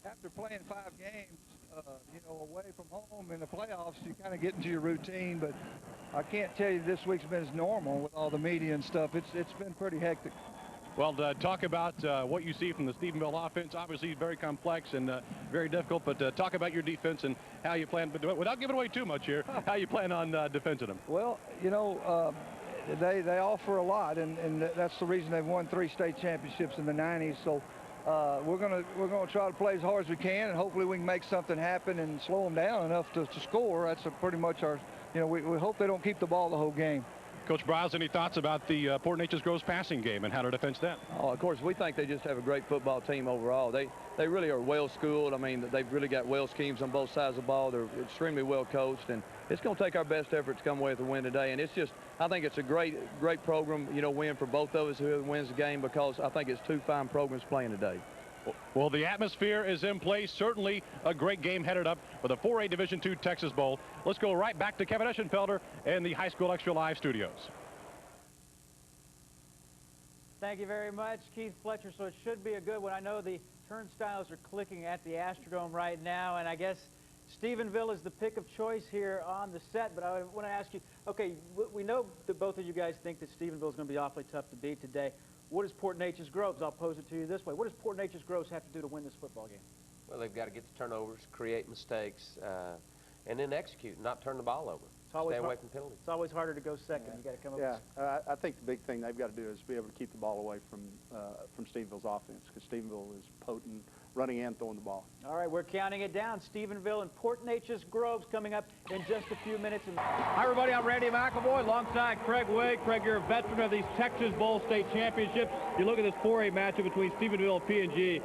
after playing 5 games, you know, away from home in the playoffs, you kind of get into your routine. But I can't tell you this week's been as normal with all the media and stuff. It's been pretty hectic. Well, talk about what you see from the Stephenville offense. Obviously, very complex and very difficult. But talk about your defense and how you plan, but without giving away too much here, how you plan on defending them. Well, you know, they offer a lot, and that's the reason they've won 3 state championships in the 90s. So we're gonna try to play as hard as we can, and hopefully we can make something happen and slow them down enough to score. That's pretty much our. You know, we hope they don't keep the ball the whole game. Coach Briles, any thoughts about the Port Neches-Groves passing game and how to defend that? Oh, of course, we think they just have a great football team overall. They really are well schooled. I mean, they've really got well schemes on both sides of the ball. They're extremely well coached, and it's going to take our best effort to come away with a win today. And it's just, I think it's a great program, you know, win for both of us, whoever wins the game, because I think it's 2 fine programs playing today. Well, the atmosphere is in place. Certainly a great game headed up for the 4A Division II Texas Bowl. Let's go right back to Kevin Eschenfelder and the High School Extra Live studios. Thank you very much, Keith Fletcher. So it should be a good one. I know the turnstiles are clicking at the Astrodome right now, and I guess Stephenville is the pick of choice here on the set. But I want to ask you, okay, we know that both of you guys think that Stephenville is going to be awfully tough to beat today. What does Port Neches-Groves? I'll pose it to you this way. What does Port Neches-Groves have to do to win this football game? Well, they've got to get the turnovers, create mistakes, and then execute, not turn the ball over. Stay away from penalties. It's always harder to go second. You got to come up. Yeah, I think the big thing they've got to do is be able to keep the ball away from Stephenville's offense, because Stephenville is potent running and throwing the ball. All right, we're counting it down. Stephenville and Port Neches-Groves coming up in just a few minutes. Hi, everybody. I'm Randy McElvoy alongside Craig Wigg. Craig, you're a veteran of these Texas Bowl State Championships. You look at this 4A matchup between Stephenville and P&G.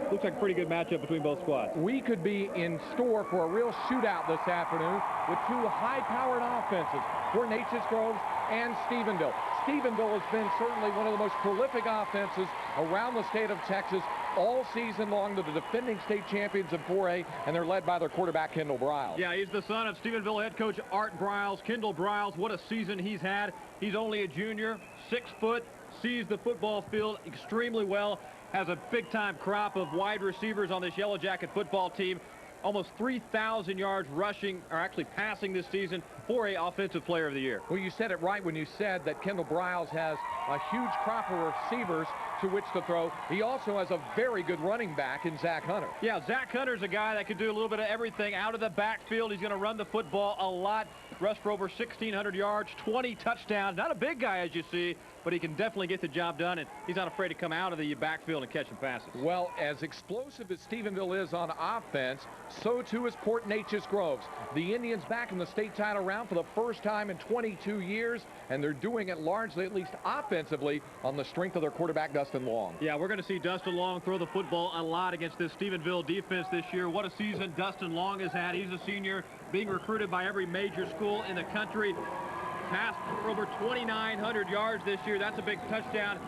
Looks like a pretty good matchup between both squads. We could be in store for a real shootout this afternoon with 2 high-powered offenses, Port Neches-Groves and Stephenville. Stephenville has been certainly one of the most prolific offenses around the state of Texas all season long. They're the defending state champions in 4A, and they're led by their quarterback, Kendall Briles. Yeah, he's the son of Stephenville head coach Art Briles. Kendall Briles, what a season he's had. He's only a junior, 6 foot, sees the football field extremely well, has a big-time crop of wide receivers on this Yellow Jacket football team. Almost 3,000 yards rushing, or actually passing this season. 4A Offensive Player of the Year. Well, you said it right when you said that Kendall Briles has a huge crop of receivers to which to throw. He also has a very good running back in Zach Hunter. Yeah, Zach Hunter's a guy that can do a little bit of everything out of the backfield. He's going to run the football a lot. Rushed for over 1,600 yards, 20 touchdowns. Not a big guy, as you see, but he can definitely get the job done, and he's not afraid to come out of the backfield and catch some passes. Well, as explosive as Stephenville is on offense, so too is Port Neches-Groves. The Indians back in the state title round for the first time in 22 years, and they're doing it largely, at least offensively, on the strength of their quarterback, Dustin Long. Yeah, we're going to see Dustin Long throw the football a lot against this Stephenville defense this year. What a season Dustin Long has had. He's a senior, being recruited by every major school in the country. Passed for over 2,900 yards this year. That's a big touchdown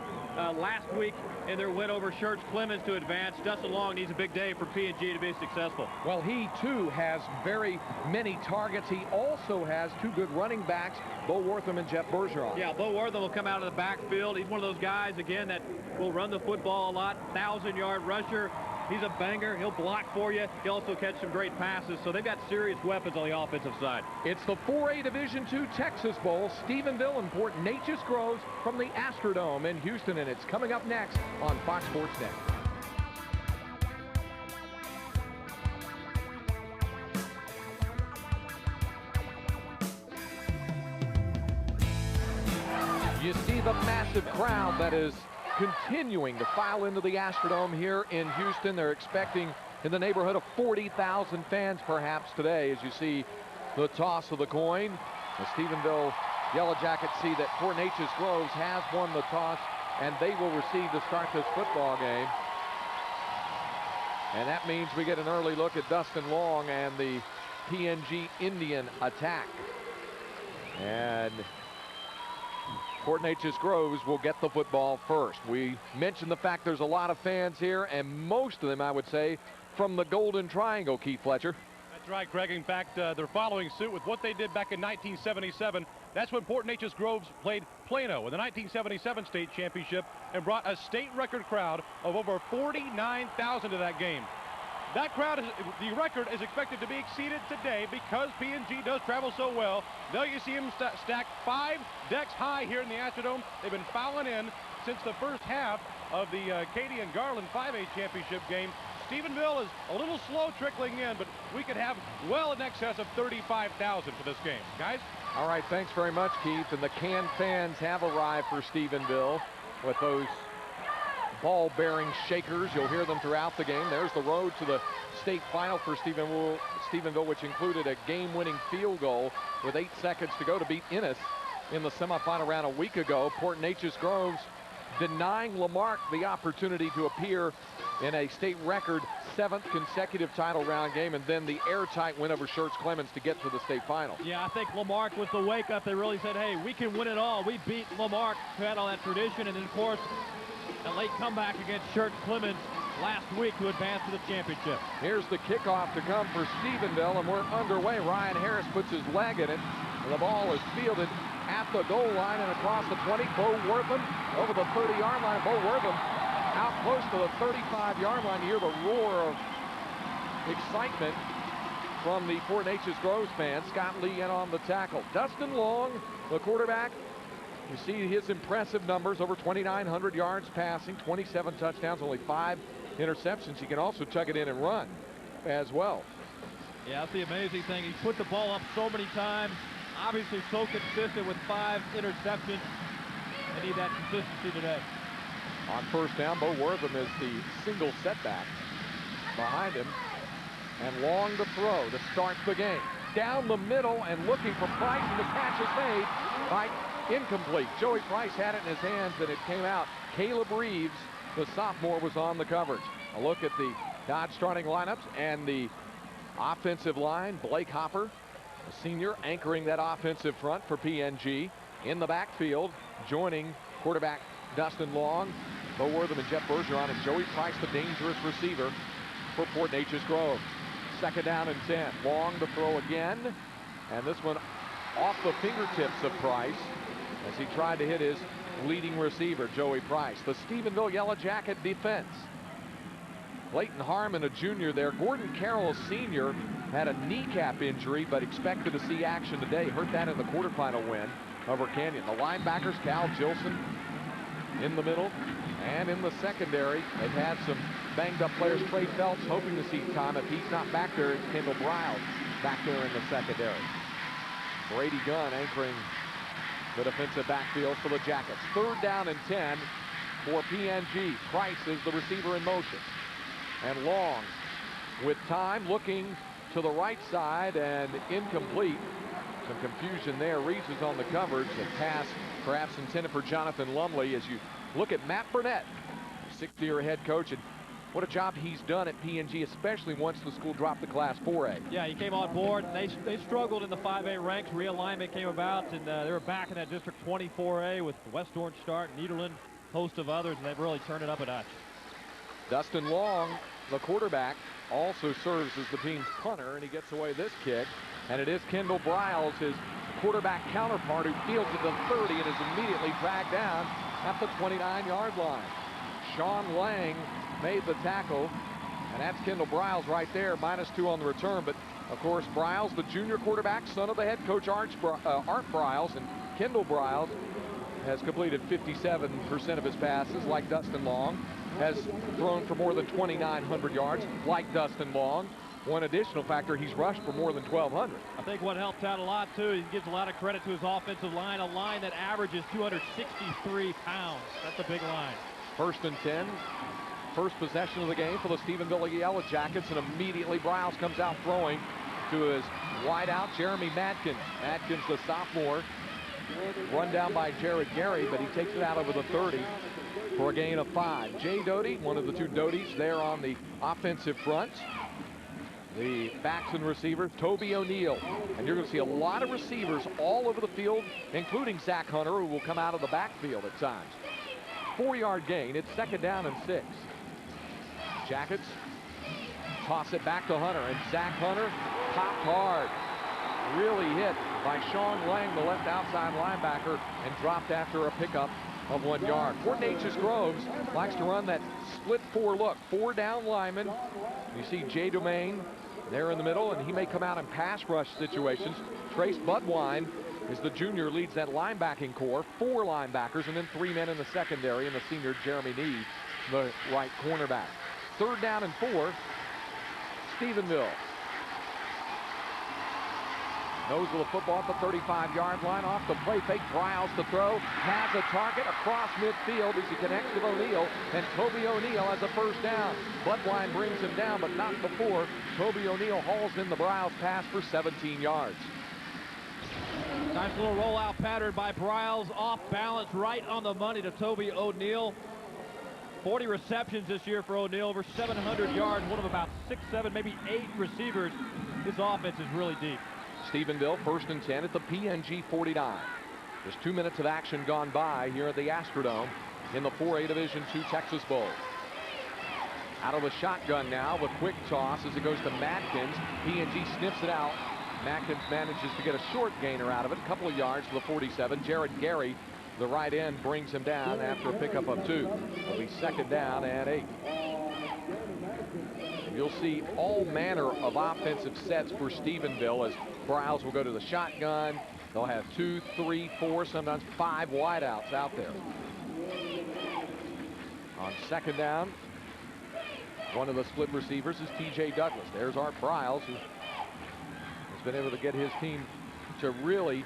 last week in their win over Schertz Clemens to advance. Dustin Long needs a big day for P&G to be successful. Well, he too has very many targets. He also has 2 good running backs, Bo Wortham and Jeff Bergeron. Yeah, Bo Wortham will come out of the backfield. He's one of those guys, again, that will run the football a lot. 1,000-yard rusher. He's a banger. He'll block for you. He'll also catch some great passes. So they've got serious weapons on the offensive side. It's the 4A Division II Texas Bowl, Stephenville and Port Neches-Groves from the Astrodome in Houston, and it's coming up next on Fox Sports Net. You see the massive crowd that is continuing to file into the Astrodome here in Houston. They're expecting in the neighborhood of 40,000 fans perhaps today as you see the toss of the coin. The Stephenville Yellow Jackets see that Port Neches-Groves has won the toss, and they will receive to start this football game. And that means we get an early look at Dustin Long and the PNG Indian attack. And Port Neches-Groves will get the football first. We mentioned the fact there's a lot of fans here, and most of them, I would say, from the Golden Triangle, Keith Fletcher. That's right, Craig. In fact, they're following suit with what they did back in 1977. That's when Port Neches-Groves played Plano in the 1977 state championship and brought a state record crowd of over 49,000 to that game. That crowd, the record is expected to be exceeded today because P&G does travel so well. There you see them stacked 5 decks high here in the Astrodome. They've been fouling in since the first half of the Katy and Garland 5A championship game. Stephenville is a little slow trickling in, but we could have well in excess of 35,000 for this game. Guys? All right, thanks very much, Keith. And the Can fans have arrived for Stephenville with those ball-bearing shakers. You'll hear them throughout the game. There's the road to the state final for Stephenville, which included a game-winning field goal with 8 seconds to go to beat Ennis in the semifinal round a week ago. Port Neches-Groves denying Lamarck the opportunity to appear in a state record 7th consecutive title round game, and then the airtight win over Schertz Clemens to get to the state final. Yeah, I think Lamarck was the wake-up. They really said, hey, we can win it all. We beat Lamarck, who had all that tradition, and then, of course, a late comeback against Schertz Clemens last week to advance to the championship. Here's the kickoff to come for Stephenville, and we're underway. Ryan Harris puts his leg in it, and the ball is fielded at the goal line and across the 20. Bo Wortham over the 30-yard line. Bo Wortham out close to the 35-yard line. You hear the roar of excitement from the Port Neches-Groves fans. Scott Lee in on the tackle. Dustin Long, the quarterback. You see his impressive numbers, over 2,900 yards passing, 27 touchdowns, only 5 interceptions. He can also tuck it in and run as well. Yeah, that's the amazing thing. He put the ball up so many times. Obviously so consistent with 5 interceptions. They need that consistency today. On first down, Bo Wortham is the single setback behind him. And Long to throw to start the game. Down the middle and looking for Price, and the catch is made by incomplete. Joey Price had it in his hands and it came out. Caleb Reeves, the sophomore, was on the coverage. A look at the Dodge starting lineups and the offensive line. Blake Hopper, a senior, anchoring that offensive front for PNG. In the backfield, joining quarterback Dustin Long, Bo Wortham and Jeff Bergeron, and Joey Price, the dangerous receiver for Port Neches-Groves. Second down and 10. Long to throw again, and this one off the fingertips of Price as he tried to hit his leading receiver, Joey Price. The Stephenville Yellow Jacket defense. Clayton Harmon, a junior there. Gordon Carroll, a senior, had a kneecap injury, but expected to see action today. Hurt that in the quarterfinal win over Canyon. The linebackers, Cal Gilson in the middle, and in the secondary, they've had some banged-up players. Trey Phelps hoping to see time. If he's not back there, it's Kendall Briles back there in the secondary. Brady Gunn anchoring the defensive backfield for the Jackets. Third down and 10 for PNG. Price is the receiver in motion. And Long with time, looking to the right side and incomplete. Some confusion there. Reeves is on the coverage. A pass perhaps intended for Jonathan Lumley as you look at Matt Burnett, 6th-year head coach, and what a job he's done at PNG, especially once the school dropped the Class 4A. Yeah, he came on board, and they struggled in the 5A ranks. Realignment came about, and they were back in that District 24A with West Orange Start, Nederland, host of others, and they've really turned it up a notch. Dustin Long, the quarterback, also serves as the team's punter, and he gets away this kick. And it is Kendall Briles, his quarterback counterpart, who fields at the 30 and is immediately dragged down at the 29-yard line. Sean Lang made the tackle, and that's Kendall Briles right there, -2 on the return. But, of course, Briles, the junior quarterback, son of the head coach Art Briles, and Kendall Briles has completed 57% of his passes, like Dustin Long, has thrown for more than 2,900 yards, like Dustin Long. One additional factor, he's rushed for more than 1,200. I think what helped out a lot, too, he gives a lot of credit to his offensive line, a line that averages 263 pounds. That's a big line. First and 10. First possession of the game for the Stephenville Yellow Jackets, and immediately Briles comes out throwing to his wideout, Jeremy Madkins. Madkins, the sophomore, run down by Jared Gary, but he takes it out over the 30 for a gain of 5. Jay Doty, one of the 2 Doties there on the offensive front. The backs and receivers, Toby O'Neill. And you're going to see a lot of receivers all over the field, including Zach Hunter, who will come out of the backfield at times. 4-yard gain. It's second down and 6. Jackets toss it back to Hunter, and Zach Hunter popped hard. Really hit by Sean Lang, the left outside linebacker, and dropped after a pickup of 1 yard. For Neches-Groves, likes to run that split 4 look. 4 down linemen. You see Jay Domain there in the middle, and he may come out in pass rush situations. Trace Budwine is the junior, leads that linebacking core. 4 linebackers, and then 3 men in the secondary, and the senior Jeremy Need, the right cornerback. 3rd down and 4, Stephenville. Nose of the football at the 35-yard line. Off the play fake, Briles to throw. Has a target across midfield as he connects with O'Neal. And Toby O'Neal has a first down. Budwine brings him down, but not before Toby O'Neal hauls in the Briles pass for 17 yards. Nice little rollout pattern by Briles. Off balance, right on the money to Toby O'Neal. 40 receptions this year for O'Neal, over 700 yards, one of about 6, 7, maybe 8 receivers. This offense is really deep. Stephenville 1st and 10 at the PNG 49. Just 2 minutes of action gone by here at the Astrodome in the 4A Division II Texas Bowl. Out of the shotgun now with quick toss as it goes to Madkins. PNG sniffs it out. Madkins manages to get a short gainer out of it, a couple of yards to the 47. Jared Gary, the right end, brings him down after a pickup of 2. It'll be 2nd down and 8. You'll see all manner of offensive sets for Stephenville as Briles will go to the shotgun. They'll have 2, 3, 4, sometimes 5 wideouts out there. On 2nd down, one of the split receivers is T.J. Douglas. There's Art Briles, who has been able to get his team to really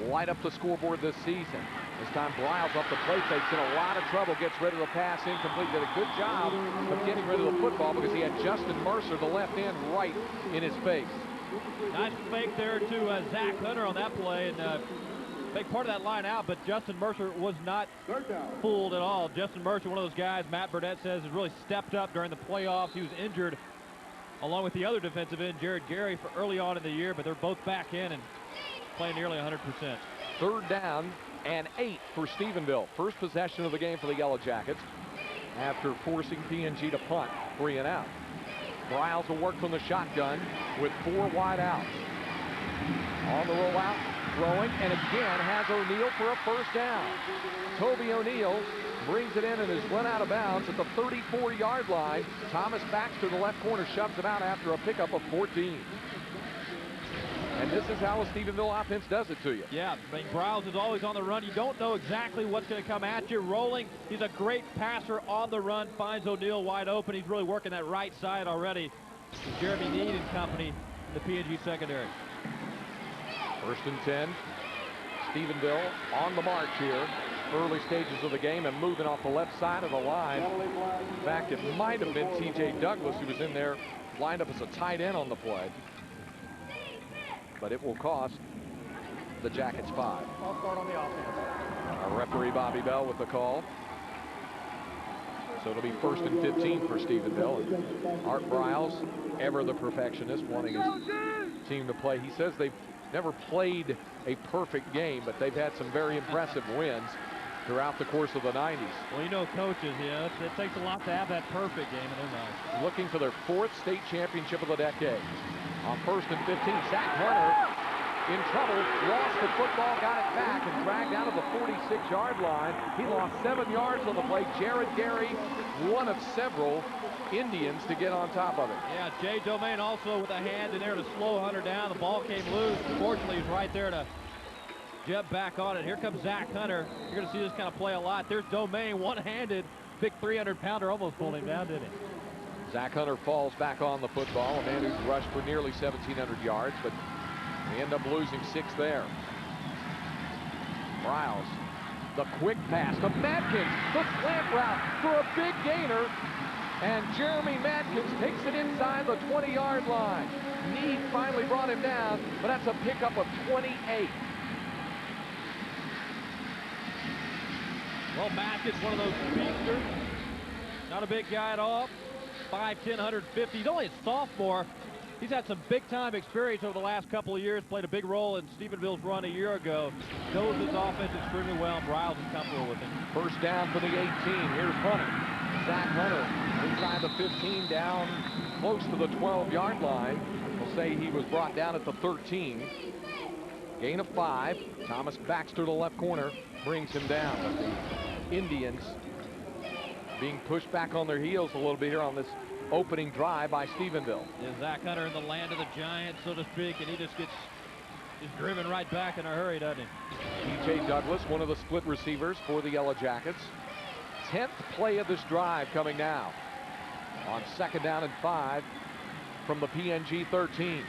light up the scoreboard this season. This time Briles off the play fakes, in a lot of trouble, gets rid of the pass incomplete. Did a good job of getting rid of the football because he had Justin Mercer, the left end, right in his face. Nice fake there to Zach Hunter on that play, and big part of that line out, but Justin Mercer was not fooled at all. Justin Mercer, one of those guys Matt Burdett says has really stepped up during the playoffs. He was injured along with the other defensive end, Jared Gary, for early on in the year, but they're both back in and playing nearly 100%. 3rd down and 8 for Stephenville. First possession of the game for the Yellow Jackets after forcing PNG to punt 3 and out. Briles will work from the shotgun with 4 wide outs. On the rollout, throwing, and again has O'Neal for a first down. Toby O'Neal brings it in and is run out of bounds at the 34-yard line. Thomas Baxter, the left corner, shoves it out after a pickup of 14. And this is how a Stephenville offense does it to you. Yeah, I mean, Briles is always on the run. You don't know exactly what's going to come at you. Rolling, he's a great passer on the run, finds O'Neal wide open. He's really working that right side already. Jeremy Need and company in the PNG secondary. 1st and 10. Stephenville on the march here. Early stages of the game and moving off the left side of the line. In fact, it might have been T.J. Douglas who was in there, lined up as a tight end on the play. But it will cost the Jackets 5. I'll start on the offense. Our referee Bobby Bell with the call. So it'll be 1st and 15 for Stephenville. And Art Briles, ever the perfectionist, wanting his team to play. He says they've never played a perfect game, but they've had some very impressive wins throughout the course of the 90s. Well, you know, coaches, yeah, it takes a lot to have that perfect game in their minds. Looking for their 4th state championship of the decade. On 1st and 15, Zach Hunter in trouble, lost the football, got it back, and dragged out of the 46-yard line. He lost 7 yards on the play. Jared Gary, one of several Indians to get on top of it. Yeah, Jay Domain also with a hand in there to slow Hunter down. The ball came loose. Fortunately, he's right there to jump back on it. Here comes Zach Hunter. You're going to see this kind of play a lot. There's Domain, one-handed. Big 300-pounder almost pulled him down, didn't he? Zach Hunter falls back on the football, a man who's rushed for nearly 1,700 yards, but they end up losing 6 there. Briles, the quick pass to Madkins, the slant route for a big gainer, and Jeremy Madkins takes it inside the 20-yard line. Need finally brought him down, but that's a pickup of 28. Well, Madkins, one of those speedsters, not a big guy at all. 5'10", 150. He's only a sophomore. He's had some big-time experience over the last couple of years, played a big role in Stephenville's run a year ago. Knows his offense extremely well, and Briles is comfortable with him. First down for the 18. Here's Hunter. Zach Hunter inside the 15, down close to the 12-yard line. We'll say he was brought down at the 13. Gain of 5. Thomas Baxter, the left corner, brings him down. But the Indians being pushed back on their heels a little bit here on this opening drive by Stephenville. Yeah, Zach Hunter in the land of the giants, so to speak, and he just gets driven right back in a hurry, doesn't he? T.J. Douglas, one of the split receivers for the Yellow Jackets. 10th play of this drive coming now on 2nd down and 5 from the PNG 13.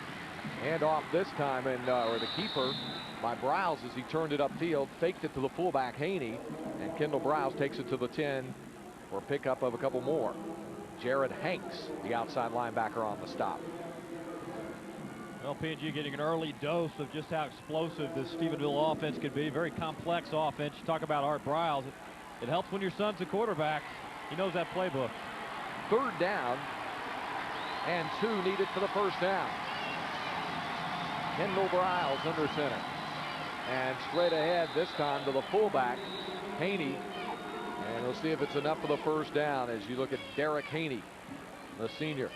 Hand off this time, and or the keeper by Browse as he turned it upfield, faked it to the fullback Haney, and Kendall Browse takes it to the 10 for a pickup of a couple more. Jared Hanks, the outside linebacker, on the stop. Well, PNG getting an early dose of just how explosive this Stephenville offense could be. Very complex offense. You talk about Art Browse. It helps when your son's a quarterback. He knows that playbook. 3rd down and 2 needed for the 1st down. Kendall Browse under center. And straight ahead this time to the fullback, Haney. And we'll see if it's enough for the 1st down as you look at Derek Haney, the senior.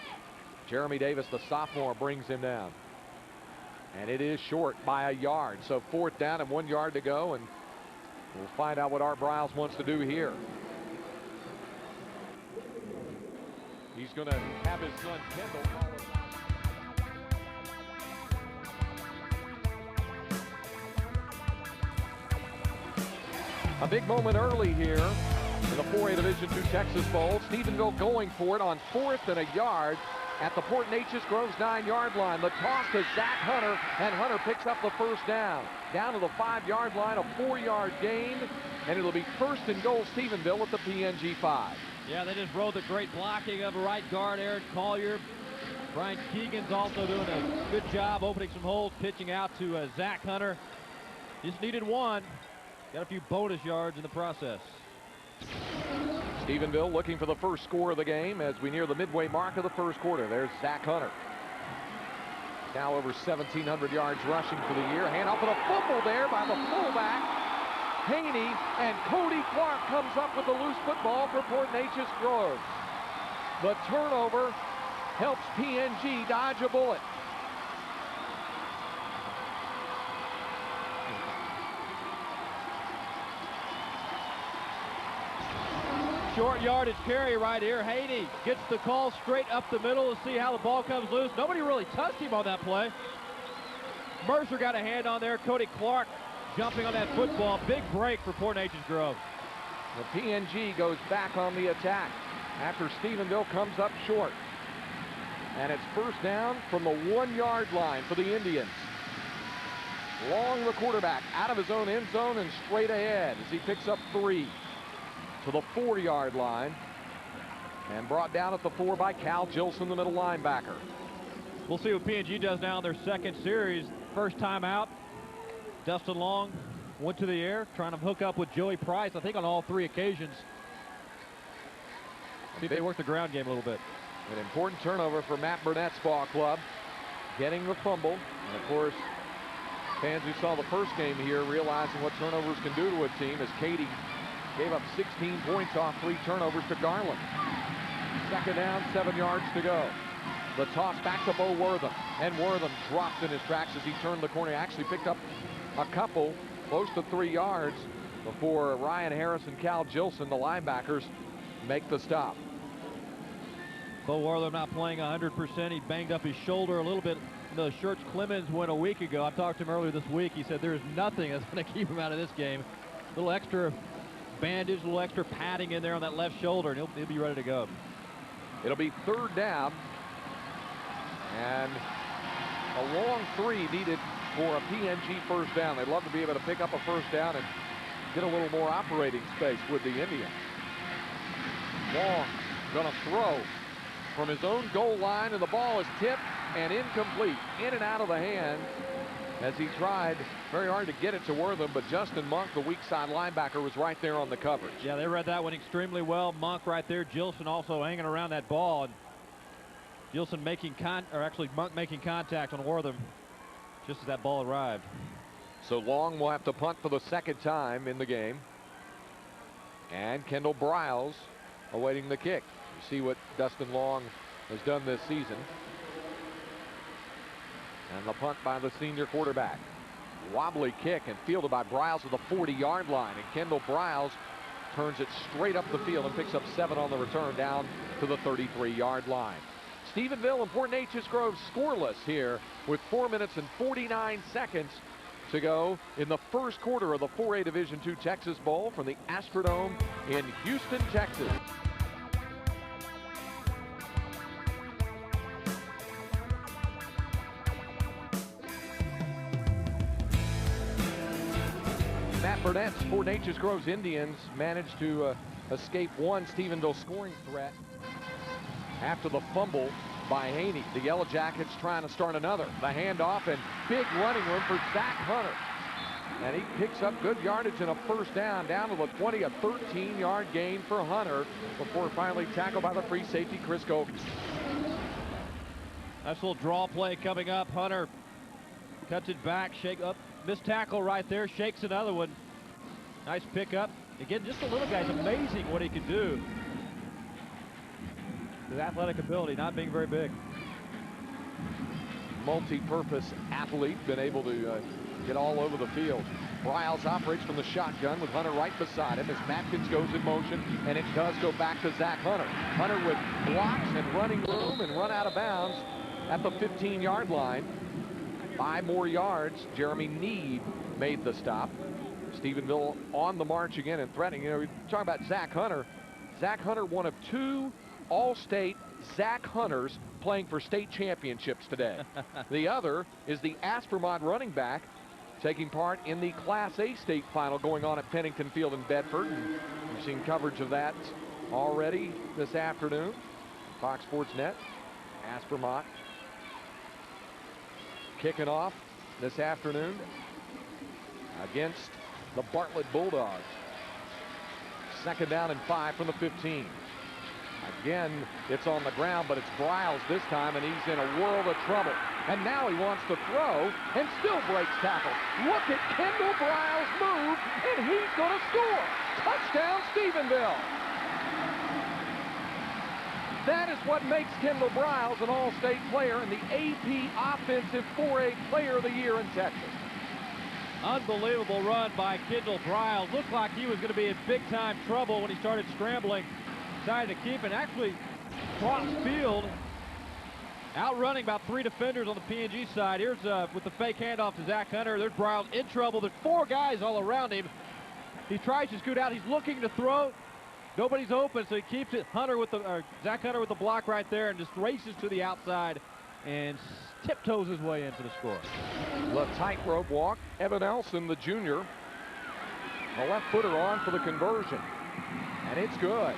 Jeremy Davis, the sophomore, brings him down. And it is short by a yard. So 4th down and 1 yard to go. And we'll find out what Art Browse wants to do here. He's going to have his son Kendall call it. A big moment early here in the 4A Division II Texas Bowl. Stephenville going for it on 4th and a yard at the Port Neches-Groves 9-yard line. The toss to Zach Hunter, and Hunter picks up the 1st down. Down to the 5-yard line, a 4-yard gain, and it'll be 1st and goal Stephenville at the PNG 5. Yeah, they just rode the great blocking of right guard Aaron Collier. Brian Keegan's also doing a good job opening some holes, pitching out to Zach Hunter. Just needed one. Got a few bonus yards in the process. Stephenville looking for the first score of the game as we near the midway mark of the 1st quarter. There's Zach Hunter. Now over 1,700 yards rushing for the year. Hand off with a fumble there by the fullback, Haney, and Cody Clark comes up with the loose football for Port Neches-Groves. The turnover helps PNG dodge a bullet. Short yardage carry right here. Haney gets the call straight up the middle to see how the ball comes loose. Nobody really touched him on that play. Mercer got a hand on there. Cody Clark jumping on that football. Big break for Port Neches-Groves. The PNG goes back on the attack after Stephenville comes up short. And it's 1st down from the 1-yard line for the Indians. Long the quarterback out of his own end zone and straight ahead as he picks up 3. To the 4-yard line, and brought down at the 4 by Cal Gilson, the middle linebacker. We'll see what PNG does now in their 2nd series. First time out, Dustin Long went to the air, trying to hook up with Joey Price, I think on all 3 occasions. See if they work the ground game a little bit. An important turnover for Matt Burnett's ball club, getting the fumble. And of course, fans who saw the first game here realizing what turnovers can do to a team as Katie gave up 16 points off 3 turnovers to Garland. 2nd down, 7 yards to go. The toss back to Bo Wortham, and Wortham dropped in his tracks as he turned the corner. He actually picked up a couple, close to 3 yards, before Ryan Harris and Cal Gilson, the linebackers, make the stop. Bo Wortham not playing 100%. He banged up his shoulder a little bit. The Schertz Clemens went a week ago. I talked to him earlier this week. He said there is nothing that's going to keep him out of this game. A little extra bandage, a little extra padding in there on that left shoulder, and he'll be ready to go. It'll be 3rd down, and a long 3 needed for a PNG 1st down. They'd love to be able to pick up a 1st down and get a little more operating space with the Indians. Long gonna throw from his own goal line, and the ball is tipped and incomplete, in and out of the hands as he tried very hard to get it to Wortham, but Justin Monk, the weak side linebacker, was right there on the coverage. Yeah, they read that one extremely well. Monk right there, Gilson also hanging around that ball, and Gilson making Monk making contact on Wortham just as that ball arrived. So Long will have to punt for the 2nd time in the game, and Kendall Browse awaiting the kick. You see what Dustin Long has done this season. And the punt by the senior quarterback. Wobbly kick and fielded by Browse at the 40-yard line. And Kendall Browse turns it straight up the field and picks up 7 on the return down to the 33-yard line. Stephenville and Fort Neches-Groves scoreless here with 4 minutes and 49 seconds to go in the first quarter of the 4A Division II Texas Bowl from the Astrodome in Houston, Texas. Matt Burnett's Fort Neches-Groves Indians managed to escape one Stephenville scoring threat after the fumble by Haney. The Yellow Jackets trying to start another. The handoff and big running room for Zach Hunter. And he picks up good yardage and a first down to the 20, a 13-yard gain for Hunter before finally tackled by the free safety, Chris Gogan. Nice little draw play coming up. Hunter cuts it back, shake up. Missed tackle right there, shakes another one. Nice pickup. Again, just a little guy's amazing what he can do. His athletic ability, not being very big. Multi-purpose athlete, been able to get all over the field. Briles operates from the shotgun with Hunter right beside him as Matkins goes in motion, and it does go back to Zach Hunter. Hunter with blocks and running room and run out of bounds at the 15-yard line. 5 more yards. Jeremy Need made the stop. Stephenville on the march again and threatening. You know, we're talking about Zach Hunter. Zach Hunter, one of 2 All-State Zach Hunters playing for state championships today. The other is the Aspermont running back taking part in the Class A state final going on at Pennington Field in Bedford. And we've seen coverage of that already this afternoon. Fox Sports Net. Aspermont kicking off this afternoon against the Bartlett Bulldogs. 2nd down and 5 from the 15. Again, it's on the ground, but it's Briles this time, and he's in a world of trouble. And now he wants to throw and still breaks tackle. Look at Kendall Briles move, and he's going to score. Touchdown, Stephenville. That is what makes Kendall Briles an All-State player and the AP Offensive 4A Player of the Year in Texas. Unbelievable run by Kendall Briles. Looked like he was going to be in big-time trouble when he started scrambling. Decided to keep and actually cross field, outrunning about 3 defenders on the P&G side. Here's with the fake handoff to Zach Hunter. There's Briles in trouble. There's 4 guys all around him. He tries to scoot out. He's looking to throw. Nobody's open, so he keeps it. Zach Hunter with the block right there and just races to the outside and tiptoes his way into the score. The tightrope walk. Evan Elson, the junior, a left footer on for the conversion, and it's good.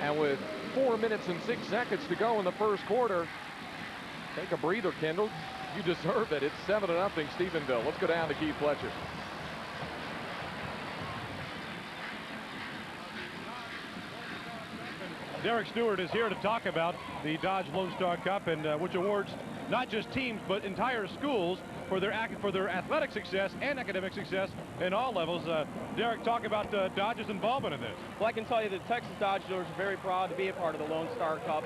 And with 4 minutes and 6 seconds to go in the first quarter, take a breather, Kendall. You deserve it. It's 7-0 Stephenville. Let's go down to Keith Fletcher. Derek Stewart is here to talk about the Dodge Lone Star Cup, and which awards not just teams but entire schools for their athletic success and academic success in all levels. Derek, talk about Dodge's involvement in this. Well, I can tell you that Texas Dodgers are very proud to be a part of the Lone Star Cup.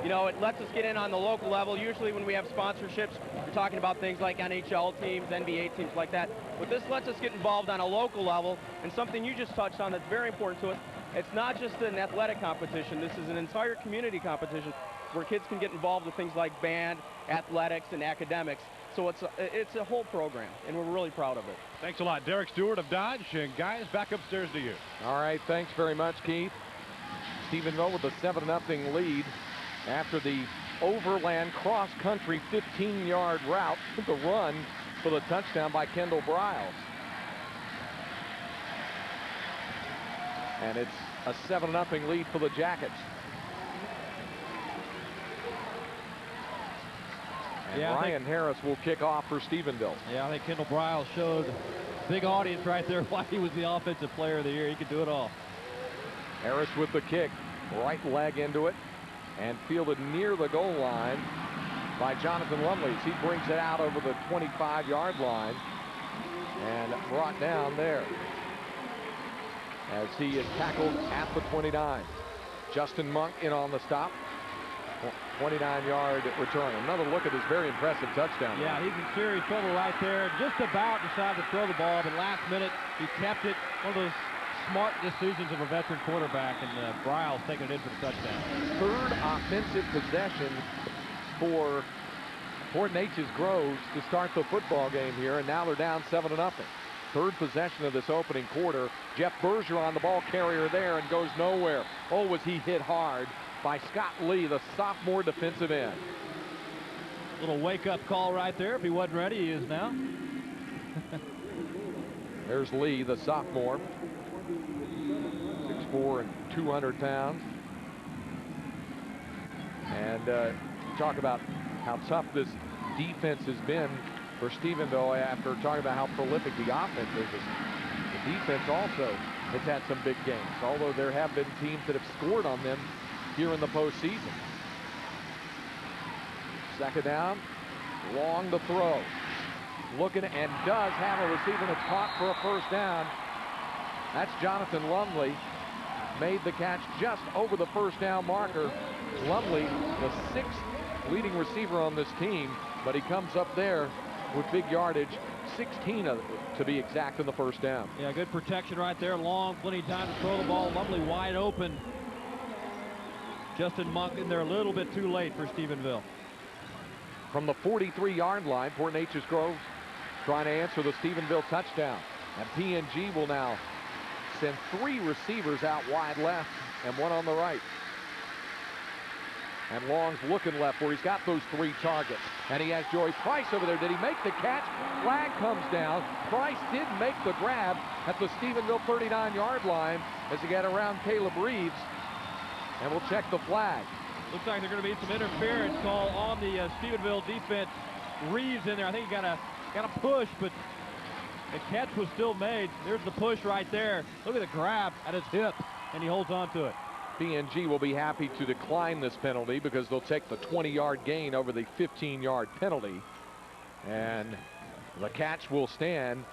You know, it lets us get in on the local level. Usually when we have sponsorships, we're talking about things like NHL teams, NBA teams like that. But this lets us get involved on a local level, and something you just touched on that's very important to us. It's not just an athletic competition. This is an entire community competition where kids can get involved with things like band, athletics, and academics. So it's a whole program, and we're really proud of it. Thanks a lot, Derek Stewart of Dodge. And guys, back upstairs to you. All right, thanks very much, Keith. Stephenville with a 7-0 lead after the overland cross-country 15-yard route. The run for the touchdown by Kendall Briles. And it's a 7-0 lead for the Jackets. And yeah, Ryan Harris will kick off for Stephenville. Yeah, I think Kendall Briles showed big audience right there why he was the Offensive Player of the Year. He could do it all. Harris with the kick, right leg into it, and fielded near the goal line by Jonathan Lumley. He brings it out over the 25-yard line and brought down there as he is tackled at the 29. Justin Monk in on the stop. 29-yard return. Another look at his very impressive touchdown. Yeah, he's in serious trouble right there. Just about decided to throw the ball, but last minute he kept it. One of those smart decisions of a veteran quarterback, and Bryles taking it in for the touchdown. Third offensive possession for Neches-Groves to start the football game here, and now they're down 7-0. Third possession of this opening quarter. Jeff Bergeron, the ball carrier there, and goes nowhere. Oh, was he hit hard by Scott Lee, the sophomore defensive end. Little wake-up call right there. If he wasn't ready, he is now. There's Lee, the sophomore. 6'4" and 200 pounds. And talk about how tough this defense has been for Stephenville after talking about how prolific the offense is. The defense also has had some big games, although there have been teams that have scored on them here in the postseason. Second down, long the throw. Looking, and does have a receiver that's caught for a first down. That's Jonathan Lumley. Made the catch just over the first down marker. Lumley, the 6th leading receiver on this team, but he comes up there with big yardage, 16 of it, to be exact, in the first down. Yeah, good protection right there. Long, plenty of time to throw the ball. Lumley wide open. Justin Monk in there a little bit too late for Stephenville. From the 43-yard line, Port Neches-Groves trying to answer the Stephenville touchdown. And PNG will now send 3 receivers out wide left and 1 on the right. And Long's looking left where he's got those 3 targets. And he has Joey Price over there. Did he make the catch? Flag comes down. Price did make the grab at the Stephenville 39-yard line as he got around Caleb Reeves. And we'll check the flag. Looks like there's going to be some interference call on the Stephenville defense. Reeves in there. I think he got a push, but the catch was still made. There's the push right there. Look at the grab at his hip, and he holds on to it. PNG will be happy to decline this penalty because they'll take the 20-yard gain over the 15-yard penalty. And the catch will stand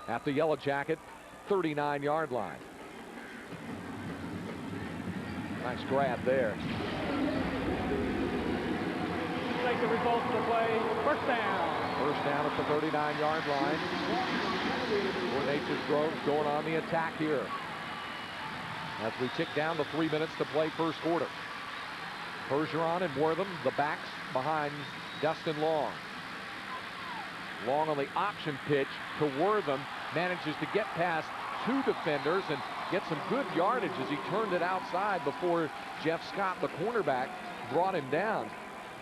at the Yellow Jacket 39-yard line. Nice grab there. Take the results of the play. First down. First down at the 39-yard line. Port Neches-Groves going on the attack here as we tick down to 3 minutes to play first quarter. Bergeron and Wortham, the backs behind Dustin Long. Long on the option pitch to Wortham, manages to get past 2 defenders and get some good yardage as he turned it outside before Jeff Scott, the cornerback, brought him down.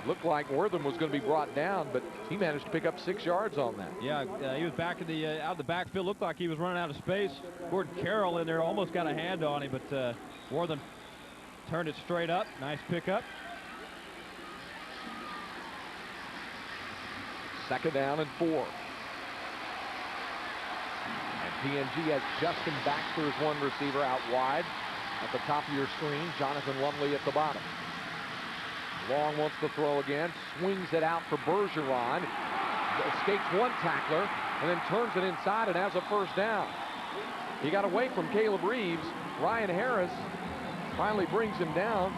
Looked like Wortham was going to be brought down, but he managed to pick up 6 yards on that. Yeah, he was back in the out of the backfield. Looked like he was running out of space. Gordon Carroll in there almost got a hand on him, but Wortham turned it straight up. Nice pickup. Second down and 4. And PNG has Justin Baxter as one receiver out wide. At the top of your screen, Jonathan Lumley at the bottom. Long wants to throw again, swings it out for Bergeron, escapes 1 tackler, and then turns it inside and has a first down. He got away from Caleb Reeves. Ryan Harris finally brings him down,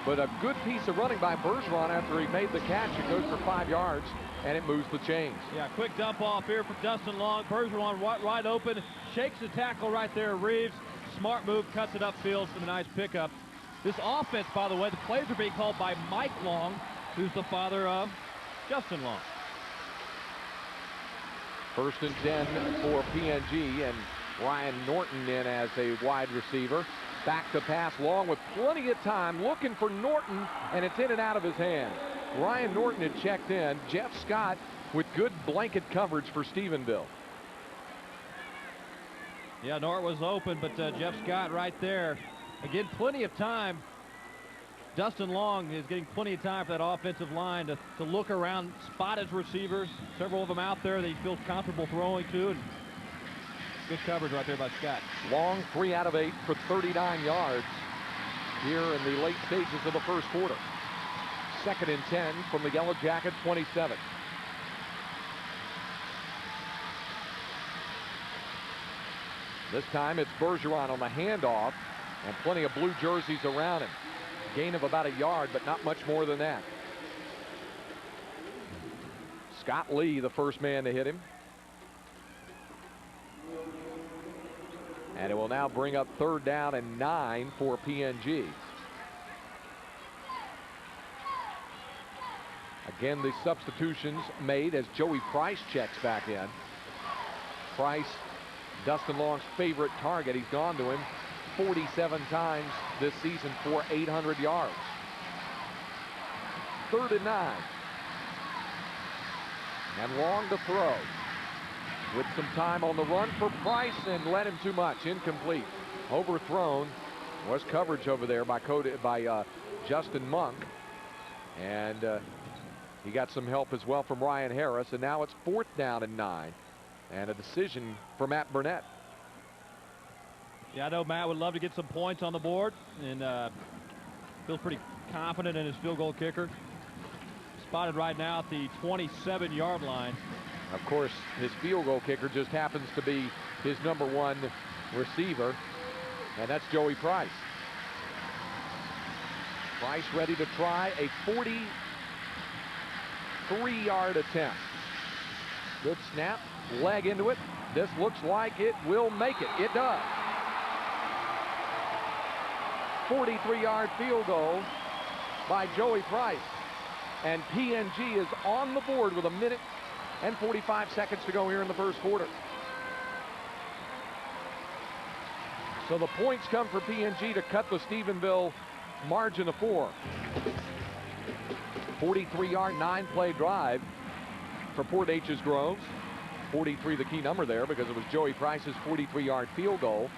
but a good piece of running by Bergeron after he made the catch. It goes for 5 yards, and it moves the chains. Yeah, quick dump off here from Dustin Long. Bergeron wide open, shakes the tackle right there. Reeves, smart move, cuts it upfield for the nice pickup. This offense, by the way, the plays are being called by Mike Long, who's the father of Justin Long. First and 10 for PNG, and Ryan Norton in as a wide receiver. Back to pass, Long with plenty of time, looking for Norton, and it's in and out of his hand. Ryan Norton had checked in. Jeff Scott with good blanket coverage for Stephenville. Yeah, Norton was open, but Jeff Scott right there. Again, plenty of time. Dustin Long is getting plenty of time for that offensive line to look around, spot his receivers. Several of them out there that he feels comfortable throwing to. And good coverage right there by Scott. Long 3 out of 8 for 39 yards here in the late stages of the first quarter. Second and 10 from the Yellow Jacket 27. This time it's Bergeron on the handoff, and plenty of blue jerseys around him. Gain of about a yard, but not much more than that. Scott Lee, the first man to hit him. And it will now bring up 3rd down and 9 for PNG. Again, the substitutions made as Joey Price checks back in. Price, Dustin Long's favorite target. He's gone to him 47 times this season for 800 yards. 3rd and 9. And Long to throw. With some time on the run for Price, and led him too much. Incomplete. Overthrown. Was coverage over there by Justin Monk. And he got some help as well from Ryan Harris. And now it's 4th down and 9. And a decision for Matt Burnett. Yeah, I know Matt would love to get some points on the board, and feels pretty confident in his field goal kicker. Spotted right now at the 27-yard line. Of course, his field goal kicker just happens to be his #1 receiver, and that's Joey Price. Price ready to try a 43-yard attempt. Good snap, leg into it. This looks like it will make it. It does. 43-yard field goal by Joey Price. And PNG is on the board with 1 minute and 45 seconds to go here in the first quarter. So the points come for PNG to cut the Stephenville margin of 4. 43-yard, 9-play drive for Port Neches-Groves. 43 the key number there, because it was Joey Price's 43-yard field goal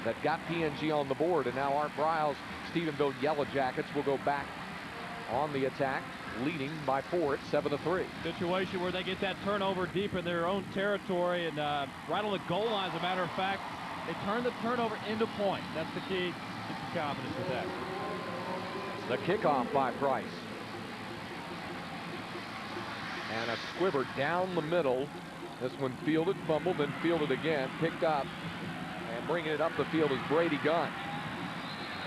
that got PNG on the board. And now Art Briles' Stephenville Yellow Jackets will go back on the attack, leading by 4 at 7-3. Situation where they get that turnover deep in their own territory, and right on the goal line, as a matter of fact, they turn the turnover into point. That's the key. Keep the confidence with that. The kickoff by Price. And a squibber down the middle. This one fielded, fumbled, then fielded again, picked up, and bringing it up the field is Brady Gunn.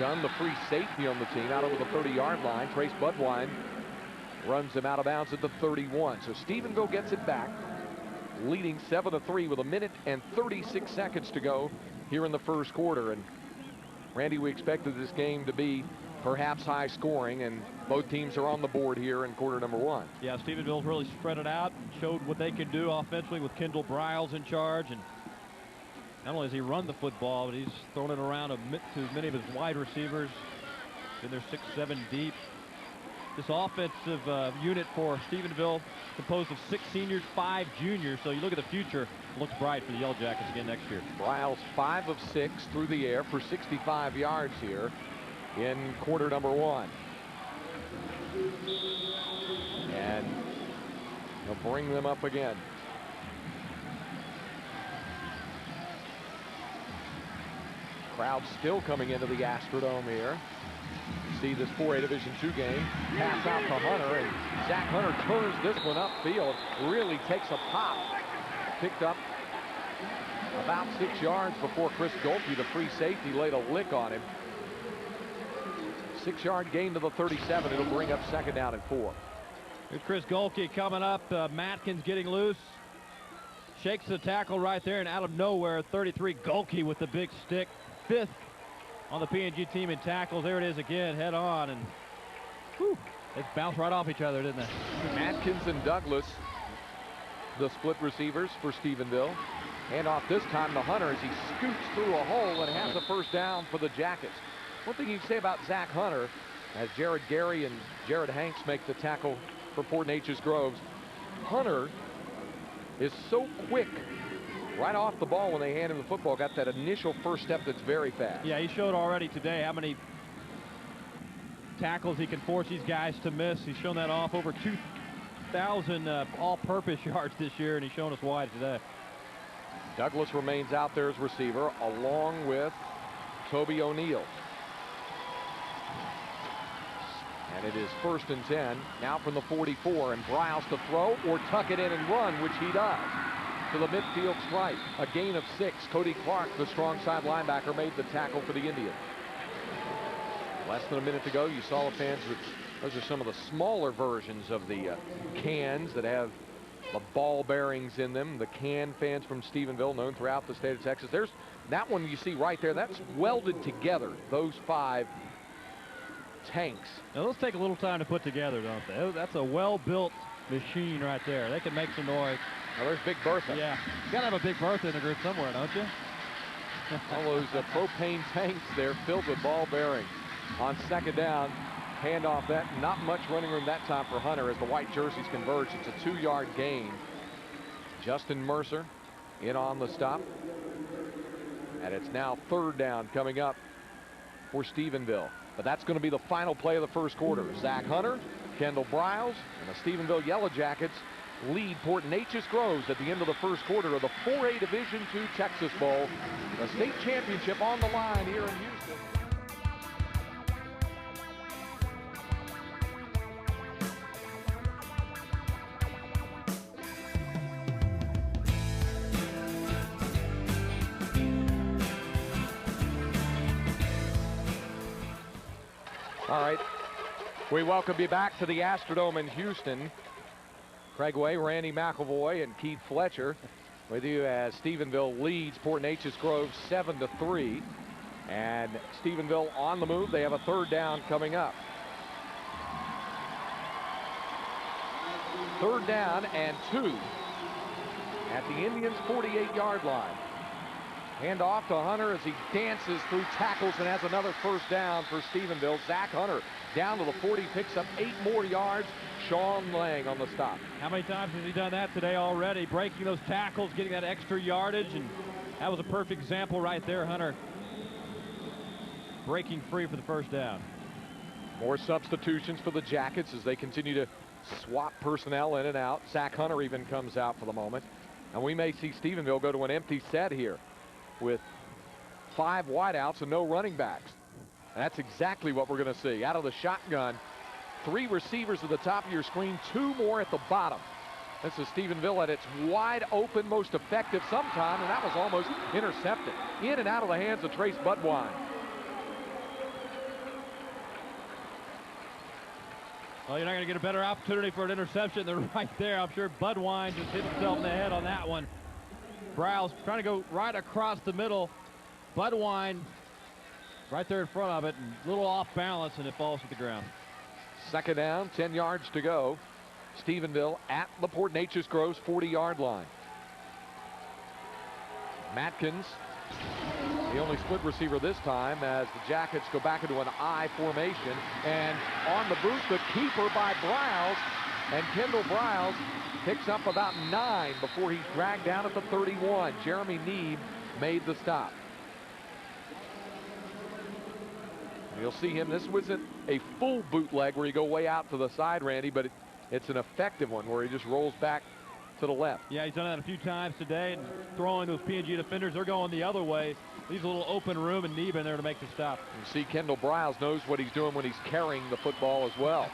Gunn, the free safety on the team, out over the 30-yard line. Trace Budwine runs him out of bounds at the 31. So Stephenville gets it back, leading 7-3 with 1 minute and 36 seconds to go here in the first quarter. And Randy, we expected this game to be perhaps high scoring, and both teams are on the board here in quarter number 1. Yeah, Stephenville's really spread it out and showed what they can do offensively with Kendall Briles in charge. And not only has he run the football, but he's thrown it around to many of his wide receivers. Been there 6-7 deep. This offensive unit for Stephenville composed of 6 seniors, 5 juniors. So you look at the future, looks bright for the Yellow Jackets again next year. Briles 5 of 6 through the air for 65 yards here in quarter number 1. And he'll bring them up again. Crowd still coming into the Astrodome here. You see this 4A Division II game. Pass out to Hunter, and Zach Hunter turns this one upfield. Really takes a pop. Picked up about 6 yards before Chris Golke, the free safety, laid a lick on him. 6-yard gain to the 37. It'll bring up 2nd down and 4. Here's Chris Golke coming up. Matkins getting loose. Shakes the tackle right there, and out of nowhere, 33 Golke with the big stick. 5th on the PNG team in tackles. There it is again, head on, and whew, they bounced right off each other, didn't they? Matkins and Douglas, the split receivers for Stephenville. Hand off this time to Hunter as he scoots through a hole and has a 1st down for the Jackets. One thing you can say about Zach Hunter, as Jared Gary and Jared Hanks make the tackle for Port Neches-Groves, Hunter is so quick right off the ball when they hand him the football. Got that initial first step that's very fast. Yeah, he showed already today how many tackles he can force these guys to miss. He's shown that off, over 2,000 all-purpose yards this year, and he's shown us why today. Douglas remains out there as receiver, along with Toby O'Neill. And it is 1st and 10, now from the 44, and Briles to throw or tuck it in and run, which he does, to the midfield stripe. A gain of 6. Cody Clark, the strong side linebacker, made the tackle for the Indians. Less than a minute to go. You saw the fans. Those are some of the smaller versions of the cans that have the ball bearings in them. The can fans from Stephenville, known throughout the state of Texas. There's that one you see right there, that's welded together, those 5 tanks. Now, those take a little time to put together, don't they? That's a well-built machine right there. They can make some noise. Now, there's Big Bertha. Yeah. You got to have a Big Bertha in the group somewhere, don't you? All those propane tanks there filled with ball bearings. On second down, handoff that. Not much running room that time for Hunter as the white jerseys converge. It's a 2-yard gain. Justin Mercer in on the stop. And it's now third down coming up for Stephenville. But that's going to be the final play of the first quarter. Zach Hunter, Kendall Briles, and the Stephenville Yellow Jackets lead Port Neches-Groves at the end of the first quarter of the 4A Division II Texas Bowl. The state championship on the line here in Houston. All right, we welcome you back to the Astrodome in Houston. Craig Way, Randy McElvoy, and Keith Fletcher with you as Stephenville leads Port Neches-Groves 7-3. And Stephenville on the move. They have a third down coming up. Third down and 2 at the Indians' 48-yard line. Hand off to Hunter as he dances through tackles and has another first down for Stephenville. Zach Hunter down to the 40, picks up 8 more yards. Sean Lang on the stop. How many times has he done that today already? Breaking those tackles, getting that extra yardage, and that was a perfect example right there, Hunter. Breaking free for the first down. More substitutions for the Jackets as they continue to swap personnel in and out. Zach Hunter even comes out for the moment. And we may see Stephenville go to an empty set here with 5 wideouts and no running backs. And that's exactly what we're going to see. Out of the shotgun, 3 receivers at the top of your screen, 2 more at the bottom. This is Stephenville at its wide open, most effective sometime, and that was almost intercepted. In and out of the hands of Trace Budwine. Well, you're not going to get a better opportunity for an interception than right there. I'm sure Budwine just hit himself in the head on that one. Browse trying to go right across the middle. Budwine right there in front of it, and a little off balance, and it falls to the ground. Second down, 10 yards to go. Stephenville at the Port Neches-Groves 40-yard line. Matkins, the only split receiver this time, as the Jackets go back into an I formation. And on the boot, the keeper by Briles, and Kendall Briles picks up about 9 before he's dragged down at the 31. Jeremy Neeb made the stop. You'll see him. This wasn't a full bootleg where you go way out to the side, Randy, but it's an effective one where he just rolls back to the left. Yeah, he's done that a few times today, and throwing those P&G defenders, they're going the other way. Leaves a little open room, and Neeb in there to make the stop. You see Kendall Briles knows what he's doing when he's carrying the football as well.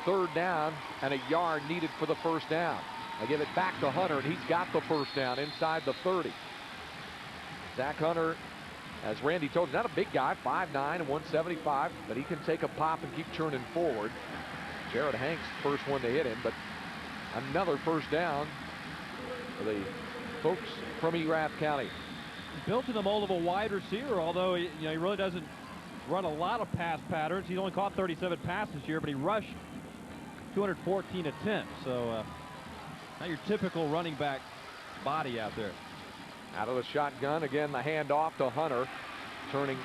Third down and a yard needed for the first down. They give it back to Hunter, and he's got the first down inside the 30. Zach Hunter, as Randy told you, not a big guy, 5'9" and 175, but he can take a pop and keep churning forward. Jared Hanks, first one to hit him, but another first down for the folks from Erath County. Built in the mold of a wide receiver, although he really doesn't run a lot of pass patterns. He's only caught 37 passes this year, but he rushed 214 attempts. So not your typical running back body out there. Out of the shotgun, again, the handoff to Hunter, turning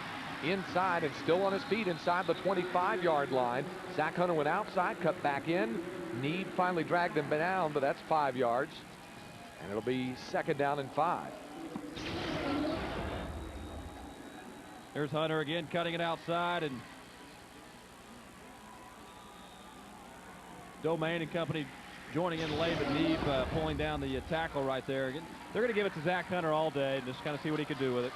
inside and still on his feet inside the 25-yard line. Zach Hunter went outside, cut back in. Neeb finally dragged him down, but that's 5 yards. And it'll be second down and 5. There's Hunter again, cutting it outside, and Domain and company joining in late, but Neeb pulling down the tackle right there. They're going to give it to Zach Hunter all day and just kind of see what he can do with it.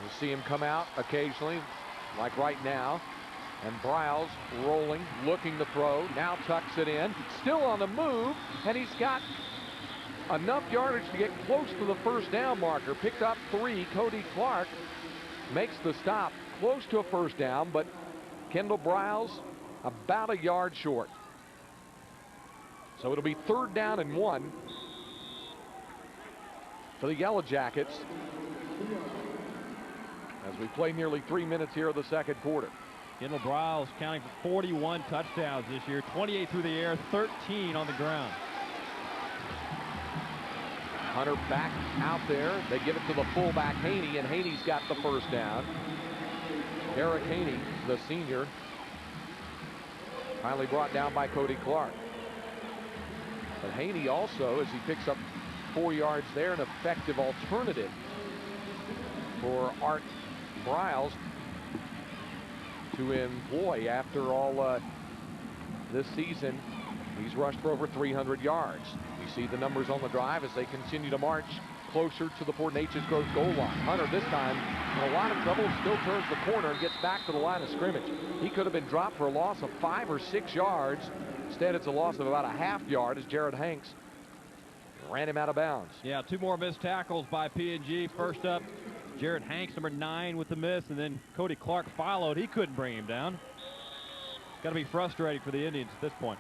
You see him come out occasionally, like right now. And Briles rolling, looking to throw, now tucks it in, still on the move, and he's got enough yardage to get close to the first down marker. Picked up 3. Cody Clark makes the stop, close to a first down, but Kendall Briles about a yard short. So it'll be third down and 1 for the Yellow Jackets as we play nearly 3 minutes here of the second quarter. Kendall Briles counting for 41 touchdowns this year, 28 through the air, 13 on the ground. Hunter back out there. They give it to the fullback, Haney, and Haney's got the first down. Eric Haney, the senior, finally brought down by Cody Clark. But Haney also, as he picks up 4 yards there, an effective alternative for Art Briles to employ. After all, this season, he's rushed for over 300 yards. You see the numbers on the drive as they continue to march closer to the Fort Neches-Groves goal line. Hunter this time in a lot of trouble, still turns the corner and gets back to the line of scrimmage. He could have been dropped for a loss of 5 or 6 yards. Instead, it's a loss of about a half yard as Jared Hanks ran him out of bounds. Yeah, 2 more missed tackles by P&G. First up, Jared Hanks, number 9, with the miss, and then Cody Clark followed. He couldn't bring him down. It's got to be frustrating for the Indians at this point.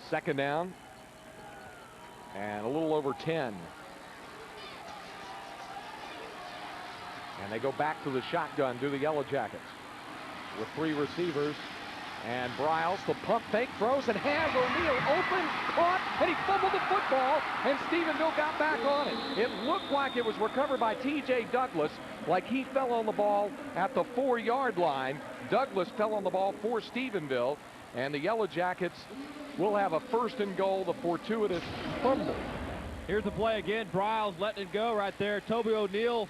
Second down and a little over 10. And they go back to the shotgun, do the Yellow Jackets with 3 receivers. And Briles, the pump fake, throws and has O'Neal open, caught, and he fumbled the football, and Stephenville got back on it. It looked like it was recovered by T.J. Douglas, like he fell on the ball at the 4-yard line. Douglas fell on the ball for Stephenville, and the Yellow Jackets will have a 1st and goal, the fortuitous fumble. Here's the play again. Briles letting it go right there. Toby O'Neal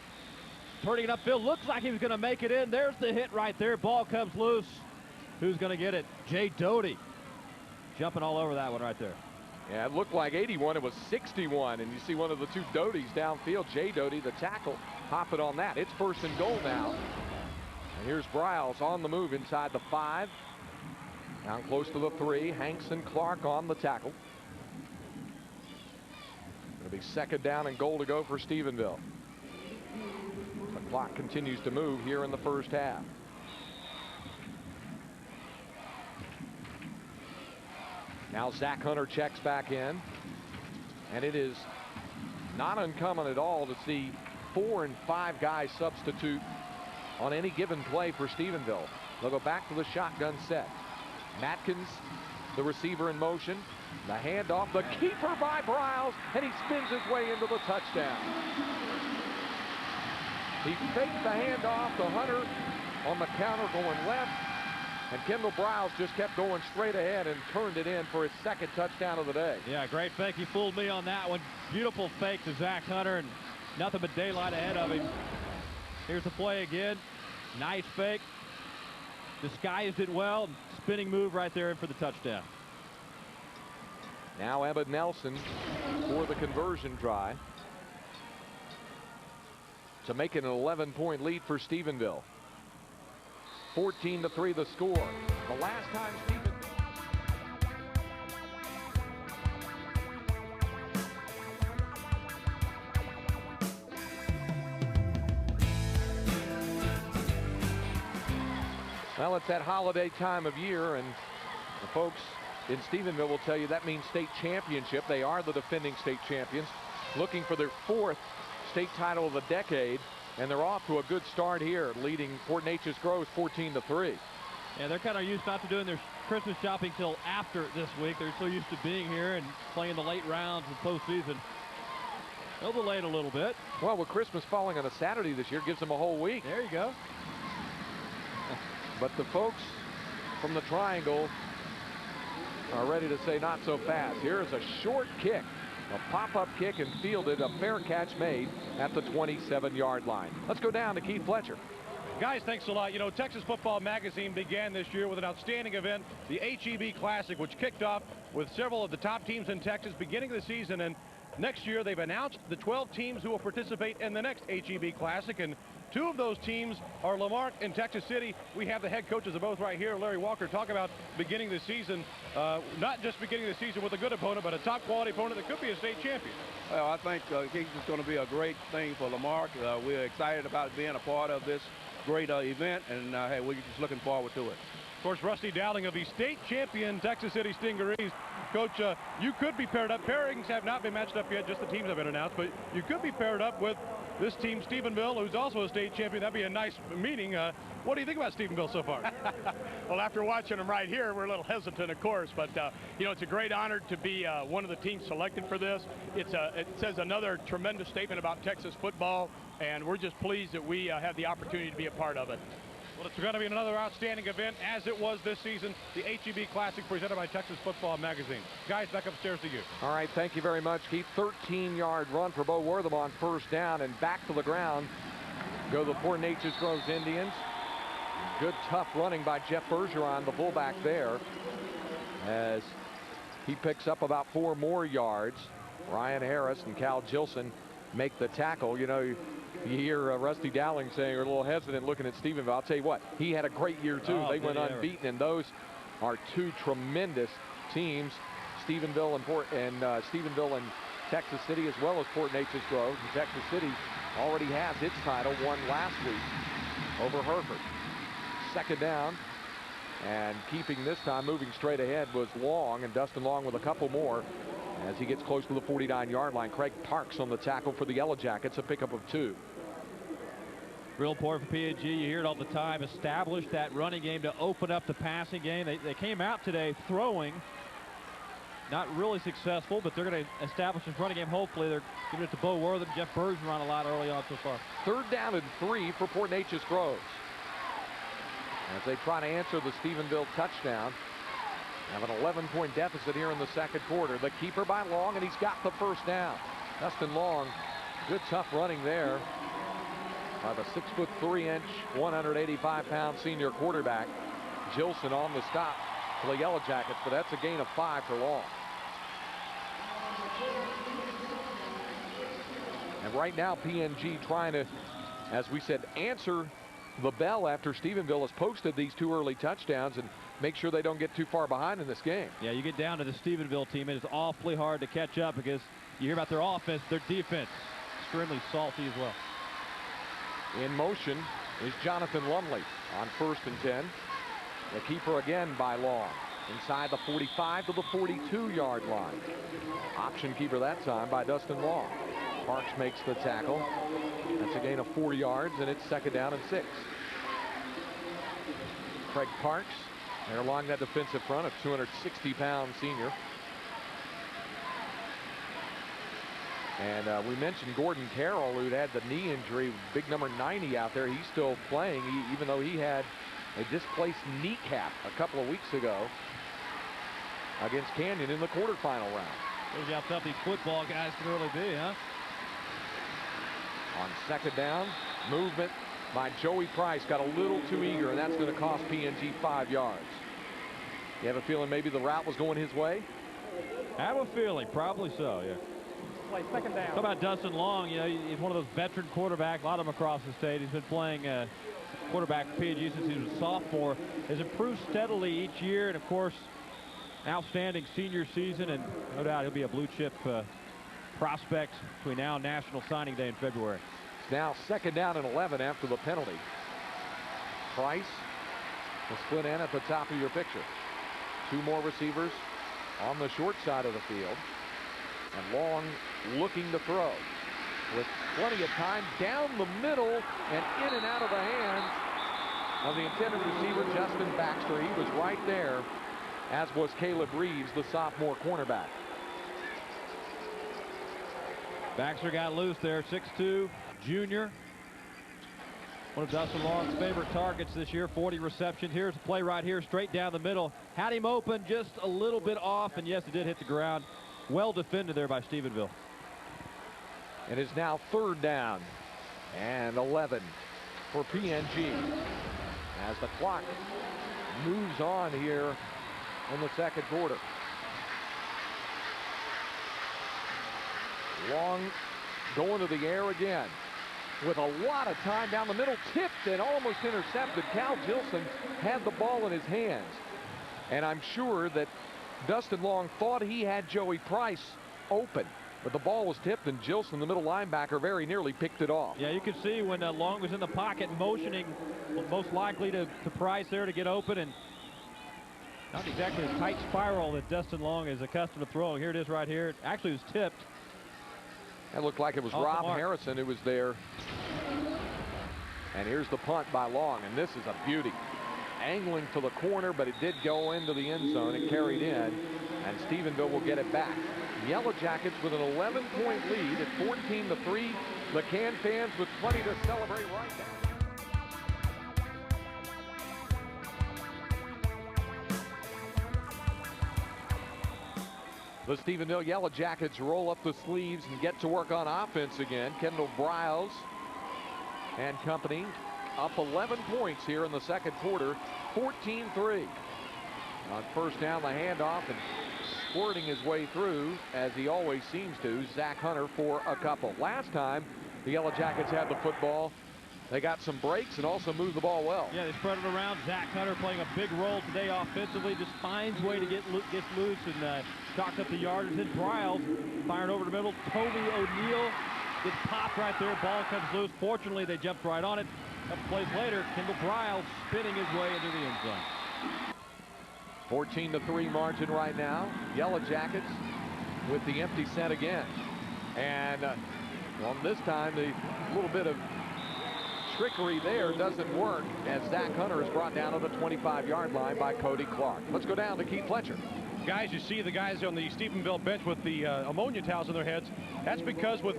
turning it upfield. Looks like he was going to make it in. There's the hit right there. Ball comes loose. Who's going to get it? Jay Doty jumping all over that one right there. Yeah, it looked like 81. It was 61. And you see one of the 2 Dotys downfield. Jay Doty, the tackle, hopping on that. It's 1st and goal now. And here's Briles on the move inside the 5. Down close to the 3. Hanks and Clark on the tackle. It'll be 2nd down and goal to go for Stephenville. The clock continues to move here in the first half. Now Zach Hunter checks back in, and it is not uncommon at all to see 4 and 5 guys substitute on any given play for Stephenville. They'll go back to the shotgun set. Matkins, the receiver in motion. The handoff, the keeper by Briles, and he spins his way into the touchdown. He faked the handoff to Hunter on the counter going left. And Kendall Briles just kept going straight ahead and turned it in for his 2nd touchdown of the day. Yeah, great fake. He fooled me on that one. Beautiful fake to Zach Hunter, and nothing but daylight ahead of him. Here's the play again. Nice fake. Disguised it well. Spinning move right there for the touchdown. Now Ebba Nelson for the conversion try to make it an 11-point lead for Stephenville. 14-3 the score. The last time Stephenville. Well, it's that holiday time of year, and the folks in Stephenville will tell you that means state championship. They are the defending state champions, looking for their 4th state title of the decade. And they're off to a good start here, leading Fort Neches-Groves 14-3. Yeah, they're kind of used not to doing their Christmas shopping till after this week. They're so used to being here and playing the late rounds of postseason. They'll delay it a little bit. Well, with Christmas falling on a Saturday this year, gives them a whole week. There you go. But the folks from the Triangle are ready to say not so fast. Here is a short kick. A pop-up kick and fielded, a fair catch made at the 27-yard line. Let's go down to Keith Fletcher. Guys, thanks a lot. You know, Texas Football Magazine began this year with an outstanding event, the HEB Classic, which kicked off with several of the top teams in Texas beginning of the season. And next year, they've announced the 12 teams who will participate in the next HEB Classic. And 2 of those teams are Lamarck and Texas City. We have the head coaches of both right here. Larry Walker, talk about beginning the season, not just beginning the season with a good opponent, but a top quality opponent that could be a state champion. Well, I think it's going to be a great thing for Lamarck. We're excited about being a part of this great event, and hey, we're just looking forward to it. Of course, Rusty Dowling of the state champion Texas City Stingarees. Coach, you could be paired up. Pairings have not been matched up yet, just the teams have been announced, but you could be paired up with this team, Stephenville, who's also a state champion. That'd be a nice meeting. What do you think about Stephenville so far? Well, after watching them right here, we're a little hesitant, of course, but you know, it's a great honor to be one of the teams selected for this. It says another tremendous statement about Texas football, and we're just pleased that we have the opportunity to be a part of it. Well, it's going to be another outstanding event, as it was this season, the HEB Classic presented by Texas Football Magazine. Guys, back upstairs to you. All right, thank you very much, Keith. 13-yard run for Bo Wortham on first down, and back to the ground go the poor Neches-Groves Indians. Good, tough running by Jeff Bergeron, the fullback there, as he picks up about 4 more yards. Ryan Harris and Cal Gilson make the tackle. You know, you hear Rusty Dowling saying, we're a little hesitant looking at Stephenville. I'll tell you what, he had a great year too. They went unbeaten, and those are two tremendous teams, Stephenville and Texas City, as well as Port Neches-Groves. And Texas City already has its title, won last week over Hereford. Second down, and keeping this time, moving straight ahead, was Long, and Dustin Long with a couple more as he gets close to the 49-yard line. Craig Parks on the tackle for the Yellow Jackets, a pickup of 2. Real important for P&G. You hear it all the time. Establish that running game to open up the passing game. They came out today throwing. Not really successful, but they're going to establish this running game. Hopefully, they're giving it to Bo Wortham. Jeff Bergeron a lot early on so far. Third down and 3 for Port Neches-Groves, as they try to answer the Stephenville touchdown. Have an 11-point deficit here in the second quarter. The keeper by Long, and he's got the first down. Dustin Long, good tough running there by the 6'3", 185-pound senior quarterback. Gilson on the stop for the Yellow Jackets, but that's a gain of 5 for Long. And right now, PNG trying to, as we said, answer the bell after Stephenville has posted these 2 early touchdowns and make sure they don't get too far behind in this game. Yeah, you get down to the Stephenville team, it is awfully hard to catch up because you hear about their offense, their defense, extremely salty as well. In motion is Jonathan Lumley on 1st and 10. The keeper again by Long, inside the 45 to the 42-yard line. Option keeper that time by Dustin Long. Parks makes the tackle. That's a gain of 4 yards, and it's second down and 6. Craig Parks there along that defensive front, a 260-pound senior. And we mentioned Gordon Carroll, who'd had the knee injury, big number 90 out there. He's still playing, even though he had a displaced kneecap a couple of weeks ago against Canyon in the quarterfinal round. Shows you how tough these football guys can really be, huh? On second down, movement by Joey Price got a little too eager, and that's going to cost PNG 5 yards. You have a feeling maybe the route was going his way? I have a feeling, probably so, yeah. Play second down. How about Dustin Long? You know, he's one of those veteran quarterbacks, a lot of them across the state. He's been playing quarterback for PNG since he was a sophomore. Has improved steadily each year, and of course, outstanding senior season, and no doubt he'll be a blue chip prospect between now and National Signing Day in February. It's now second down and 11 after the penalty. Price will split in at the top of your picture. 2 more receivers on the short side of the field. And Long looking to throw with plenty of time down the middle and in and out of the hands of the intended receiver, Justin Baxter. He was right there, as was Caleb Reeves, the sophomore cornerback. Baxter got loose there, 6'2", junior. One of Dustin Long's favorite targets this year, 40 receptions. Here's a play right here, straight down the middle. Had him open just a little bit off, and yes, it did hit the ground. Well defended there by Stephenville. It is now third down and 11 for PNG as the clock moves on here in the second quarter. Long going to the air again with a lot of time down the middle, tipped and almost intercepted. Cal Gilson had the ball in his hands, and I'm sure that Dustin Long thought he had Joey Price open, but the ball was tipped, and Gilson, the middle linebacker, very nearly picked it off. Yeah, you could see when Long was in the pocket motioning, most likely to Price there to get open, and Not exactly a tight spiral that Dustin Long is accustomed to throwing. Here it is right here. It actually was tipped. That looked like it was Off the Rob mark. Harrison who was there. And here's the punt by Long, and this is a beauty. Angling to the corner, but it did go into the end zone. It carried in, and Stephenville will get it back. Yellow Jackets with an 11-point lead at 14-3. The Can fans with plenty to celebrate right now. The Stephenville Yellow Jackets roll up the sleeves and get to work on offense again. Kendall Briles and company up 11 points here in the second quarter, 14-3. On first down, the handoff, and squirting his way through, as he always seems to, Zach Hunter for a couple. Last time the Yellow Jackets had the football, they got some breaks and also moved the ball well. Yeah, they spread it around. Zach Hunter playing a big role today offensively, just finds way to get loose and chalks up the yardage. Then Briles firing over the middle. Toby O'Neill gets popped right there. Ball comes loose. Fortunately, they jumped right on it. A couple plays later, Kendall Briles spinning his way into the end zone. 14-3 margin right now. Yellow Jackets with the empty set again. And well, this time the little bit of trickery there doesn't work as Zach Hunter is brought down to the 25-yard line by Cody Clark. Let's go down to Keith Fletcher. Guys, you see the guys on the Stephenville bench with the ammonia towels on their heads. That's because with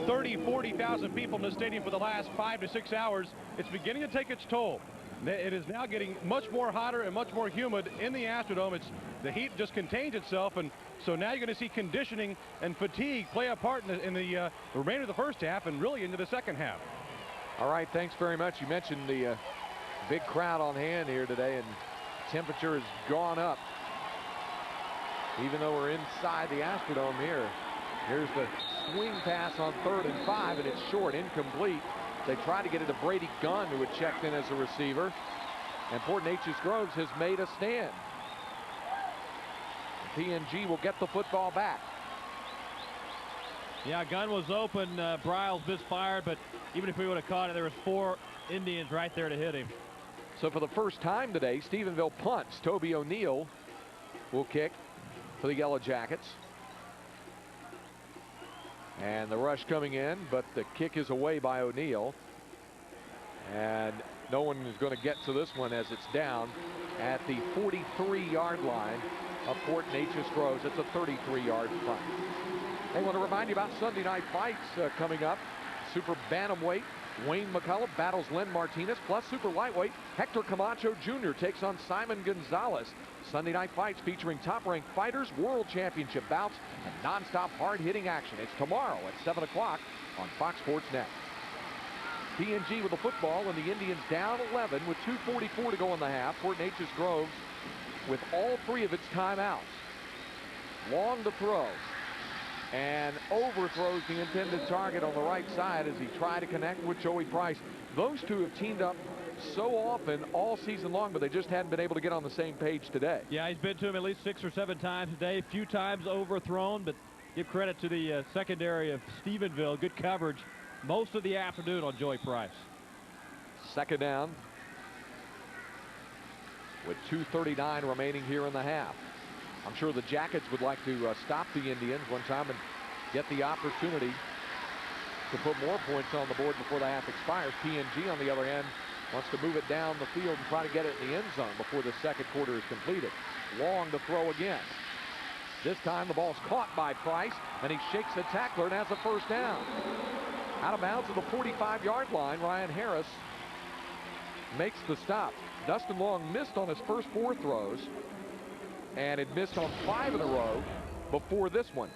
40,000 people in the stadium for the last 5 to 6 hours, it's beginning to take its toll. It is now getting much more hotter and much more humid in the Astrodome. The heat just contains itself, and so now you're going to see conditioning and fatigue play a part in the remainder of the first half and really into the second half. All right, thanks very much. You mentioned the big crowd on hand here today, and temperature has gone up. Even though we're inside the Astrodome here. Here's the swing pass on 3rd and 5, and it's short, incomplete. They tried to get it to Brady Gunn, who had checked in as a receiver. And Port Neches-Groves has made a stand. PNG will get the football back. Yeah, Gunn was open. Briles misfired, but even if we would have caught it, there was 4 Indians right there to hit him. So for the first time today, Stephenville punts. Toby O'Neill will kick for the Yellow Jackets. And the rush coming in, but the kick is away by O'Neill. And no one is going to get to this one as it's down at the 43-yard line of Port Neches-Groves. It's a 33-yard punt. I want to remind you about Sunday night fights coming up. Super bantamweight, Wayne McCullough battles Len Martinez, plus super lightweight, Hector Camacho Jr. takes on Simon Gonzalez. Sunday night fights featuring top-ranked fighters, world championship bouts, and non-stop hard-hitting action. It's tomorrow at 7 o'clock on Fox Sports Net. PNG with the football, and the Indians down 11 with 2:44 to go in the half. Port Neches-Groves with all 3 of its timeouts. Long to throw, and overthrows the intended target on the right side as he tried to connect with Joey Price. Those two have teamed up so often all season long, but they just hadn't been able to get on the same page today. Yeah, he's been to him at least 6 or 7 times today. A few times overthrown, but give credit to the secondary of Stephenville. Good coverage most of the afternoon on Joey Price. Second down with 2:39 remaining here in the half. I'm sure the Jackets would like to stop the Indians one time and get the opportunity to put more points on the board before the half expires. PNG, on the other hand, wants to move it down the field and try to get it in the end zone before the second quarter is completed. Long to throw again. This time the ball's caught by Price, and he shakes the tackler and has a first down. Out of bounds at the 45-yard line, Ryan Harris makes the stop. Dustin Long missed on his first 4 throws, and had missed on 5 in a row before this one.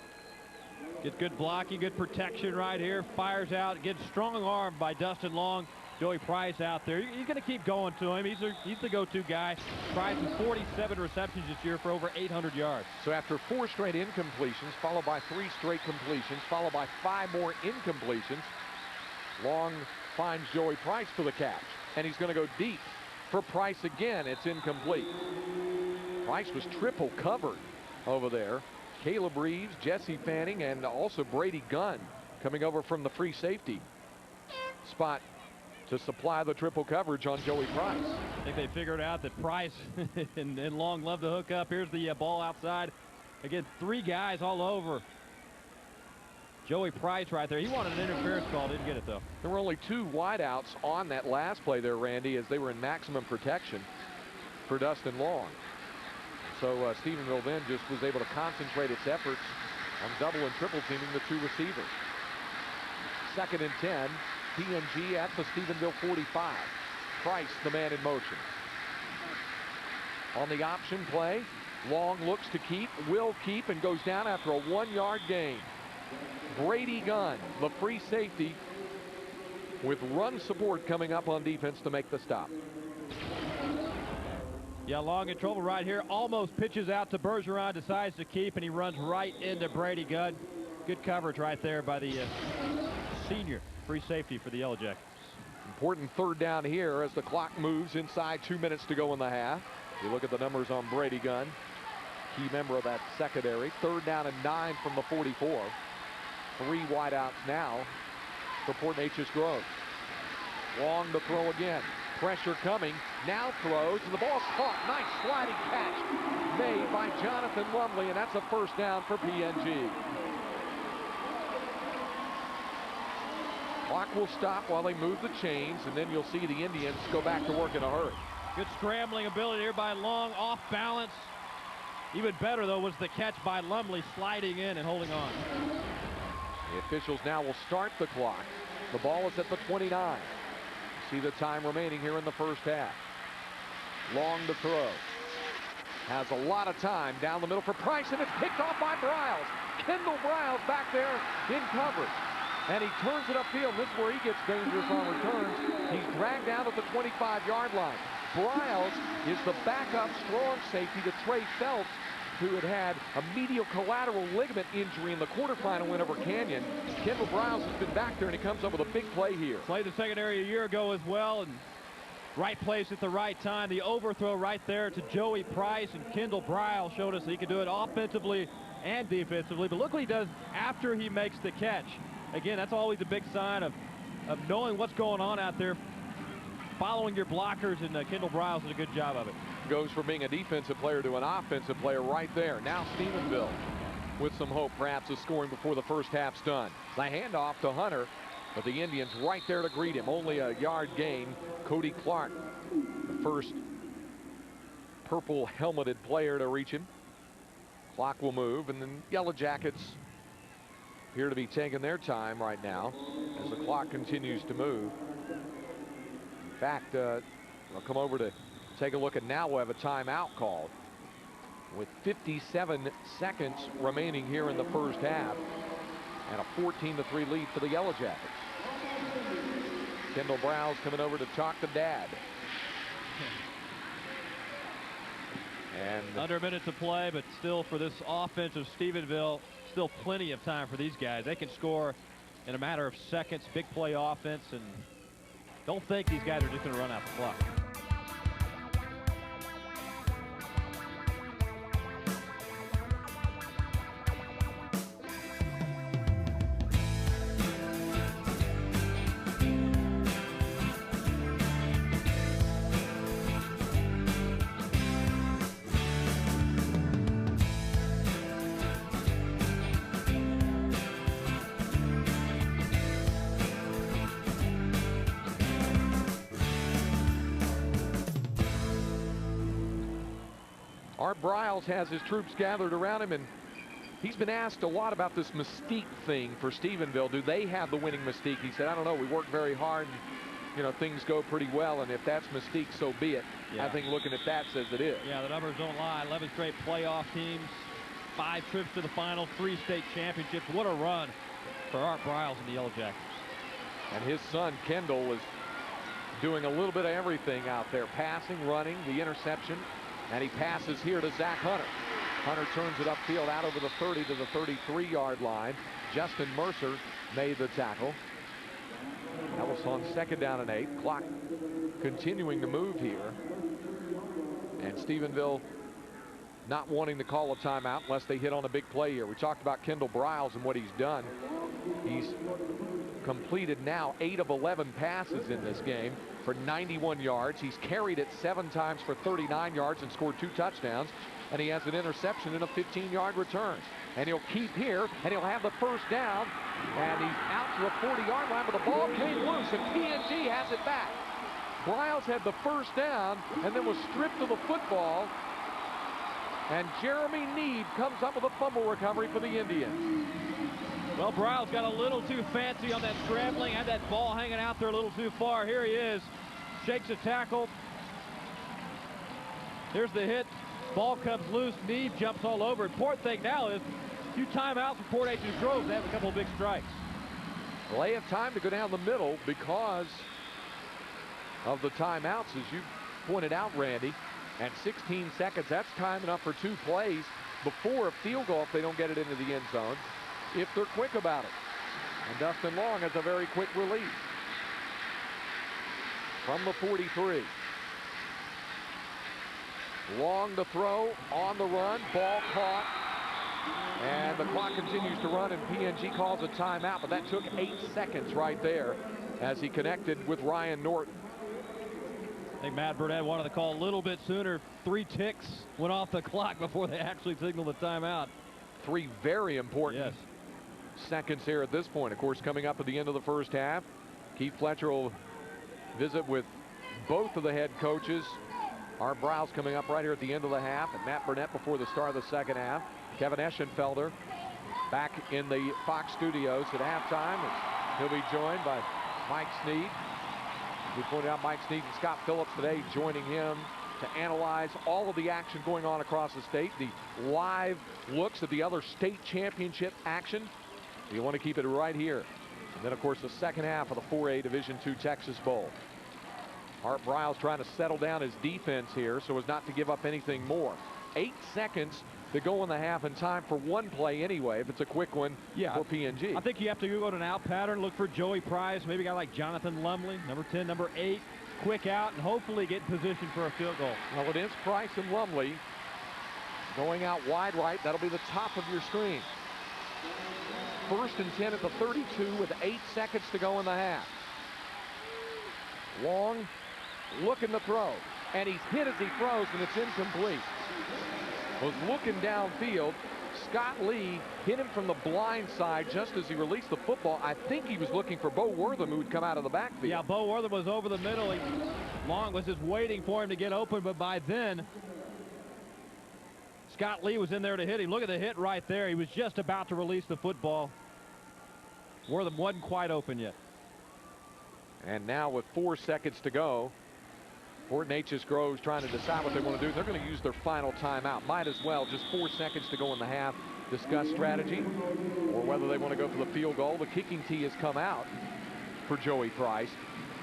Gets good blocking, good protection right here. Fires out, gets strong arm by Dustin Long. Joey Price out there. He's going to keep going to him. He's the go-to guy. Price with 47 receptions this year for over 800 yards. So after 4 straight incompletions, followed by 3 straight completions, followed by 5 more incompletions, Long finds Joey Price for the catch. And he's going to go deep for Price again. It's incomplete. Price was triple covered over there. Caleb Reeves, Jesse Fanning, and also Brady Gunn coming over from the free safety spot to supply the triple coverage on Joey Price. I think they figured out that Price and Long love to hook up. Here's the ball outside. Again, 3 guys all over Joey Price right there. He wanted an interference call, didn't get it though. There were only 2 wideouts on that last play there, Randy, as they were in maximum protection for Dustin Long. So Stephenville then just was able to concentrate its efforts on double and triple teaming the 2 receivers. 2nd and 10, PNG at the Stephenville 45. Price, the man in motion. On the option play, Long looks to keep, will keep, and goes down after a 1-yard gain. Brady Gunn, the free safety, with run support coming up on defense to make the stop. Yeah, Long in trouble right here. Almost pitches out to Bergeron, decides to keep, and he runs right into Brady Gunn. Good coverage right there by the senior free safety for the Yellow Jackets. Important 3rd down here as the clock moves inside 2 minutes to go in the half. You look at the numbers on Brady Gunn, key member of that secondary. 3rd down and 9 from the 44. 3 wideouts now for Port Neches-Groves. Long to throw again. Pressure coming. Now throws, and the ball's caught. Nice sliding catch made by Jonathan Lumley, and that's a 1st down for PNG. Clock will stop while they move the chains, and then you'll see the Indians go back to work in a hurry. Good scrambling ability here by Long, off balance. Even better, though, was the catch by Lumley, sliding in and holding on. The officials now will start the clock. The ball is at the 29. See the time remaining here in the 1st half. Long to throw. Has a lot of time down the middle for Price, and it's picked off by Briles. Kendall Briles back there in coverage. And he turns it upfield. This is where he gets dangerous on returns. He's dragged down at the 25-yard line. Briles is the backup strong safety to Trey Phelps, who had a medial collateral ligament injury in the quarterfinal win over Canyon. Kendall Briles has been back there, and he comes up with a big play here. Played the secondary a year ago as well, and right place at the right time. The overthrow right there to Joey Price, and Kendall Briles showed us he can do it offensively and defensively. But look what he does after he makes the catch. Again, that's always a big sign of knowing what's going on out there, following your blockers, and Kendall Briles did a good job of it. Goes from being a defensive player to an offensive player right there. Now Stephenville with some hope perhaps of scoring before the 1st half's done. The handoff to Hunter, but the Indians right there to greet him. Only a yard gain. Cody Clark, the first purple helmeted player to reach him. Clock will move, and then Yellow Jackets appear to be taking their time right now as the clock continues to move. In fact, I'll come over to take a look, and now we'll have a timeout called with 57 seconds remaining here in the 1st half, and a 14-3 lead for the Yellow Jackets. Kendall Briles coming over to talk to Dad. And under a minute to play, but still for this offense of Stephenville, still plenty of time for these guys. They can score in a matter of seconds. Big play offense, and don't think these guys are just going to run out the clock. Art Briles has his troops gathered around him, and he's been asked a lot about this mystique thing for Stephenville. Do they have the winning mystique? He said, I don't know. We work very hard, and, you know, things go pretty well, and if that's mystique, so be it. Yeah. I think looking at that says it is. Yeah, the numbers don't lie. 11 straight playoff teams, 5 trips to the final, 3 state championships. What a run for Art Briles and the Yellow Jackets. And his son, Kendall, is doing a little bit of everything out there. Passing, running, the interception. And he passes here to Zach Hunter. Hunter turns it upfield out over the 30 to the 33-yard line. Justin Mercer made the tackle. That was on 2nd down and 8. Clock continuing to move here. And Stephenville not wanting to call a timeout unless they hit on a big play here. We talked about Kendall Briles and what he's done. He's completed now 8 of 11 passes in this game for 91 yards. He's carried it 7 times for 39 yards and scored 2 touchdowns. And he has an interception and a 15-yard return. And he'll keep here, and he'll have the first down. And he's out to the 40-yard line, but the ball came loose, and PNG has it back. Briles had the first down and then was stripped of the football. And Jeremy Need comes up with a fumble recovery for the Indians. Well, Briles got a little too fancy on that scrambling, had that ball hanging out there a little too far. Here he is, shakes a tackle. Here's the hit. Ball comes loose. Need jumps all over. Important thing now is a few timeouts for 4A-II Groves. They have a couple of big strikes. Well, they have time to go down the middle because of the timeouts, as you pointed out, Randy. And 16 seconds, that's time enough for 2 plays before a field goal if they don't get it into the end zone, if they're quick about it. And Dustin Long has a very quick release from the 43. Long to throw, on the run, ball caught. And the clock continues to run, and PNG calls a timeout, but that took 8 seconds right there as he connected with Ryan Norton. I think Matt Burnett wanted to call a little bit sooner. 3 ticks went off the clock before they actually signaled the timeout. 3 very important seconds here at this point. Of course, coming up at the end of the first half, Keith Fletcher will visit with both of the head coaches. Art Briles coming up right here at the end of the half, and Matt Burnett before the start of the second half. Kevin Eschenfelder back in the Fox studios at halftime. He'll be joined by Mike Snead. We pointed out Mike Snead and Scott Phillips today joining him to analyze all of the action going on across the state, the live looks at the other state championship action. You want to keep it right here. And then, of course, the second half of the 4A Division II Texas Bowl. Art Briles trying to settle down his defense here so as not to give up anything more. 8 seconds to go in the half, and time for 1 play anyway, if it's a quick one for PNG. I think you have to go to an out pattern, look for Joey Price, maybe a guy like Jonathan Lumley, number 10, number 8, quick out, and hopefully get in position for a field goal. Well, it is Price and Lumley going out wide right. That'll be the top of your screen. 1st and 10 at the 32 with 8 seconds to go in the half. Long looking to throw, and he's hit as he throws, and it's incomplete. Was looking downfield. Scott Lee hit him from the blind side just as he released the football. I think he was looking for Bo Wortham, who would come out of the backfield. Yeah, Bo Wortham was over the middle. Long was just waiting for him to get open, but by then, Scott Lee was in there to hit him. Look at the hit right there. He was just about to release the football. Wortham wasn't quite open yet. And now with 4 seconds to go, Fort Neches-Groves trying to decide what they want to do. They're going to use their final timeout. Might as well, just 4 seconds to go in the half, discuss strategy or whether they want to go for the field goal. The kicking tee has come out for Joey Price,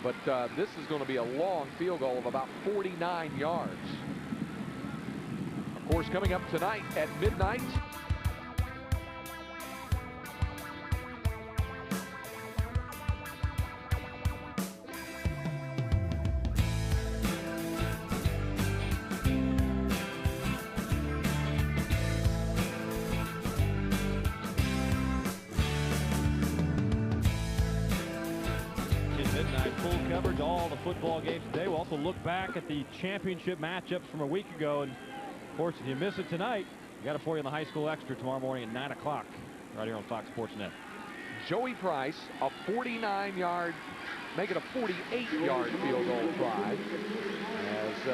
but this is going to be a long field goal of about 49 yards. Of course, coming up tonight at midnight, football games today. We'll also look back at the championship matchups from a week ago. And, of course, if you miss it tonight, we got it for you in the High School Extra tomorrow morning at 9 o'clock right here on Fox Sports Net. Joey Price, a 49-yard, make it a 48-yard field goal try,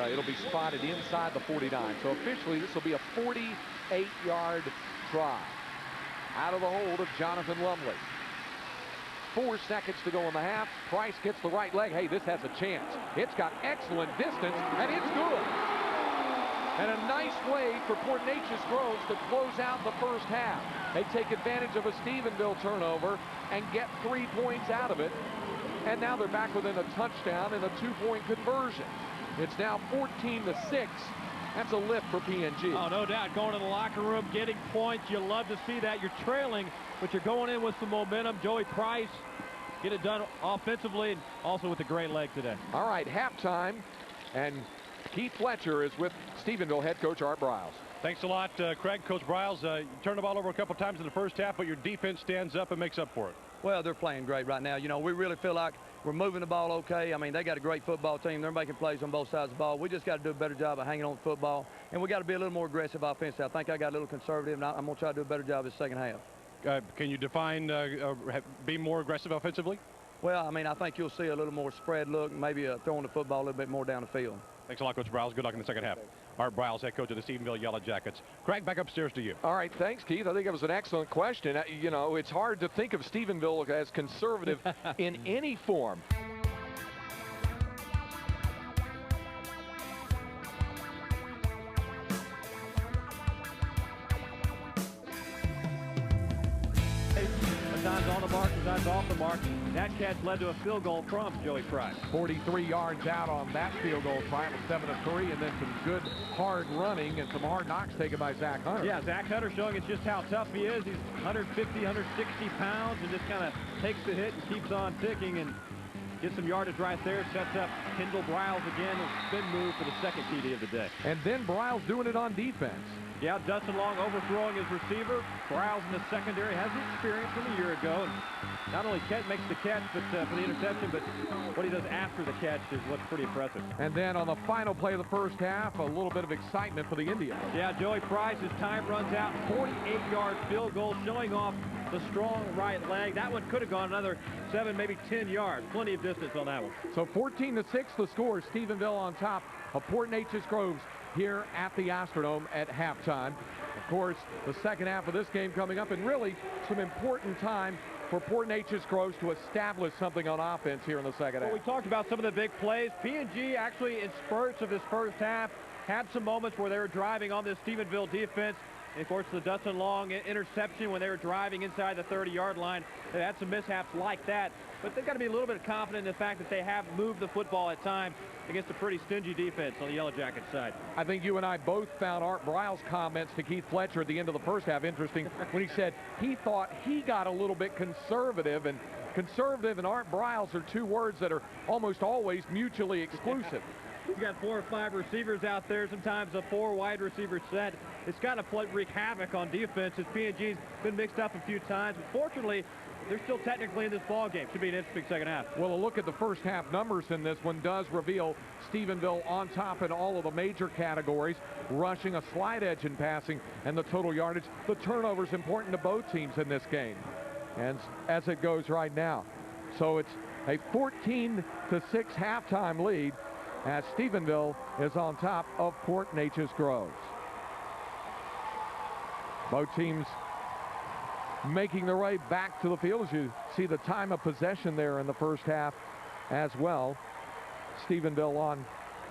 as it'll be spotted inside the 49. So officially, this will be a 48-yard try out of the hold of Jonathan Lumley. 4 seconds to go in the half. Price gets the right leg. Hey, this has a chance. It's got excellent distance, and it's good. And a nice way for Port Neches-Groves to close out the first half. They take advantage of a Stephenville turnover and get 3 points out of it. And now they're back within a touchdown and a 2-point conversion. It's now 14-6. That's a lift for PNG. Oh, no doubt. Going to the locker room, getting points. You love to see that. You're trailing, but you're going in with some momentum. Joey Price get it done offensively and also with a great leg today. All right, halftime, and Keith Fletcher is with Stephenville head coach Art Briles. Thanks a lot, Craig. Coach Briles, you turned the ball over a couple times in the first half, but your defense stands up and makes up for it. Well, they're playing great right now. You know, we really feel like we're moving the ball okay. I mean, they got a great football team. They're making plays on both sides of the ball. We just got to do a better job of hanging on to football, and we got to be a little more aggressive offensively. I think I got a little conservative, and I'm going to try to do a better job this second half. Can you define be more aggressive offensively? Well, I mean, I think you'll see a little more spread look, maybe throwing the football a little bit more down the field. Thanks a lot, Coach Briles. Good luck in the second half. Art Briles, head coach of the Stephenville Yellow Jackets. Craig, back upstairs to you. All right, thanks, Keith. I think it was an excellent question. You know, it's hard to think of Stephenville as conservative in any form. Sometimes on the mark, sometimes off the mark. That catch led to a field goal from Joey Price. 43 yards out on that field goal try. It was 7-3, and then some good hard running and some hard knocks taken by Zach Hunter. Yeah, Zach Hunter showing us just how tough he is. He's 150, 160 pounds and just kind of takes the hit and keeps on ticking and gets some yardage right there. Sets up Kendall Briles again. A spin move for the second TD of the day. And then Briles doing it on defense. Yeah, Dustin Long overthrowing his receiver. Briles in the secondary has the experience from a year ago. And not only makes the catch but for the interception, but what he does after the catch is what's pretty impressive. And then on the final play of the first half, a little bit of excitement for the Indians. Yeah, Joey Price, his time runs out. 48-yard field goal showing off the strong right leg. That one could have gone another 7, maybe 10 yards. Plenty of distance on that one. So 14-6 the score. Stephenville on top of Port Neches-Groves here at the Astrodome at halftime. Of course, the second half of this game coming up, and really some important time for Port Neches-Groves to establish something on offense here in the second half. We talked about some of the big plays. P&G actually in spurts of this first half had some moments where they were driving on this Stephenville defense. And of course, the Dustin Long interception when they were driving inside the 30-yard line. They had some mishaps like that. But they've got to be a little bit confident in the fact that they have moved the football at times against a pretty stingy defense on the Yellow Jackets side. I think you and I both found Art Briles' comments to Keith Fletcher at the end of the first half interesting when he said he thought he got a little bit conservative, and conservative and Art Briles are two words that are almost always mutually exclusive. He's got 4 or 5 receivers out there, sometimes a 4 wide receiver set. It's got to wreak havoc on defense as P&G's been mixed up a few times. But fortunately, they're still technically in this ball game. Should be an interesting second half. Well, a look at the first half numbers in this one does reveal Stephenville on top in all of the major categories, rushing, a slight edge in passing, and the total yardage. The turnovers important to both teams in this game, and as it goes right now. So it's a 14-6 halftime lead as Stephenville is on top of Port Neches-Groves. Both teams making their way back to the field as you see the time of possession there in the first half as well. Stephenville on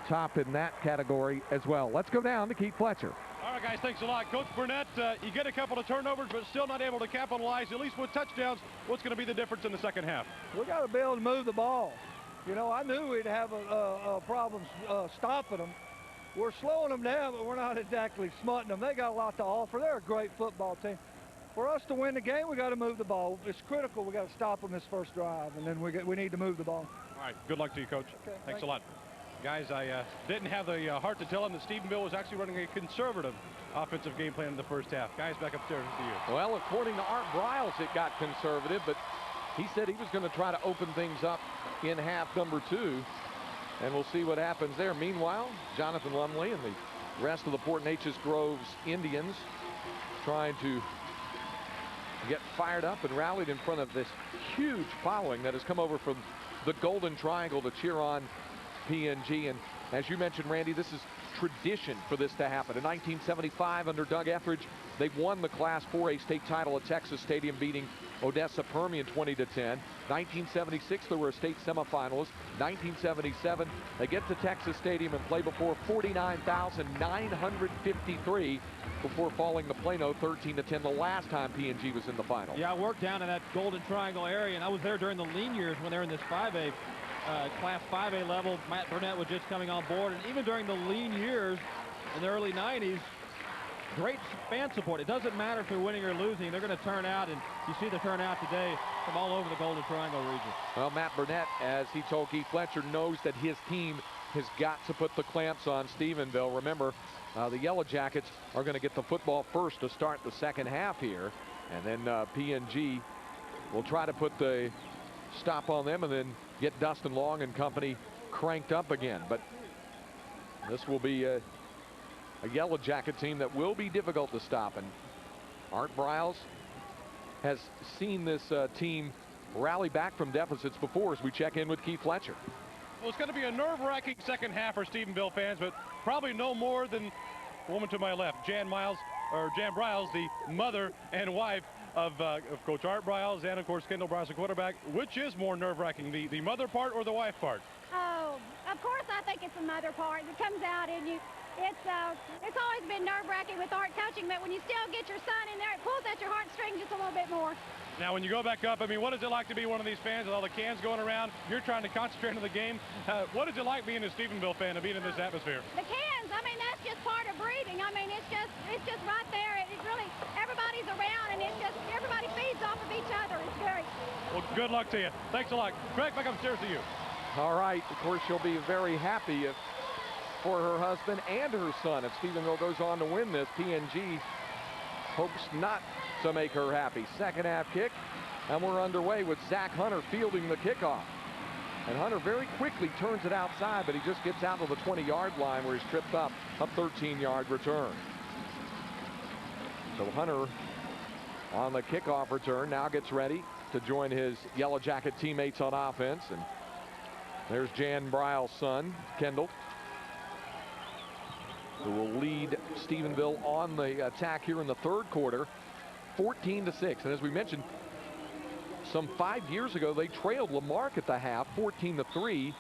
top in that category as well. Let's go down to Keith Fletcher. All right, guys, thanks a lot. Coach Burnett, you get a couple of turnovers, but still not able to capitalize, at least with touchdowns. What's going to be the difference in the second half? We got to be able to move the ball. You know, I knew we'd have a problem stopping them. We're slowing them down, but we're not exactly smutting them. They got a lot to offer. They're a great football team. For us to win the game, we got to move the ball. It's critical. We got to stop them this first drive, and then we need to move the ball. All right. Good luck to you, Coach. Okay, thanks a lot. Guys, I didn't have the heart to tell them that Stephenville was actually running a conservative offensive game plan in the first half. Guys, back upstairs to you. Well, according to Art Briles, it got conservative, but he said he was going to try to open things up in half number 2, and we'll see what happens there. Meanwhile, Jonathan Lumley and the rest of the Port Neches-Groves Indians trying to get fired up and rallied in front of this huge following that has come over from the Golden Triangle to cheer on P&G. And as you mentioned, Randy, this is tradition for this to happen. In 1975, under Doug Etheridge, they won the Class 4A state title at Texas Stadium, beating Odessa Permian 20-10. 1976, they were a state semifinalist. 1977, they get to Texas Stadium and play before 49,953 before falling to Plano 13-10 the last time P&G was in the final. Yeah, I worked down in that Golden Triangle area, and I was there during the lean years when they were in this 5A, Class 5A level. Matt Burnett was just coming on board, and even during the lean years in the early 90s, great fan support. It doesn't matter if they're winning or losing. They're going to turn out, and you see the turnout today from all over the Golden Triangle region. Well, Matt Burnett, as he told Keith Fletcher, knows that his team has got to put the clamps on Stephenville. Remember, the Yellow Jackets are going to get the football first to start the second half here. And then P&G will try to put the stop on them and then get Dustin Long and company cranked up again. But this will be a Yellow Jacket team that will be difficult to stop. And Art Briles has seen this team rally back from deficits before as we check in with Keith Fletcher. Well, it's going to be a nerve-wracking second half for Stephenville fans, but probably no more than the woman to my left, Jan Briles, the mother and wife of Coach Art Briles and, of course, Kendall Briles, the quarterback. Which is more nerve-wracking, the mother part or the wife part? Oh, of course I think it's the mother part. It comes out in you. It's always been nerve-wracking with Art coaching, but when you still get your son in there, it pulls at your heartstrings just a little bit more. Now, when you go back up, I mean, what is it like to be one of these fans with all the cans going around? You're trying to concentrate on the game. What is it like being a Stephenville fan and being in this atmosphere? The cans, I mean, that's just part of breathing. I mean, it's just right there. It really, everybody's around, and it's just, everybody feeds off of each other. It's great. Well, good luck to you. Thanks a lot. Craig, back upstairs to you. All right, of course, she'll be very happy for her husband and her son if Stephenville goes on to win this. P&G hopes not to make her happy. Second half kick, and we're underway with Zach Hunter fielding the kickoff. And Hunter very quickly turns it outside, but he just gets out to the 20-yard line where he's tripped up a 13-yard return. So Hunter on the kickoff return now gets ready to join his Yellow Jacket teammates on offense. And there's Jan Briles' son, Kendall, who will lead Stephenville on the attack here in the third quarter, 14-6. And as we mentioned, some 5 years ago, they trailed Lamarck at the half, 14-3,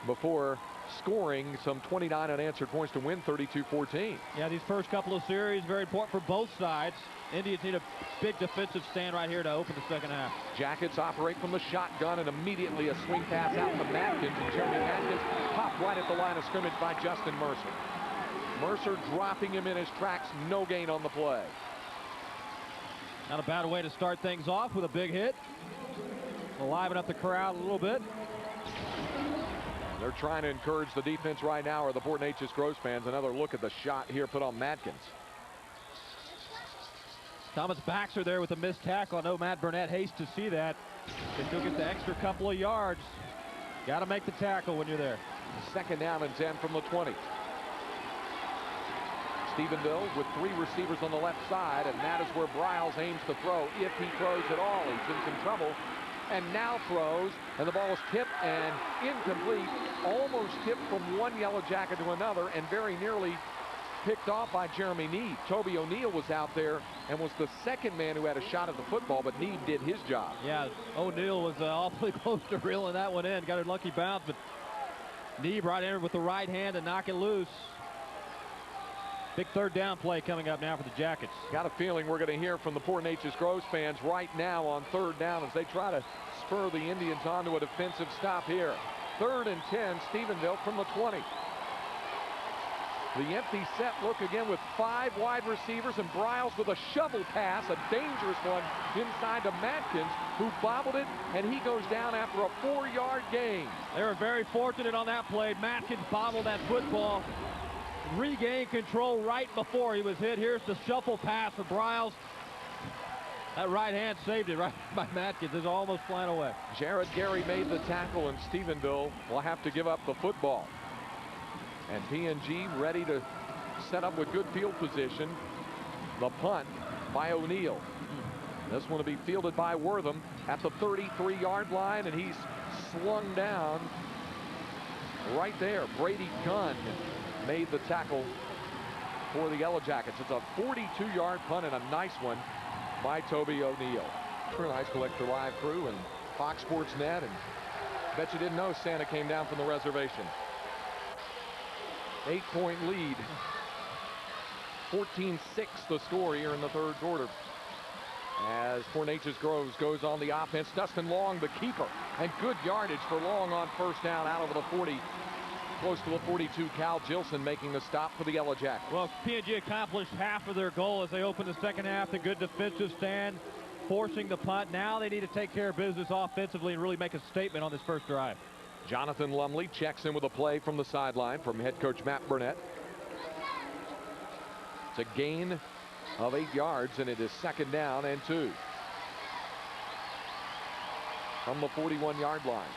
before scoring some 29 unanswered points to win 32-14. Yeah, these first couple of series, very important for both sides. Indians need a big defensive stand right here to open the second half. Jackets operate from the shotgun, and immediately a swing pass out to Matkins, and Jeremy Matkins popped right at the line of scrimmage by Justin Mercer. Mercer dropping him in his tracks, no gain on the play. Not a bad way to start things off with a big hit. Liven up the crowd a little bit. They're trying to encourage the defense right now, or the Fort Neches-Groves fans. Another look at the shot here put on Matkins. Thomas Baxter there with a missed tackle. I know Matt Burnett hates to see that. They still get the extra couple of yards. Got to make the tackle when you're there. Second down and 10 from the 20. Stephenville with 3 receivers on the left side, and that is where Briles aims to throw. If he throws at all, he's in some trouble. And now throws, and the ball is tipped and incomplete. Almost tipped from one Yellow Jacket to another, and very nearly picked off by Jeremy Need. Toby O'Neill was out there and was the second man who had a shot at the football, but Need did his job. Yeah, O'Neill was awfully close to reeling that one in. Got a lucky bounce, but Need right in with the right hand to knock it loose. Big third down play coming up now for the Jackets. Got a feeling we're going to hear from the Fort Neches-Groves fans right now on third down as they try to spur the Indians onto a defensive stop here. 3rd and 10, Stephenville from the 20. The empty set look again with 5 wide receivers, and Briles with a shovel pass, a dangerous one inside to Matkins, who bobbled it, and he goes down after a 4-yard gain. They were very fortunate on that play. Matkins bobbled that football, regained control right before he was hit. Here's the shuffle pass for Briles. That right hand saved it right by Matkins. It's almost flying away. Jared Gary made the tackle, and Stephenville will have to give up the football. And P&G ready to set up with good field position. The punt by O'Neill. This one will be fielded by Wortham at the 33-yard line, and he's slung down right there. Brady Gunn made the tackle for the Yellow Jackets. It's a 42-yard punt and a nice one by Toby O'Neill. High School Extra Live crew and Fox Sports Net, and bet you didn't know Santa came down from the reservation. 8-point lead. 14-6 the score here in the third quarter. As Fort Neches-Groves goes on the offense, Dustin Long, the keeper, and good yardage for Long on first down out over the 40. Close to the 42. Cal Gilson making the stop for the Yellow Jackets. Well, P&G accomplished half of their goal as they open the second half. The good defensive stand, forcing the punt. Now they need to take care of business offensively and really make a statement on this first drive. Jonathan Lumley checks in with a play from the sideline from head coach Matt Burnett. It's a gain of 8 yards, and it is 2nd down and 2 from the 41-yard line.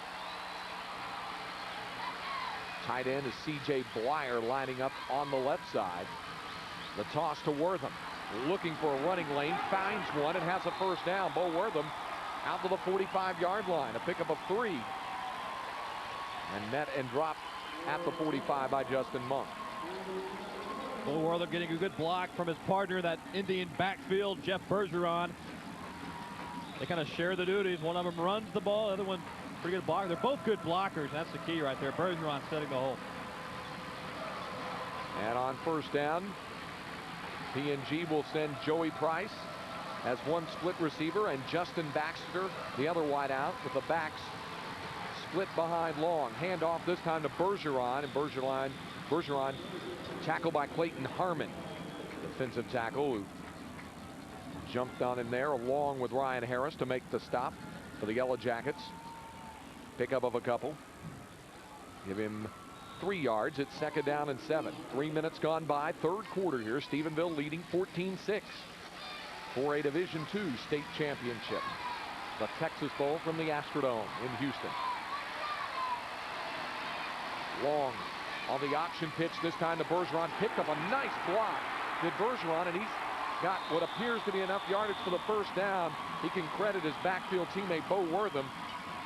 Tight end is C.J. Blyer lining up on the left side. The toss to Wortham, looking for a running lane, finds one and has a 1st down. Bo Wortham out to the 45-yard line, a pickup of 3. And met and dropped at the 45 by Justin Monk. Bo Wortham getting a good block from his partner, that Indian backfield, Jeff Bergeron. They kind of share the duties. One of them runs the ball, the other one pretty good blocker. They're both good blockers. That's the key right there. Bergeron setting the hole. And on 1st down, P&G will send Joey Price as one split receiver and Justin Baxter, the other wide out, with the backs split behind Long. Handoff this time to Bergeron, and Bergeron tackled by Clayton Harmon, defensive tackle, who jumped on him there along with Ryan Harris to make the stop for the Yellow Jackets. Pickup of a couple. Give him 3 yards. It's 2nd down and 7. 3 minutes gone by. 3rd quarter here. Stephenville leading 14-6. 4A Division II state championship. The Texas Bowl from the Astrodome in Houston. Long on the option pitch this time to Bergeron. Picked up a nice block. Did Bergeron, and he's got what appears to be enough yardage for the 1st down. He can credit his backfield teammate Bo Wortham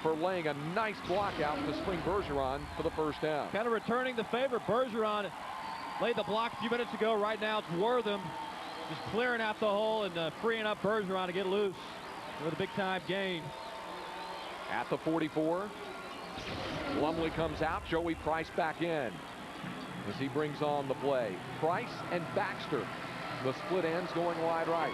for laying a nice block out to spring Bergeron for the 1st down. Kind of returning the favor. Bergeron laid the block a few minutes ago. Right now it's Wortham just clearing out the hole and freeing up Bergeron to get loose with a big-time gain. At the 44, Lumley comes out. Joey Price back in as he brings on the play. Price and Baxter, the split ends going wide right.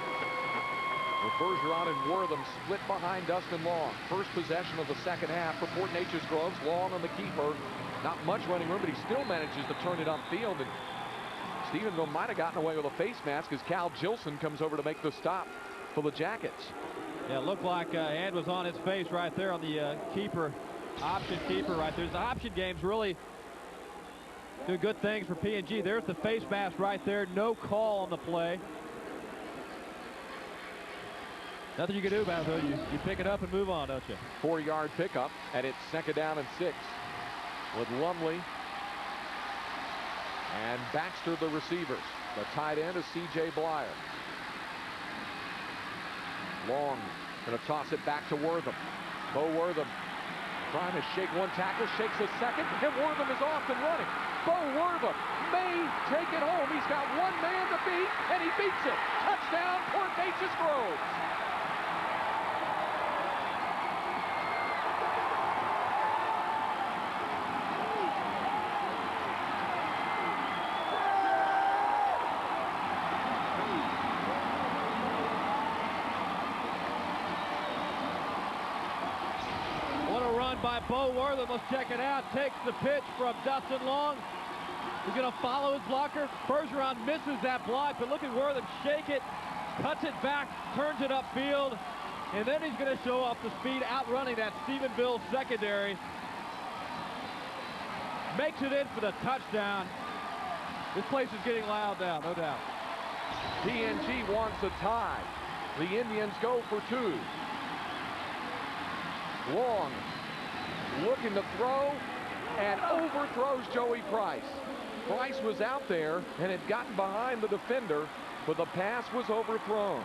With Bergeron and Wortham split behind Dustin Long. First possession of the 2nd half for Fort Neches-Groves. Long on the keeper. Not much running room, but he still manages to turn it upfield. And Stephenville might have gotten away with a face mask as Cal Gilson comes over to make the stop for the Jackets. Yeah, it looked like hand was on his face right there on the keeper, option keeper right there. The option game's really doing good things for P&G. There's the face mask right there. No call on the play. Nothing you can do about it, though. You pick it up and move on, don't you? 4-yard pickup, and it's 2nd down and 6 with Lumley and Baxter, the receivers. The tight end is C.J. Blyer. Long going to toss it back to Wortham. Bo Wortham trying to shake one tackle, shakes a second, and Wortham is off and running. Bo Wortham may take it home. He's got one man to beat, and he beats it. Touchdown, Fort Neches-Groves. By Bo Wortham. Let's check it out. Takes the pitch from Dustin Long. He's going to follow his blocker. Bergeron misses that block, but look at Wortham shake it, cuts it back, turns it upfield, and then he's going to show off the speed outrunning that Stephenville secondary. Makes it in for the touchdown. This place is getting loud now, no doubt. P&G wants a tie. The Indians go for 2. Long looking to throw and overthrows Joey Price. Price was out there and had gotten behind the defender, but the pass was overthrown.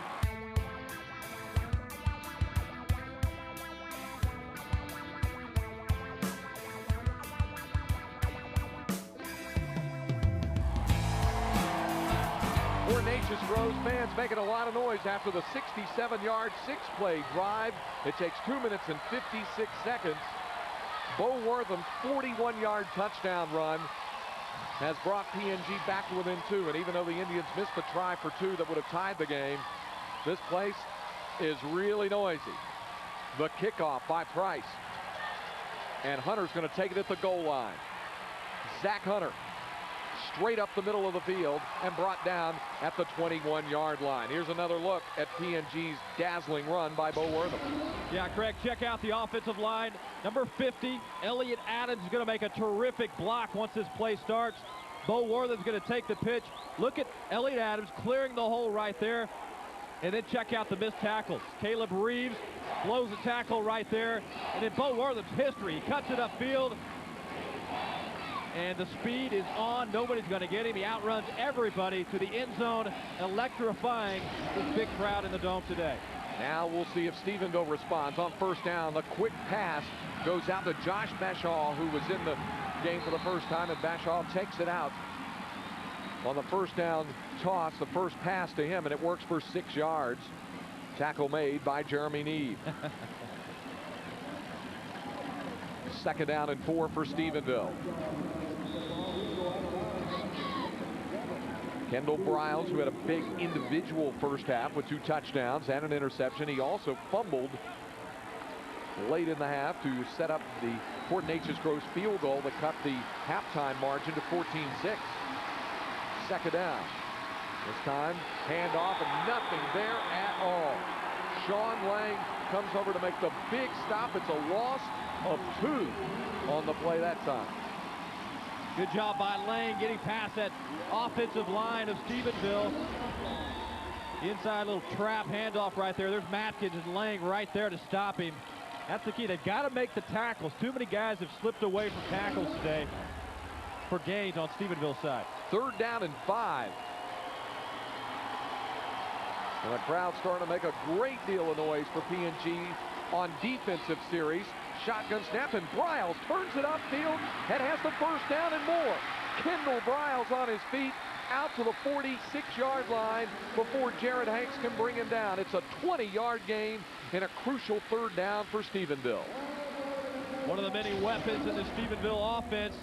Fort Neches-Groves fans making a lot of noise after the 67-yard 6-play drive. It takes 2 minutes and 56 seconds. Bo Wortham's 41-yard touchdown run has brought P&G back to within 2. And even though the Indians missed the try for 2 that would have tied the game, this place is really noisy. The kickoff by Price. And Hunter's going to take it at the goal line. Zach Hunter straight up the middle of the field and brought down at the 21-yard line. Here's another look at PNG's dazzling run by Bo Wortham. Yeah, Craig, check out the offensive line. Number 50, Elliott Adams, is going to make a terrific block once this play starts. Bo Wortham's going to take the pitch. Look at Elliott Adams clearing the hole right there. And then check out the missed tackles. Caleb Reeves blows a tackle right there. And then Bo Wortham's history. He cuts it upfield. And the speed is on. Nobody's going to get him. He outruns everybody to the end zone, electrifying this big crowd in the Dome today. Now we'll see if Stephenville responds on first down. The quick pass goes out to Josh Bashaw, who was in the game for the first time, and Bashaw takes it out on the first down toss, the first pass to him, and it works for 6 yards. Tackle made by Jeremy Neve. Second down and 4 for Stephenville. Kendall Briles, who had a big individual first half with 2 touchdowns and an interception. He also fumbled late in the half to set up the Fort Neches-Groves field goal that cut the halftime margin to 14-6. Second down. This time, handoff and nothing there at all. Sean Lang comes over to make the big stop. It's a loss of 2 on the play that time. Good job by Lang getting past that offensive line of Stephenville. Inside little trap handoff right there. There's Matkins and Lang right there to stop him. That's the key. They've got to make the tackles. Too many guys have slipped away from tackles today for gains on Stephenville's side. Third down and 5. And the crowd's starting to make a great deal of noise for PNG on defensive series. Shotgun snap, and Briles turns it upfield and has the first down and more. Kendall Briles on his feet out to the 46-yard line before Jared Hanks can bring him down. It's a 20-yard gain and a crucial third down for Stephenville. One of the many weapons in the Stephenville offense.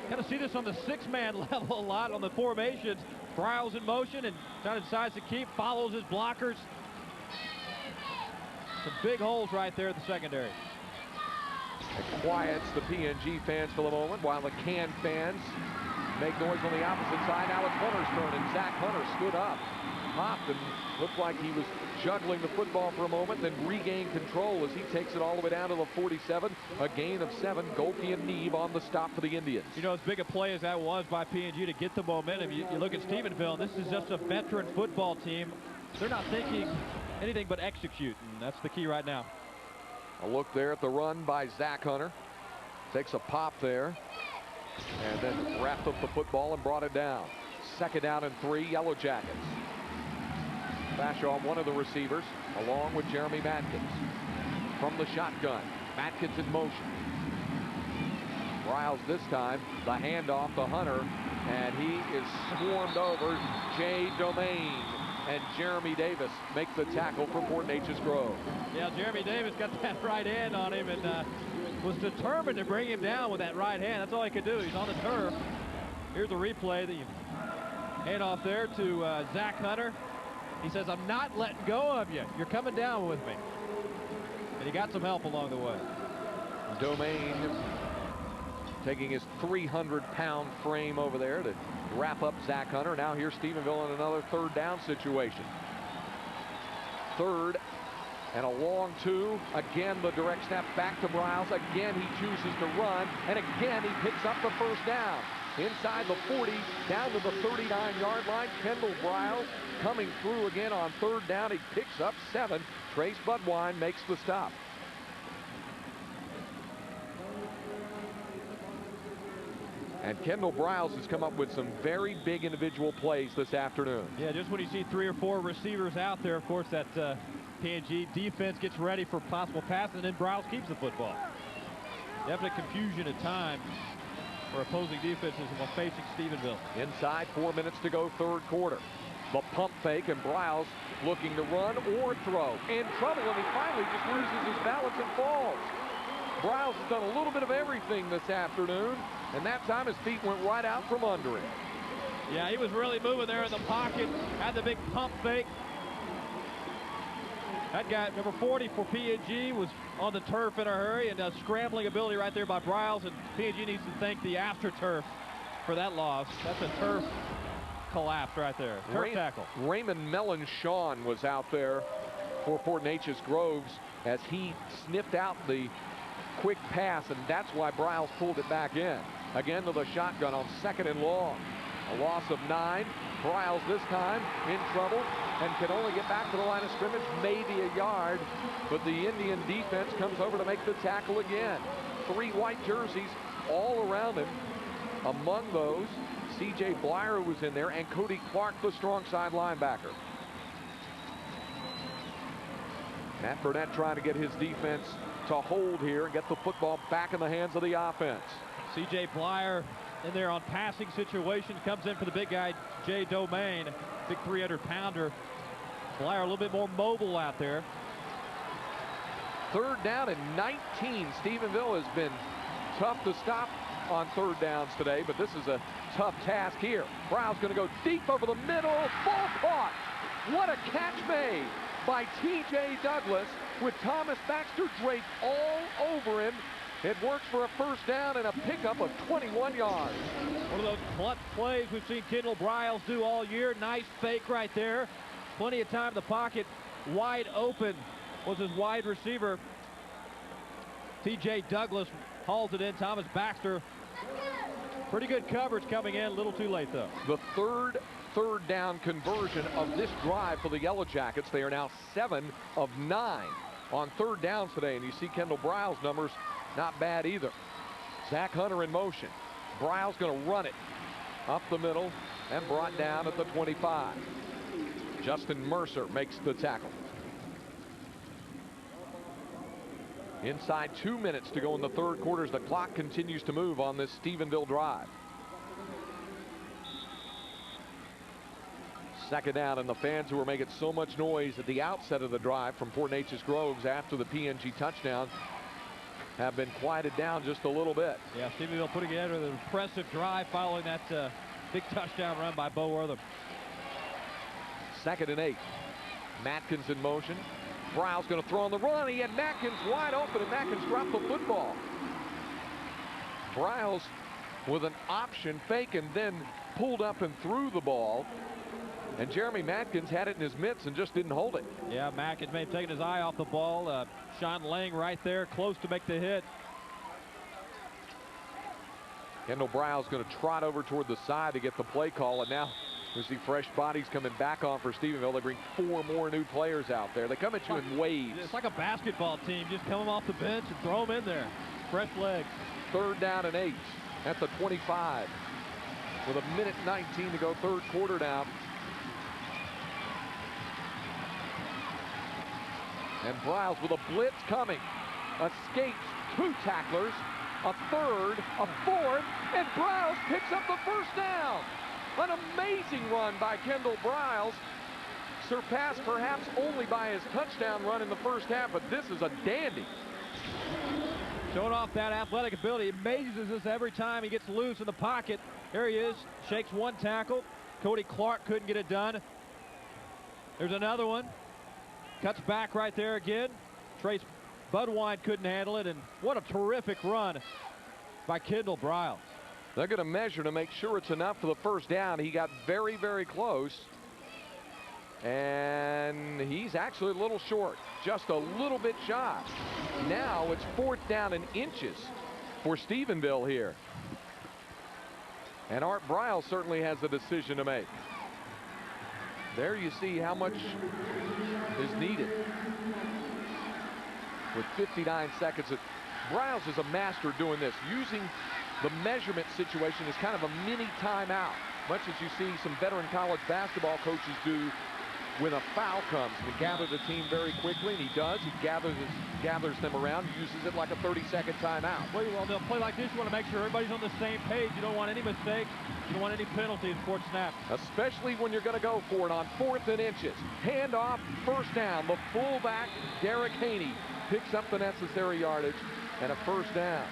Kind of see this on the 6-man level a lot on the formations. Briles in motion and decides to keep, follows his blockers. Some big holes right there in the secondary. It quiets the PNG fans for the moment while the Can fans make noise on the opposite side. Now it's Hunter's turn, and Zach Hunter stood up, hopped, and looked like he was juggling the football for a moment, then regained control as he takes it all the way down to the 47. A gain of 7. Golke and Neve on the stop for the Indians. You know, as big a play as that was by PNG to get the momentum, you look at Stephenville, this is just a veteran football team. They're not thinking anything but execute, and that's the key right now. A look there at the run by Zach Hunter. Takes a pop there, and then wrapped up the football and brought it down. Second down and 3, Yellow Jackets. Bashaw, one of the receivers, along with Jeremy Matkins. From the shotgun, Matkins in motion. Briles this time, the handoff to Hunter, and he is swarmed over. Jay Domain and Jeremy Davis make the tackle for Fort Neches-Groves. Yeah, Jeremy Davis got that right hand on him and was determined to bring him down with that right hand. That's all he could do. He's on the turf. Here's the replay. The handoff there to Zach Hunter. He says, I'm not letting go of you. You're coming down with me. And he got some help along the way. Domain taking his 300-pound frame over there to wrap up Zach Hunter. Now here's Stephenville in another third down situation. Third and a long 2. Again, the direct snap back to Briles. Again, he chooses to run. And again, he picks up the first down. Inside the 40, down to the 39-yard line. Kendall Briles coming through again on third down. He picks up 7. Trace Budwine makes the stop. And Kendall Briles has come up with some very big individual plays this afternoon. Yeah, just when you see 3 or 4 receivers out there, of course, that PNG defense gets ready for possible pass, and then Briles keeps the football. Definite confusion at times for opposing defenses while facing Stephenville. Inside, 4 minutes to go, third quarter. The pump fake, and Briles looking to run or throw. In trouble, and he finally just loses his balance and falls. Briles has done a little bit of everything this afternoon, and that time his feet went right out from under him. Yeah, he was really moving there in the pocket, had the big pump fake. That guy, number 40 for PNG, was on the turf in a hurry, and scrambling ability right there by Briles, and PNG needs to thank the AstroTurf for that loss. That's a turf collapse right there. Turf tackle. Raymond Melanchon was out there for Port Neches-Groves as he sniffed out the quick pass, and that's why Briles pulled it back in. Again to the shotgun on 2nd and long. A loss of 9. Briles this time in trouble and can only get back to the line of scrimmage, maybe a yard, but the Indian defense comes over to make the tackle again. 3 white jerseys all around him. Among those, C.J. Blyer was in there, and Cody Clark, the strong side linebacker. Matt Burnett trying to get his defense to hold here and get the football back in the hands of the offense. C.J. Blyer in there on passing situations, comes in for the big guy, Jay Domain, big 300-pounder. Blyer a little bit more mobile out there. 3rd down and 19. Stephenville has been tough to stop on 3rd downs today, but this is a tough task here. Briles going to go deep over the middle. Ball caught. What a catch made by T.J. Douglas with Thomas Baxter draped all over him. It works for a 1st down and a pickup of 21 yards. One of those clutch plays we've seen Kendall Briles do all year. Nice fake right there. Plenty of time in the pocket. Wide open was his wide receiver. T.J. Douglas hauls it in. Thomas Baxter. Pretty good coverage coming in. A little too late, though. The third down conversion of this drive for the Yellow Jackets. They are now 7 of 9 on 3rd downs today. And you see Kendall Briles' numbers. Not bad either. Zach Hunter in motion. Briles going to run it up the middle and brought down at the 25. Justin Mercer makes the tackle. Inside 2 minutes to go in the 3rd quarter as the clock continues to move on this Stephenville drive. 2nd down, and the fans who were making so much noise at the outset of the drive from Port Neches-Groves after the PNG touchdown have been quieted down just a little bit. Yeah, Stephenville putting together an impressive drive following that big touchdown run by Bo Wortham. 2nd and 8. Matkins in motion. Briles going to throw on the run. He had Matkins wide open, and Matkins dropped the football. Briles with an option fake and then pulled up and threw the ball. And Jeremy Matkins had it in his mitts and just didn't hold it. Yeah, Matkins may have taken his eye off the ball. Sean Lang right there, close to make the hit. Kendall Briles going to trot over toward the side to get the play call, and now we see fresh bodies coming back on for Stephenville. They bring 4 more new players out there. They come at you in waves. It's like a basketball team. Just come them off the bench and throw them in there. Fresh legs. 3rd down and 8 at the 25. With 1:19 to go, 3rd quarter now. And Briles with a blitz coming. Escapes 2 tacklers, a 3rd, a 4th, and Briles picks up the 1st down. An amazing run by Kendall Briles. Surpassed perhaps only by his touchdown run in the 1st half, but this is a dandy. Showing off that athletic ability. It amazes us every time he gets loose in the pocket. There he is, shakes 1 tackle. Cody Clark couldn't get it done. There's another one. Cuts back right there again. Trace Budwine couldn't handle it, and what a terrific run by Kendall Briles. They're going to measure to make sure it's enough for the 1st down. He got very, very close. And he's actually a little short, just a little bit shy. Now it's 4th down and inches for Stephenville here. And Art Briles certainly has a decision to make. There you see how much is needed. With 59 seconds, Briles is a master doing this, using the measurement situation as kind of a mini timeout, much as you see some veteran college basketball coaches do when a foul comes. He gathers the team very quickly, and he does. He gathers them around, uses it like a 30-second timeout. Well, they'll play like this. You want to make sure everybody's on the same page. You don't want any mistakes. You don't want any penalties before it snaps. Especially when you're going to go for it on 4th and inches. Handoff, 1st down. The fullback, Derek Haney, picks up the necessary yardage and a 1st down.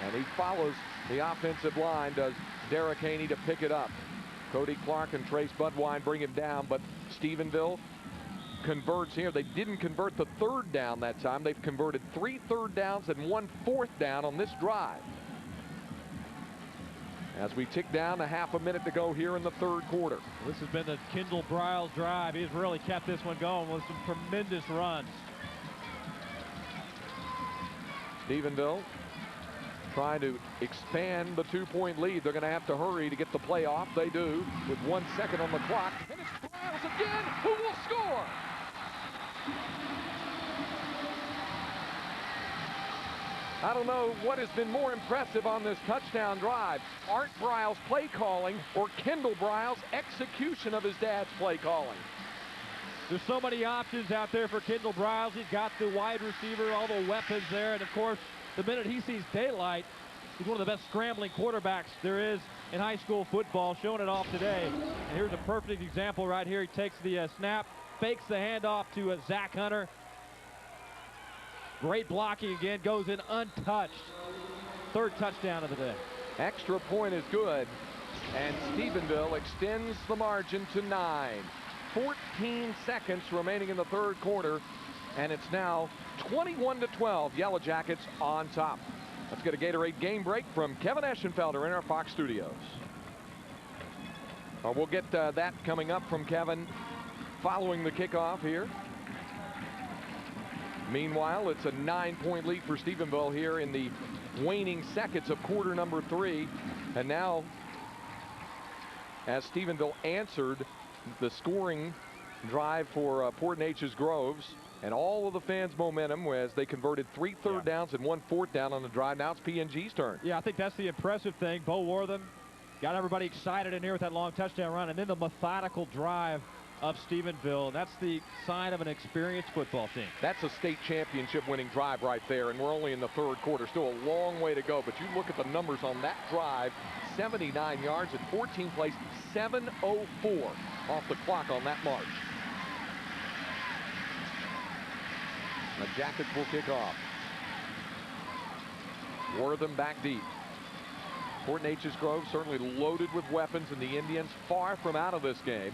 And he follows the offensive line, does Derek Haney, to pick it up. Cody Clark and Trace Budwine bring him down, but Stephenville converts here. They didn't convert the 3rd down that time. They've converted 3 3rd downs and 1 4th down on this drive. as we tick down to half a minute to go here in the third quarter. This has been the Kendall Briles drive. He's really kept this one going with some tremendous runs. Stephenville trying to expand the 2-point lead. They're going to have to hurry to get the play off. They do with 1 second on the clock. And it's Briles again who will score. I don't know what has been more impressive on this touchdown drive. Art Briles' play calling or Kendall Briles' execution of his dad's play calling. There's so many options out there for Kendall Briles. He's got the wide receiver, all the weapons there, and of course, the minute he sees daylight, he's one of the best scrambling quarterbacks there is in high school football, showing it off today. And here's a perfect example right here. He takes the snap, fakes the handoff to Zach Hunter. Great blocking again, goes in untouched. Third touchdown of the day. Extra point is good, and Stephenville extends the margin to 9. 14 seconds remaining in the third quarter, and it's now 21-12. Yellow Jackets on top. Let's get a Gatorade game break from Kevin Eschenfelder in our Fox studios. We'll get that coming up from Kevin following the kickoff here. Meanwhile, it's a 9-point lead for Stephenville here in the waning seconds of quarter number 3. And now, as Stephenville answered the scoring drive for Neches-Groves, and all of the fans' momentum as they converted 3 third downs and 1 fourth down on the drive. Now it's PNG's turn. Yeah, I think that's the impressive thing. Bo Wortham got everybody excited in here with that long touchdown run, and then the methodical drive of Stephenville. That's the sign of an experienced football team. That's a state championship winning drive right there, and we're only in the third quarter. Still a long way to go, but you look at the numbers on that drive, 79 yards and 14 plays, 7:04 off the clock on that march. The Jackets will kick off. Wortham back deep. Fort Neches-Groves certainly loaded with weapons, and the Indians far from out of this game.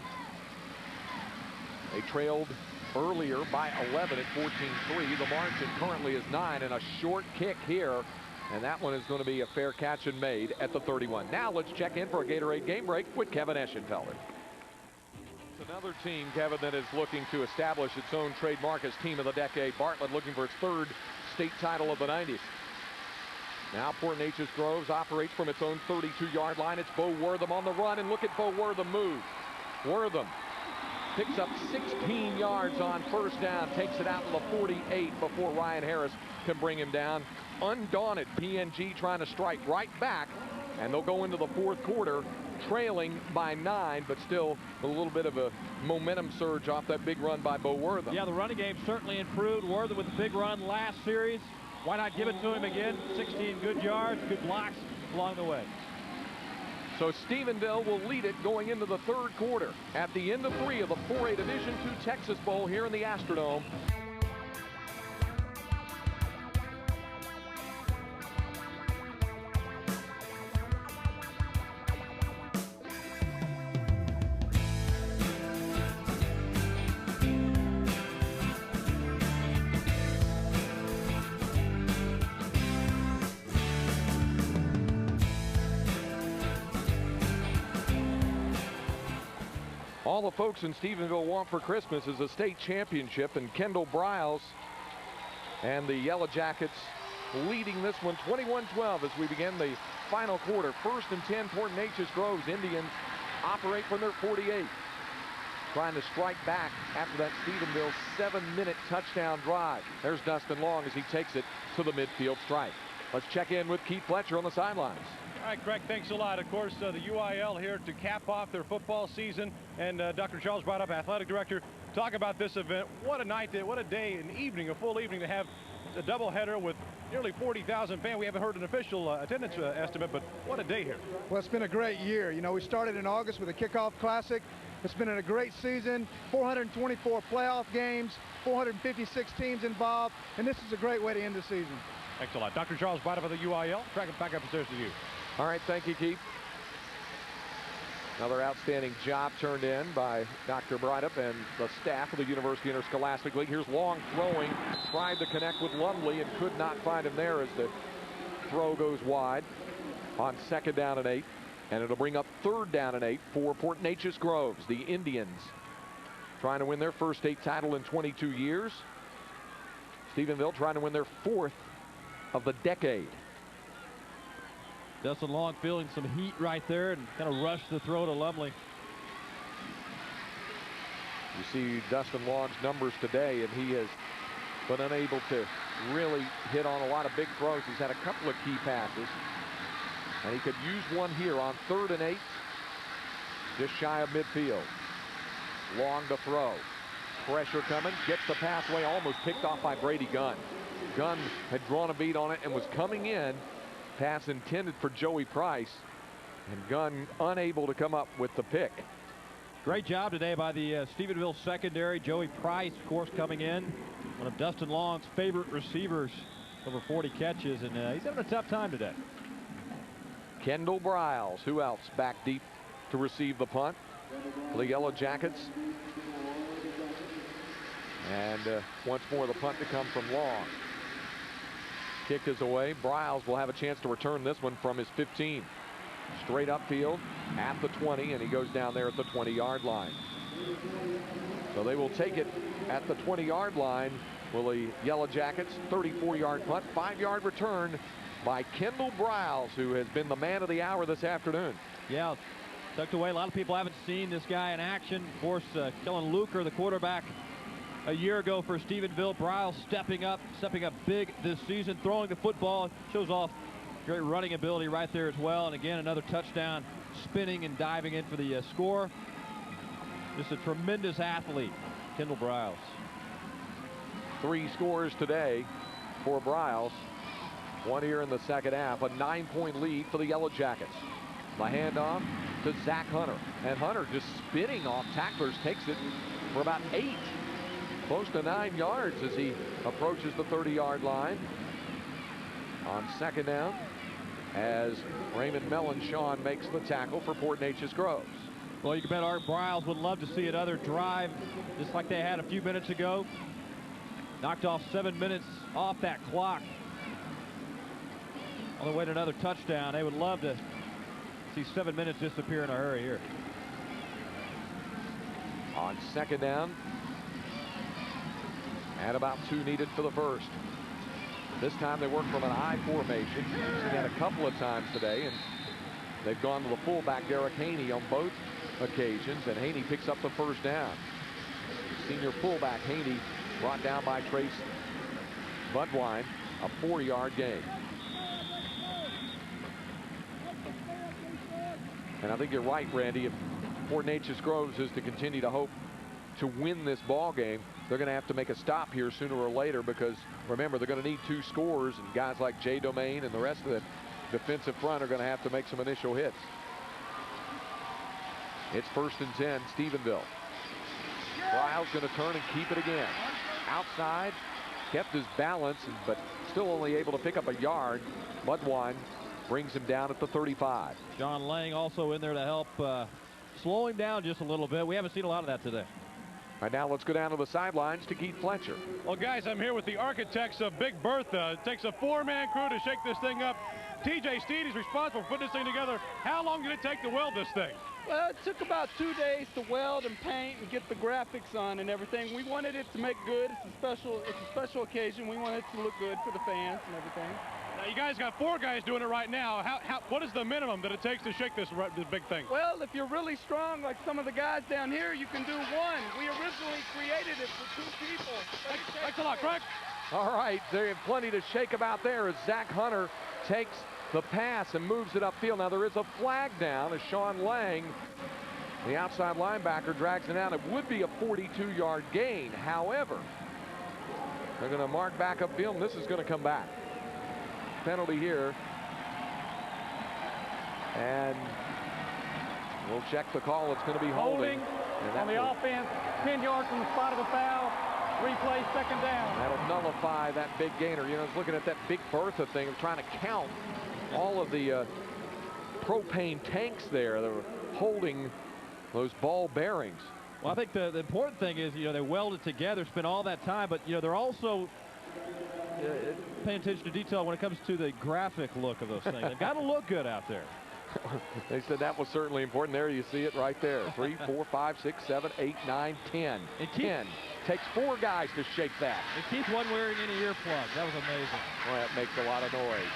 They trailed earlier by 11 at 14-3. The margin currently is 9, and a short kick here, and that one is going to be a fair catch and made at the 31. Now let's check in for a Gatorade game break with Kevin Eschenfelder. It's another team, Kevin, that is looking to establish its own trademark as team of the decade. Bartlett looking for its 3rd state title of the 90s. Now Fort Neches-Groves operates from its own 32-yard line. It's Bo Wortham on the run, and look at Bo Wortham move. Wortham picks up 16 yards on first down, takes it out to the 48 before Ryan Harris can bring him down. Undaunted, PNG trying to strike right back, and they'll go into the fourth quarter trailing by 9, but still a little bit of a momentum surge off that big run by Bo Wortham. Yeah, the running game certainly improved. Wortham with a big run last series. Why not give it to him again? 16 good yards, good blocks along the way. So Stephenville will lead it going into the third quarter at the end of 3 of the 4A Division II Texas Bowl here in the Astrodome. All the folks in Stephenville want for Christmas is a state championship, and Kendall Briles and the Yellow Jackets leading this one 21-12 as we begin the final quarter. 1st and 10, Fort Neches-Groves. Indians operate from their 48. Trying to strike back after that Stephenville 7-minute touchdown drive. There's Dustin Long as he takes it to the midfield stripe. Let's check in with Keith Fletcher on the sidelines. All right, Greg, thanks a lot. Of course, the UIL here to cap off their football season, and Dr. Charles brought up, athletic director, talk about this event. What a night, what a day, an evening, a full evening to have a doubleheader with nearly 40,000 fans. We haven't heard an official attendance estimate, but what a day here. Well, it's been a great year. You know, we started in August with a kickoff classic. It's been a great season, 424 playoff games, 456 teams involved, and this is a great way to end the season. Thanks a lot. Dr. Charles Bida for the UIL. Track it back upstairs to you. All right, thank you, Keith. Another outstanding job turned in by Dr. Brydup and the staff of the University Interscholastic League. Here's Long throwing, tried to connect with Lumley and could not find him there as the throw goes wide on 2nd down and 8. And it'll bring up 3rd down and 8 for Port Neches-Groves, the Indians, trying to win their first state title in 22 years. Stephenville trying to win their 4th of the decade. Dustin Long feeling some heat right there and kind of rushed the throw to Lumley. You see Dustin Long's numbers today, and he has been unable to really hit on a lot of big throws. He's had a couple of key passes, and he could use one here on 3rd and 8, just shy of midfield. Long to throw. Pressure coming, gets the pass away, almost picked off by Brady Gunn. Gunn had drawn a beat on it and was coming in. Pass intended for Joey Price, and Gunn unable to come up with the pick. Great job today by the Stephenville secondary. Joey Price, of course, coming in. One of Dustin Long's favorite receivers. Over 40 catches, and he's having a tough time today. Kendall Briles, who else, back deep to receive the punt for the Yellow Jackets. And once more the punt to come from Long. Kick is away. Briles will have a chance to return this one from his 15. Straight upfield at the 20, and he goes down there at the 20-yard line. So they will take it at the 20-yard line. Will the Yellow Jackets, 34-yard punt, 5-yard return by Kendall Briles, who has been the man of the hour this afternoon. Yeah, tucked away. A lot of people haven't seen this guy in action. Of course, Kellen Luker, the quarterback a year ago for Stephenville. Briles stepping up big this season, throwing the football. Shows off great running ability right there as well. And again, another touchdown, spinning and diving in for the score. Just a tremendous athlete, Kendall Briles. 3 scores today for Briles. 1 here in the second half. A 9-point lead for the Yellow Jackets. The handoff to Zach Hunter. And Hunter just spinning off tacklers, takes it for about 8. Close to 9 yards as he approaches the 30-yard line. On second down, as Raymond Melanchon makes the tackle for Port Neches-Groves. Well, you can bet Art Briles would love to see another drive just like they had a few minutes ago. Knocked off 7 minutes off that clock. On the way to another touchdown. They would love to see 7 minutes disappear in a hurry here. On second down, and about 2 needed for the first. This time they work from an I formation. We've seen that a couple of times today, and they've gone to the fullback, Derek Haney, on both occasions, and Haney picks up the first down. Senior fullback Haney brought down by Trace Budwine, a 4-yard gain. And I think you're right, Randy. If Port Neches-Groves is to continue to hope to win this ball game, they're going to have to make a stop here sooner or later, because remember, they're going to need 2 scores, and guys like Jay Domain and the rest of the defensive front are going to have to make some initial hits. It's 1st and 10, Stephenville. Briles going to turn and keep it again. Outside, kept his balance, but still only able to pick up a yard. Budwine brings him down at the 35. John Lang also in there to help slow him down just a little bit. We haven't seen a lot of that today. Right now, let's go down to the sidelines to Keith Fletcher. Well, guys, I'm here with the architects of Big Bertha. It takes a 4-man crew to shake this thing up. TJ Steed is responsible for putting this thing together. How long did it take to weld this thing? Well, it took about 2 days to weld and paint and get the graphics on and everything. We wanted it to make good. It's a special occasion. We wanted it to look good for the fans and everything. Now, you guys got 4 guys doing it right now. What is the minimum that it takes to shake this big thing? Well, if you're really strong, like some of the guys down here, you can do 1. We originally created it for 2 people. Thanks a lot, Craig. All right, they have plenty to shake about there as Zach Hunter takes the pass and moves it upfield. Now, there is a flag down as Sean Lang, the outside linebacker, drags it down. It would be a 42-yard gain. However, they're going to mark back upfield, and this is going to come back. Penalty here, and we'll check the call. It's going to be holding on the offense, 10 yards from the spot of the foul. Replay, second down. That'll nullify that big gainer. You know, I was looking at that Big Bertha thing of trying to count all of the propane tanks there that were holding those ball bearings. Well, I think the important thing is, you know, they welded together, spent all that time, but, you know, they're also paying attention to detail when it comes to the graphic look of those things. They've got to look good out there. They said that was certainly important. There you see it right there. 3, 4, 5, 6, 7, 8, 9, 10. And 10. Takes 4 guys to shake that. And Keith wasn't wearing any earplugs. That was amazing. Well, that makes a lot of noise.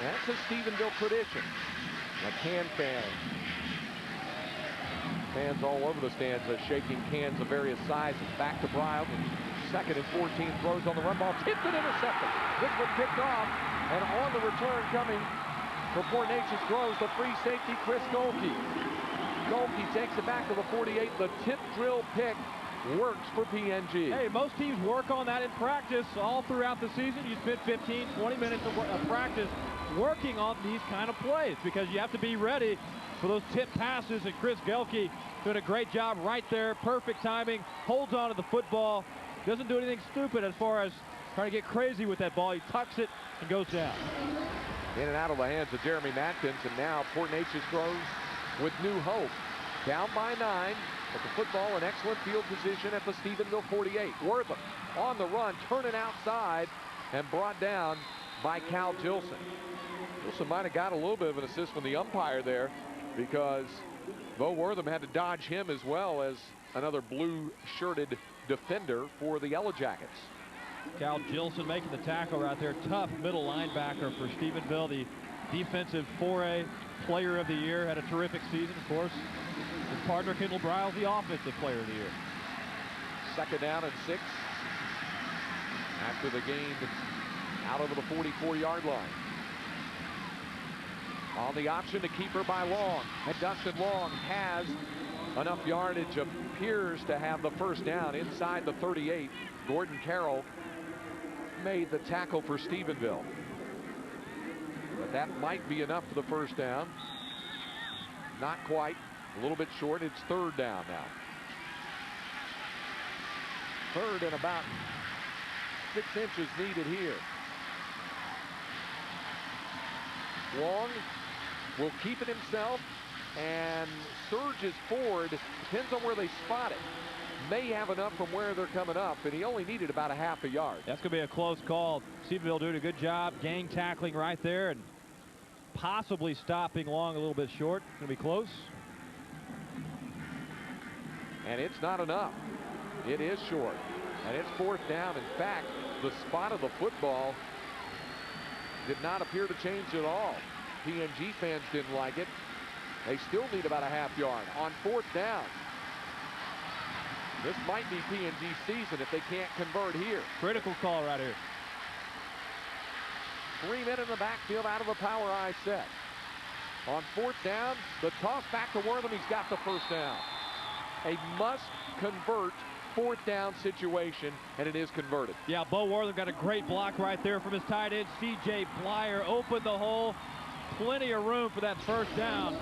That's a Stephenville tradition. A can fan. Fans all over the stands are shaking cans of various sizes. Back to Bryant. 2nd and 14, throws on the run ball. Tipped and intercepted. This one picked off. And on the return coming for Port Neches-Groves, the free safety, Chris Golke. Golke takes it back to the 48. The tip drill pick works for PNG. Hey, most teams work on that in practice all throughout the season. You spend 15, 20 minutes of practice working on these kind of plays because you have to be ready for those tip passes. And Chris Golke doing a great job right there. Perfect timing. Holds on to the football. Doesn't do anything stupid as far as trying to get crazy with that ball. He tucks it and goes down. In and out of the hands of Jeremy Matkins, and now Port Neches-Groves with new hope. Down by 9, but the football in excellent field position at the Stephenville 48. Wortham on the run, turning outside, and brought down by Cal Gilson. Gilson might have got a little bit of an assist from the umpire there because Bo Wortham had to dodge him as well as another blue-shirted defender for the Yellow Jackets. Cal Gilson making the tackle right there. Tough middle linebacker for Stephenville, the defensive 4A player of the year. Had a terrific season, of course. His partner, Kendall Bryles, the offensive player of the year. 2nd down and 6 after the gain out over the 44-yard line. On the option to keep her by Long. And Dustin Long has enough yardage, appears to have the first down inside the 38. Gordon Carroll made the tackle for Stephenville. But that might be enough for the first down. Not quite. A little bit short. It's 3rd down now. 3rd and about 6 inches needed here. Long will keep it himself and surges forward. Depends on where they spot it. May have enough from where they're coming up, and he only needed about a half a yard. That's going to be a close call. Stephenville doing a good job gang tackling right there and possibly stopping Long a little bit short. It's going to be close. And it's not enough. It is short. And it's 4th down. In fact, the spot of the football did not appear to change at all. PNG fans didn't like it. They still need about a half yard on 4th down. This might be PNG season if they can't convert here. Critical call right here. 3 men in the backfield out of a power I set. On 4th down, the toss back to Wortham. He's got the first down. A must-convert 4th down situation, and it is converted. Yeah, Bo Wortham got a great block right there from his tight end, C.J. Blyer. Opened the hole. Plenty of room for that first down.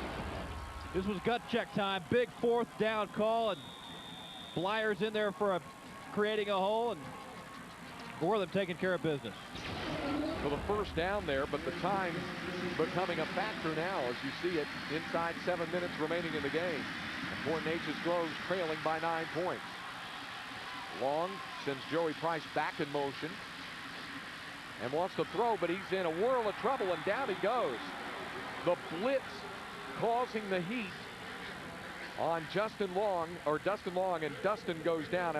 This was gut check time. Big 4th down call, and Blyer's in there for creating a hole, and Wortham taking care of business. For the first down there, but the time becoming a factor now as you see it inside 7 minutes remaining in the game. And Port Neches-Groves trailing by 9 points. Long sends Joey Price back in motion and wants to throw, but he's in a whirl of trouble, and down he goes. The blitz causing the heat on Dustin Long, and Dustin goes down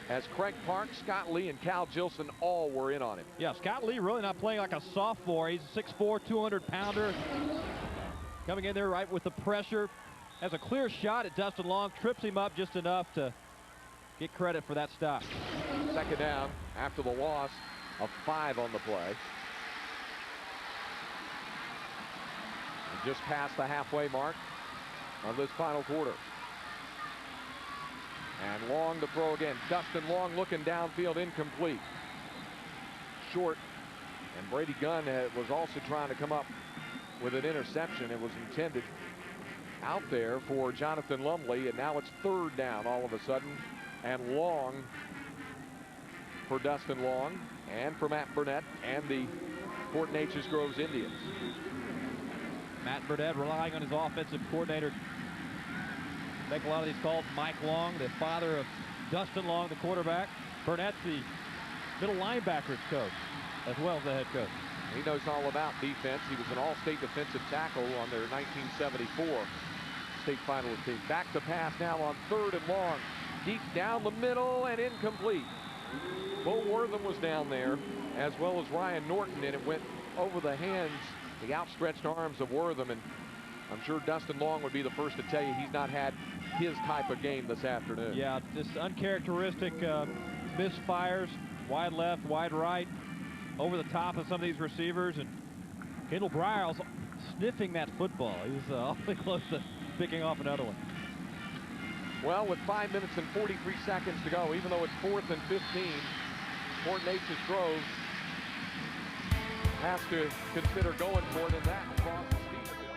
as Craig Park, Scott Lee, and Cal Gilson all were in on him. Yeah, Scott Lee really not playing like a sophomore. He's a 6'4", 200-pounder. Coming in there right with the pressure. Has a clear shot at Dustin Long. Trips him up just enough to get credit for that stop. 2nd down after the loss of 5 on the play. And just past the halfway mark of this final quarter. And Long to throw again. Dustin Long looking downfield, incomplete. Short. And Brady Gunn was also trying to come up with an interception. It was intended out there for Jonathan Lumley, and now it's 3rd down all of a sudden. And Long for Dustin Long and for Matt Burnett and the Port Neches-Groves Indians. Matt Burnett relying on his offensive coordinator. Make a lot of these calls. Mike Long, the father of Dustin Long, the quarterback. Burnett, the middle linebackers coach, as well as the head coach. He knows all about defense. He was an all-state defensive tackle on their 1974 state finalist team. Back to pass now on 3rd and long. Deep down the middle and incomplete. Bo Wortham was down there, as well as Ryan Norton, and it went over the hands, the outstretched arms of Wortham. And I'm sure Dustin Long would be the first to tell you he's not had his type of game this afternoon. Yeah, just uncharacteristic misfires, wide left, wide right, over the top of some of these receivers. And Kendall Briles sniffing that football. He was awfully close to picking off another one. Well, with 5 minutes and 43 seconds to go, even though it's 4th and 15, Fort Neches-Groves has to consider going for it, and that crosses Stephenville.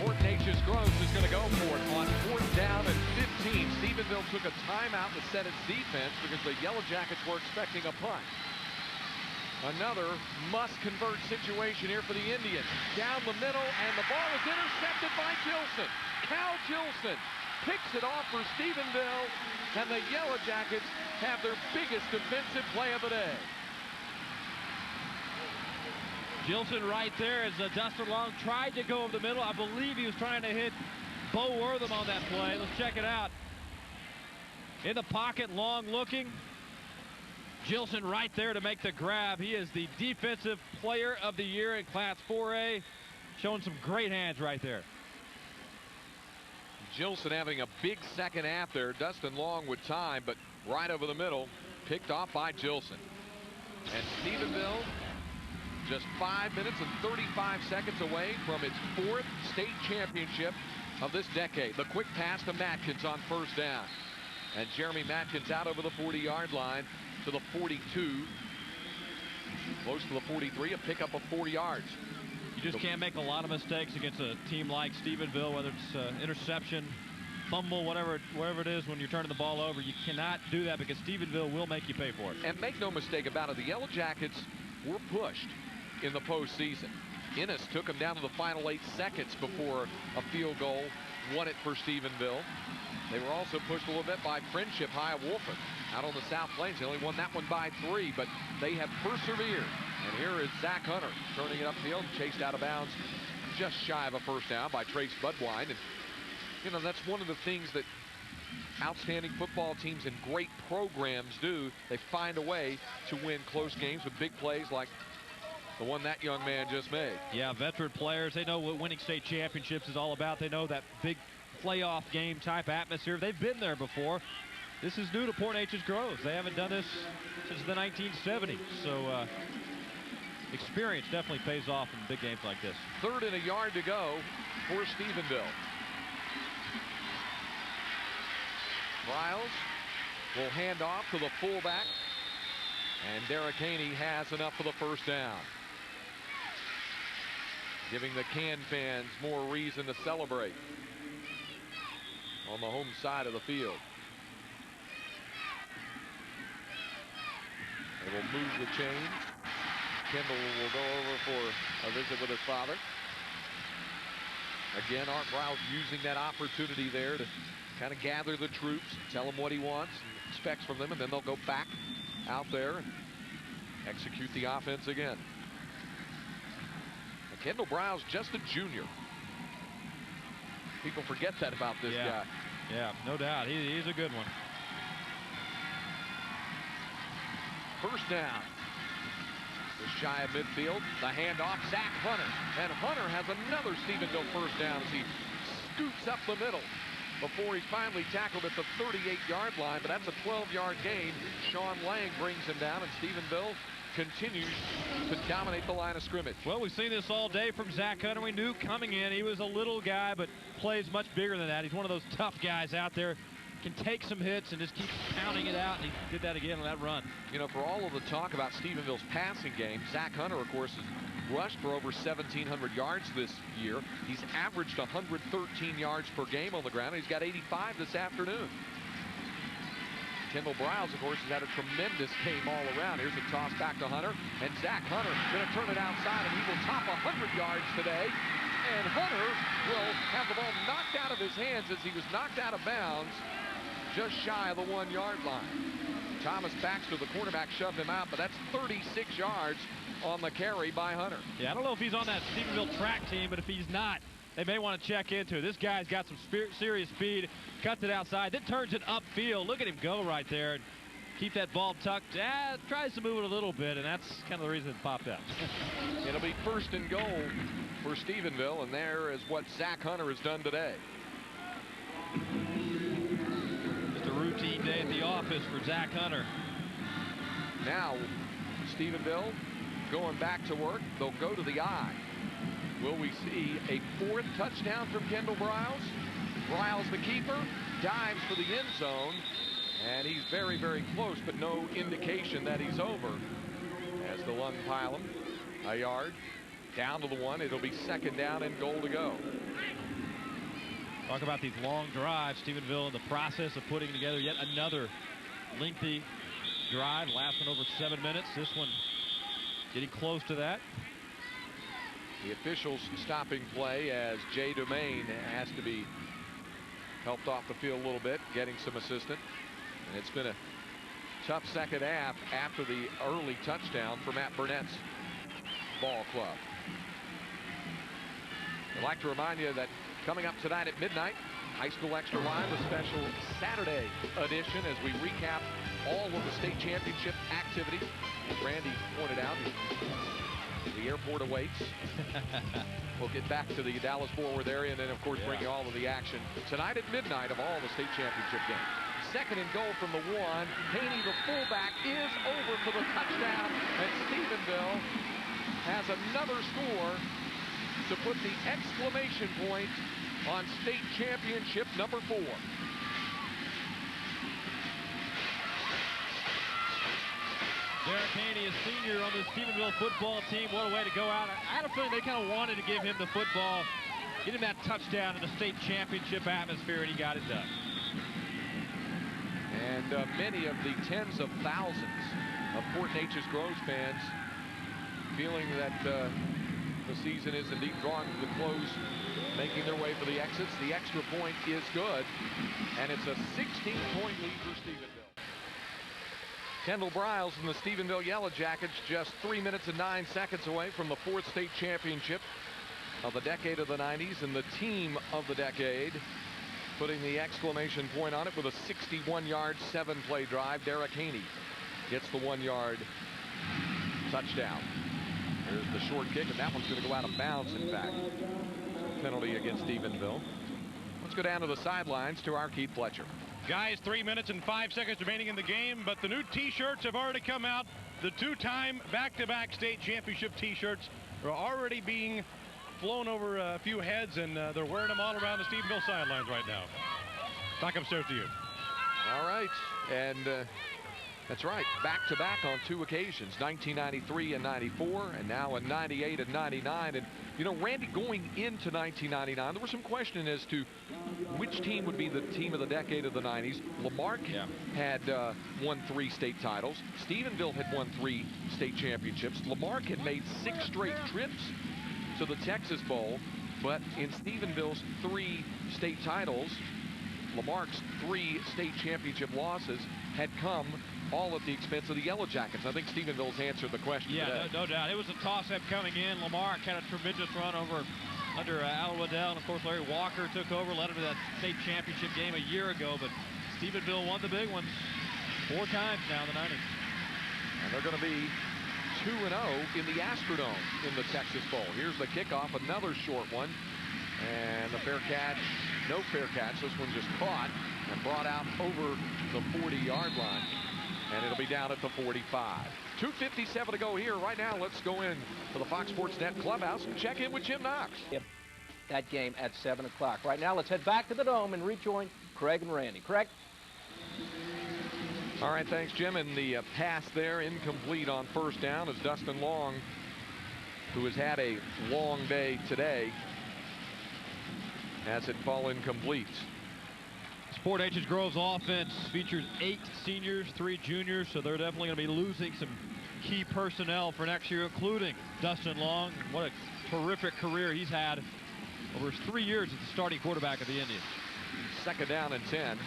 Fort Neches-Groves is going to go for it on 4th down and 15. Stephenville took a timeout to set its defense because the Yellow Jackets were expecting a punt. Another must-convert situation here for the Indians. Down the middle, and the ball is intercepted by Gilson. Cal Gilson picks it off for Stephenville, and the Yellow Jackets have their biggest defensive play of the day. Gilson right there as Dustin Long tried to go over the middle. I believe he was trying to hit Bo Wortham on that play. Let's check it out. In the pocket, Long looking. Gilson right there to make the grab. He is the defensive player of the year in Class 4A. Showing some great hands right there. Gilson having a big second half there. Dustin Long with time, but right over the middle, picked off by Gilson. And Stephenville just 5 minutes and 35 seconds away from its 4th state championship of this decade. The quick pass to Matkins on 1st down. And Jeremy Matkins out over the 40-yard line to the 42. Close to the 43, a pickup of 4 yards. You just can't make a lot of mistakes against a team like Stephenville, whether it's interception, fumble, whatever it is when you're turning the ball over. You cannot do that because Stephenville will make you pay for it. And make no mistake about it, the Yellow Jackets were pushed in the postseason. Innes took them down to the final 8 seconds before a field goal won it for Stephenville. They were also pushed a little bit by Friendship High of Wolfen out on the South Plains. They only won that one by 3, but they have persevered. And here is Zach Hunter turning it upfield, chased out of bounds just shy of a 1st down by Trace Budwine. And, you know, that's one of the things that outstanding football teams and great programs do. They find a way to win close games with big plays like the one that young man just made. Yeah, veteran players, they know what winning state championships is all about. They know that big playoff game type atmosphere. They've been there before. This is new to Fort Neches-Groves. They haven't done this since the 1970s. So experience definitely pays off in big games like this. 3rd and a yard to go for Stephenville. Briles will hand off to the fullback, and Derek Haney has enough for the 1st down, giving the Can fans more reason to celebrate on the home side of the field. They will move the chains. Kendall will go over for a visit with his father. Again, Art Briles using that opportunity there to kind of gather the troops, tell them what he wants, and expects from them, and then they'll go back out there and execute the offense again. And Kendall Briles, just a junior. People forget that about this guy. Yeah, no doubt. He's a good one. 1st down. Just shy of midfield. The handoff, Zach Hunter. And Hunter has another Stephenville 1st down as he scoots up the middle before he's finally tackled at the 38-yard line. But that's a 12-yard gain. Sean Lang brings him down, and Stephenville continues to dominate the line of scrimmage. Well, we've seen this all day from Zach Hunter. We knew coming in he was a little guy, but plays much bigger than that. He's one of those tough guys out there. Can take some hits and just keep pounding it out, and he did that again on that run. You know, for all of the talk about Stephenville's passing game, Zach Hunter, of course, has rushed for over 1,700 yards this year. He's averaged 113 yards per game on the ground, and he's got 85 this afternoon. Kendall Briles, of course, has had a tremendous game all around. Here's a toss back to Hunter, and Zach Hunter going to turn it outside, and he will top 100 yards today. And Hunter will have the ball knocked out of his hands as he was knocked out of bounds just shy of the 1-yard line. Thomas Baxter, the cornerback, shoved him out, but that's 36 yards on the carry by Hunter. Yeah, I don't know if he's on that Stephenville track team, but if he's not, they may want to check into it. This guy's got some serious speed, cuts it outside, then turns it upfield. Look at him go right there and keep that ball tucked. Tries to move it a little bit, and that's kind of the reason it popped up. It'll be 1st and goal for Stephenville, and there is what Zach Hunter has done today. Just a routine day at the office for Zach Hunter. Now, Stephenville going back to work. They'll go to the I. Will we see a 4th touchdown from Kendall Briles? Briles, the keeper, dives for the end zone, and he's very, very close, but no indication that he's over. As the Lund pile him, a yard, down to the 1. It'll be 2nd down and goal to go. Talk about these long drives. Stephenville in the process of putting together yet another lengthy drive. Last one over 7 minutes. This one getting close to that. The officials stopping play as Jay Domain has to be helped off the field a little bit, getting some assistance. And it's been a tough second half after the early touchdown for Matt Burnett's ball club. I'd like to remind you that coming up tonight at midnight, High School Extra Live, a special Saturday edition as we recap all of the state championship activities. As Randy pointed out, the airport awaits. We'll get back to the Dallas-Fort Worth area and then, of course, bring you all of the action tonight at midnight of all the state championship games. 2nd and goal from the 1. Haney, the fullback, is over for the touchdown, and Stephenville has another score to put the exclamation point on state championship number 4. Derek Haney, a senior on the Stephenville football team. What a way to go out. I had a feeling they kind of wanted to give him the football, get him that touchdown in the state championship atmosphere, and he got it done. And many of the tens of thousands of Fort Neches-Groves fans feeling that the season is indeed drawing to the close, making their way for the exits. The extra point is good, and it's a 16-point lead for Stephenville. Kendall Briles and the Stephenville Yellow Jackets just 3 minutes and 9 seconds away from the 4th state championship of the decade of the 90s, and the team of the decade, putting the exclamation point on it with a 61-yard, 7-play drive. Derek Haney gets the 1-yard touchdown. There's the short kick, and that one's going to go out of bounds, in fact. Penalty against Stephenville. Let's go down to the sidelines to our Keith Fletcher. Guys, 3 minutes and 5 seconds remaining in the game, but the new T-shirts have already come out. The 2-time back-to-back state championship T-shirts are already being flown over a few heads, and they're wearing them all around the Stephenville sidelines right now. Back upstairs to you. All right, and that's right, back-to-back on 2 occasions, 1993 and 94, and now in 98 and 99. And you know, Randy, going into 1999, there was some question as to which team would be the team of the decade of the 90s. Lamarck had won 3 state titles. Stephenville had won 3 state championships. Lamarck had made 6 straight trips to the Texas Bowl, but in Stephenville's 3 state titles, Lamarck's 3 state championship losses had come all at the expense of the Yellow Jackets. I think Stephenville's answered the question today. No doubt. It was a toss-up coming in. Lamarck had a tremendous run under Al Waddell, and of course Larry Walker took over, led him to that state championship game a year ago, but Stephenville won the big one 4 times now in the 90s. And they're going to be 2-0 in the Astrodome in the Texas Bowl. Here's the kickoff, another short one, and the fair catch, no fair catch. This one just caught and brought out over the 40-yard line, and it'll be down at the 45. 2:57 to go here. Right now, let's go in to the Fox Sports Net clubhouse and check in with Jim Knox. That game at 7 o'clock. Right now, let's head back to the Dome and rejoin Craig and Randy. Craig? All right, thanks, Jim. And the pass there incomplete on first down as Dustin Long, who has had a long day today, has it fall incomplete. Fort Neches-Groves offense features 8 seniors, 3 juniors, so they're definitely going to be losing some key personnel for next year, including Dustin Long. What a terrific career he's had over his 3 years as the starting quarterback of the Indians. 2nd down and 10.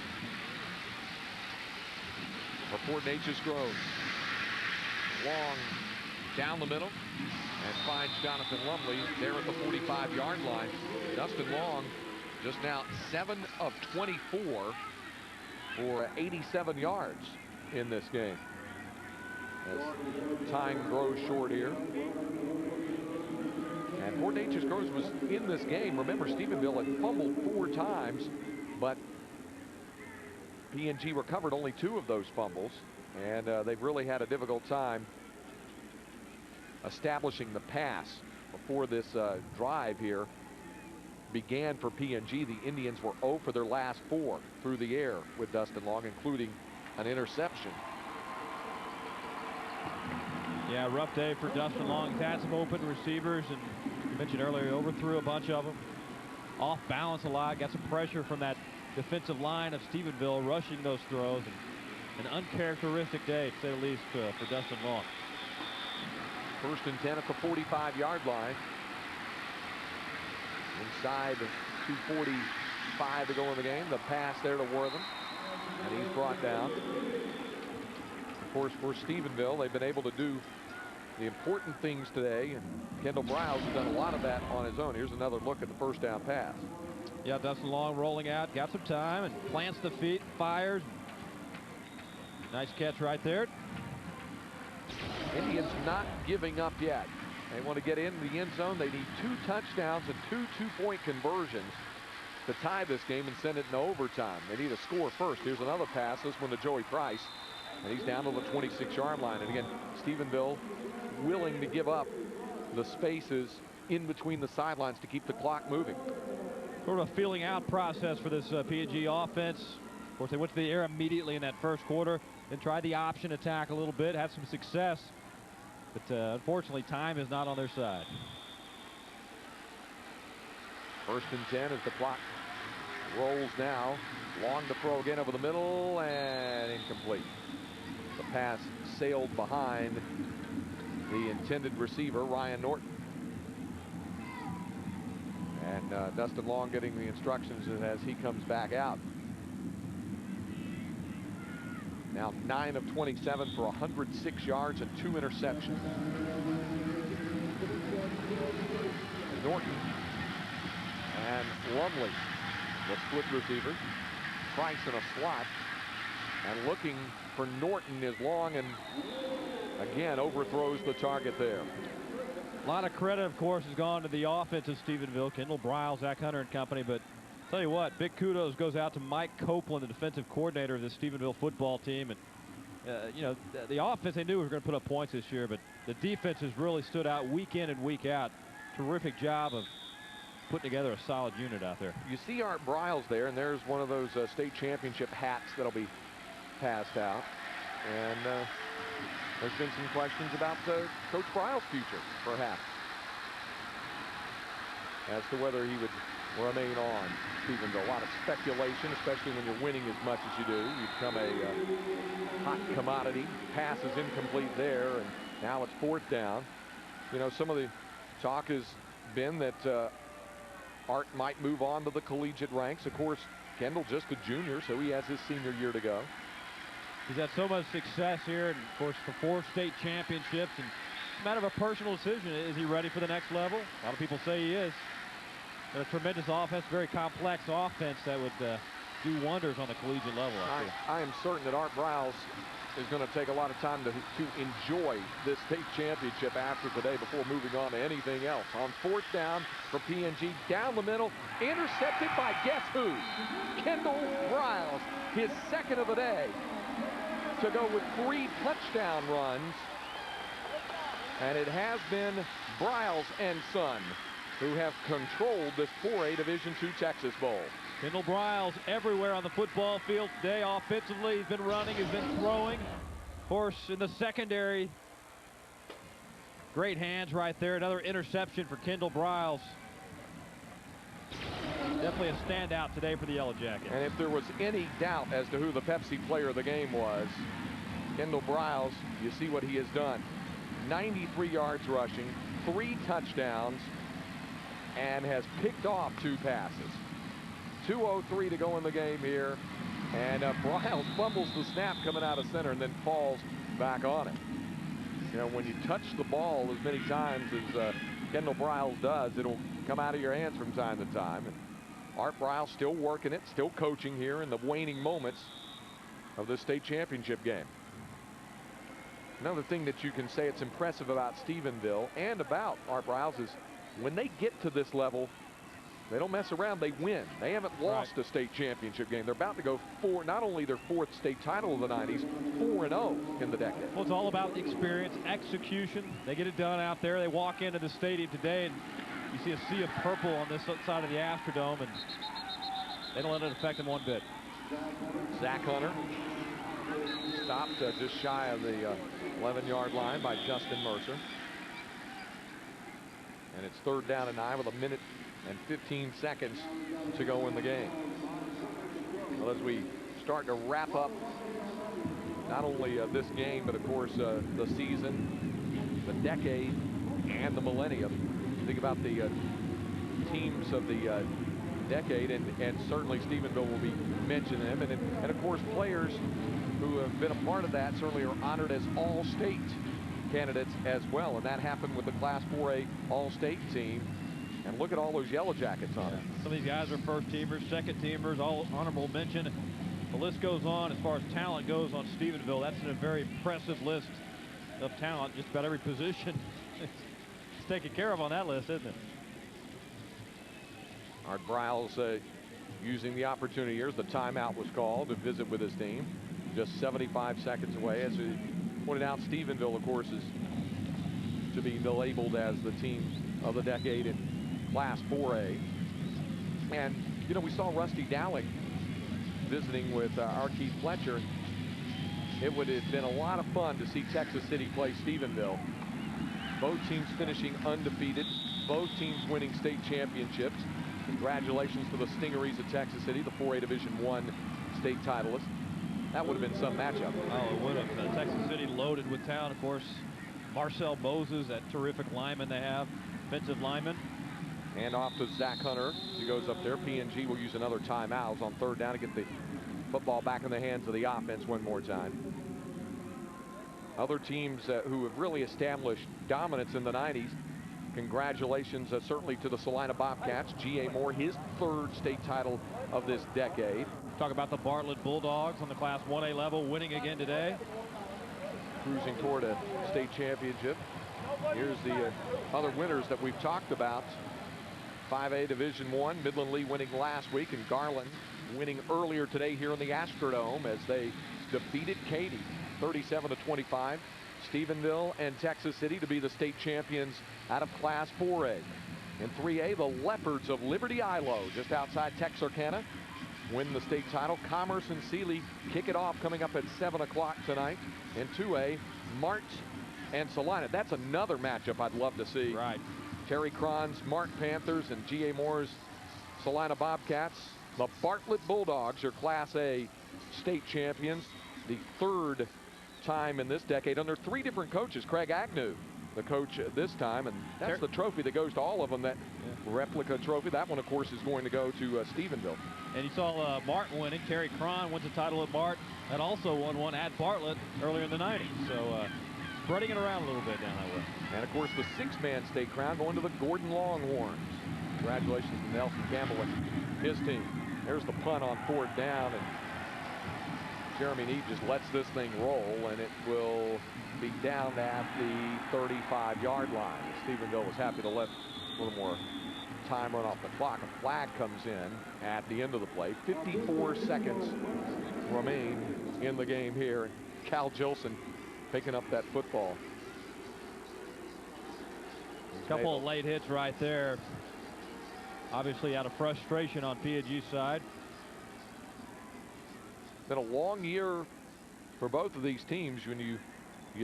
for Fort Neches-Groves. Long down the middle and finds Jonathan Lumley there at the 45-yard line. Dustin Long just now 7 of 24 for 87 yards in this game. As time grows short here. And Fort Neches-Groves was in this game. Remember, Stephenville had fumbled 4 times, but P&G recovered only 2 of those fumbles, and they've really had a difficult time establishing the pass before this drive here began for P&G. The Indians were 0 for their last 4 through the air with Dustin Long, including an interception. Yeah, rough day for Dustin Long. He's had some open receivers, and you mentioned earlier he overthrew a bunch of them. Off balance a lot, got some pressure from that defensive line of Stephenville rushing those throws. And an uncharacteristic day, to say the least, for Dustin Long. 1st and 10 at the 45-yard line. Inside the 2:45 to go in the game. The pass there to Wortham, and he's brought down. Of course, for Stephenville, they've been able to do the important things today, and Kendall Briles has done a lot of that on his own. Here's another look at the 1st down pass. Yeah, Dustin Long rolling out, got some time, and plants the feet, fires. Nice catch right there. Indians not giving up yet. They want to get into the end zone. They need 2 touchdowns and 2 two-point conversions to tie this game and send it into overtime. They need a score first. Here's another pass, this one to Joey Price, and he's down to the 26-yard line. And again, Stephenville willing to give up the spaces in between the sidelines to keep the clock moving. Sort of a feeling out process for this P&G offense. Of course, they went to the air immediately in that 1st quarter and tried the option attack a little bit, had some success, but unfortunately time is not on their side. 1st and 10 as the clock rolls now. Long to throw again over the middle and incomplete. The pass sailed behind the intended receiver, Ryan Norton. And Dustin Long getting the instructions as he comes back out. Now 9 of 27 for 106 yards and 2 interceptions. Norton and Lumley, the split receiver. Price in a slot. And looking for Norton is Long, and again overthrows the target there. A lot of credit, of course, has gone to the offense of Stephenville. Kendall Briles, Zach Hunter and company, but tell you what, big kudos goes out to Mike Copeland, the defensive coordinator of the Stephenville football team. And you know, the offense, they knew we were going to put up points this year, but the defense has really stood out week in and week out. Terrific job of putting together a solid unit out there. You see Art Briles there, and there's one of those state championship hats that'll be passed out. And there's been some questions about Coach Briles' future, perhaps, as to whether he would remain on Stephenville. A lot of speculation, especially when you're winning as much as you do. You become a hot commodity. Pass is incomplete there, and now it's 4th down. You know, some of the talk has been that Art might move on to the collegiate ranks. Of course, Kendall just a junior, so he has his senior year to go. He's had so much success here, and of course, for 4 state championships. And it's a matter of a personal decision. Is he ready for the next level? A lot of people say he is. But a tremendous offense, very complex offense that would do wonders on the collegiate level. I am certain that Art Briles is going to take a lot of time to enjoy this state championship after today before moving on to anything else. On 4th down for P&G, down the middle, intercepted by guess who? Kendall Briles, his 2nd of the day, to go with 3 touchdown runs. And it has been Briles and Son who have controlled this 4A Division II Texas Bowl. Kendall Briles everywhere on the football field today. Offensively, he's been running, he's been throwing. Of course, in the secondary, great hands right there. Another interception for Kendall Briles. Definitely a standout today for the Yellow Jackets. And if there was any doubt as to who the Pepsi player of the game was, Kendall Briles, you see what he has done. 93 yards rushing, 3 touchdowns, and has picked off 2 passes. 2:03 to go in the game here. And Briles fumbles the snap coming out of center and then falls back on it. You know, when you touch the ball as many times as Kendall Briles does, it'll come out of your hands from time to time. And Art Briles still working it, still coaching here in the waning moments of the state championship game. Another thing that you can say it's impressive about Stephenville and about Art Briles is when they get to this level, they don't mess around, they win. They haven't lost a state championship game. They're about to go for not only their 4th state title of the 90s, 4-0 in the decade. Well, it's all about experience, execution. They get it done out there. They walk into the stadium today, and you see a sea of purple on this side of the Astrodome, and they don't let it affect them one bit. Zach Hunter stopped just shy of the 11-yard line by Justin Mercer. And it's 3rd down and 9 with 1 minute and 15 seconds to go in the game. Well, as we start to wrap up not only this game, but of course the season, the decade, and the millennium. Think about the teams of the decade, and certainly Stephenville will be mentioning them, and of course players who have been a part of that certainly are honored as all-state candidates as well, and that happened with the Class 4A All-State team. And look at all those yellow jackets on it. Some of these guys are first teamers, second teamers, all honorable mention. The list goes on as far as talent goes on Stephenville. That's a very impressive list of talent. Just about every position it's taken care of on that list, isn't it? Art Briles using the opportunity here as the timeout was called to visit with his team. Just 75 seconds away. As we pointed out, Stephenville, of course, is to be labeled as the team of the decade in Class 4A. And, you know, we saw Rusty Dowling visiting with our Keith Fletcher. It would have been a lot of fun to see Texas City play Stephenville. Both teams finishing undefeated, both teams winning state championships. Congratulations to the Stingarees of Texas City, the 4A Division I state titleists. That would have been some matchup. Oh, it would have. Texas City loaded with talent, of course. Marcel Moses, that terrific lineman they have, defensive lineman. And off to Zach Hunter. He goes up there. PNG will use another timeout on 3rd down to get the football back in the hands of the offense one more time. Other teams who have really established dominance in the 90s. Congratulations certainly to the Salina Bobcats. G.A. Moore, his 3rd state title of this decade. Talk about the Bartlett Bulldogs on the Class 1A level, winning again today. Cruising toward a state championship. Here's the other winners that we've talked about. 5A Division I, Midland Lee winning last week, and Garland winning earlier today here in the Astrodome as they defeated Katy 37-25. Stephenville and Texas City to be the state champions out of Class 4A. In 3A, the Leopards of Liberty Ilo, just outside Texarkana, win the state title. Commerce and Sealy kick it off coming up at 7 o'clock tonight. In 2A, Mart and Salina. That's another matchup I'd love to see. Right. Terry Cron's Mart Panthers and G.A. Moore's Salina Bobcats. The Bartlett Bulldogs are Class A state champions. The 3rd time in this decade under 3 different coaches. Craig Agnew, the coach this time, and that's the trophy that goes to all of them, that replica trophy. That one, of course, is going to go to Stephenville. And you saw Martin winning. Terry Cron wins the title at Mart, and also won one at Bartlett earlier in the 90s. So spreading it around a little bit down that way. And, of course, the 6-man state crown going to the Gordon Longhorns. Congratulations to Nelson Campbell and his team. There's the punt on 4th down, and Jeremy Need just lets this thing roll, and it will be down at the 35-yard line. Stephenville was happy to let a little more time run off the clock. A flag comes in at the end of the play. 54 seconds remain in the game here. Cal Gilson picking up that football. A couple of late hits right there. Obviously out of frustration on P&G's side. Been a long year for both of these teams. When you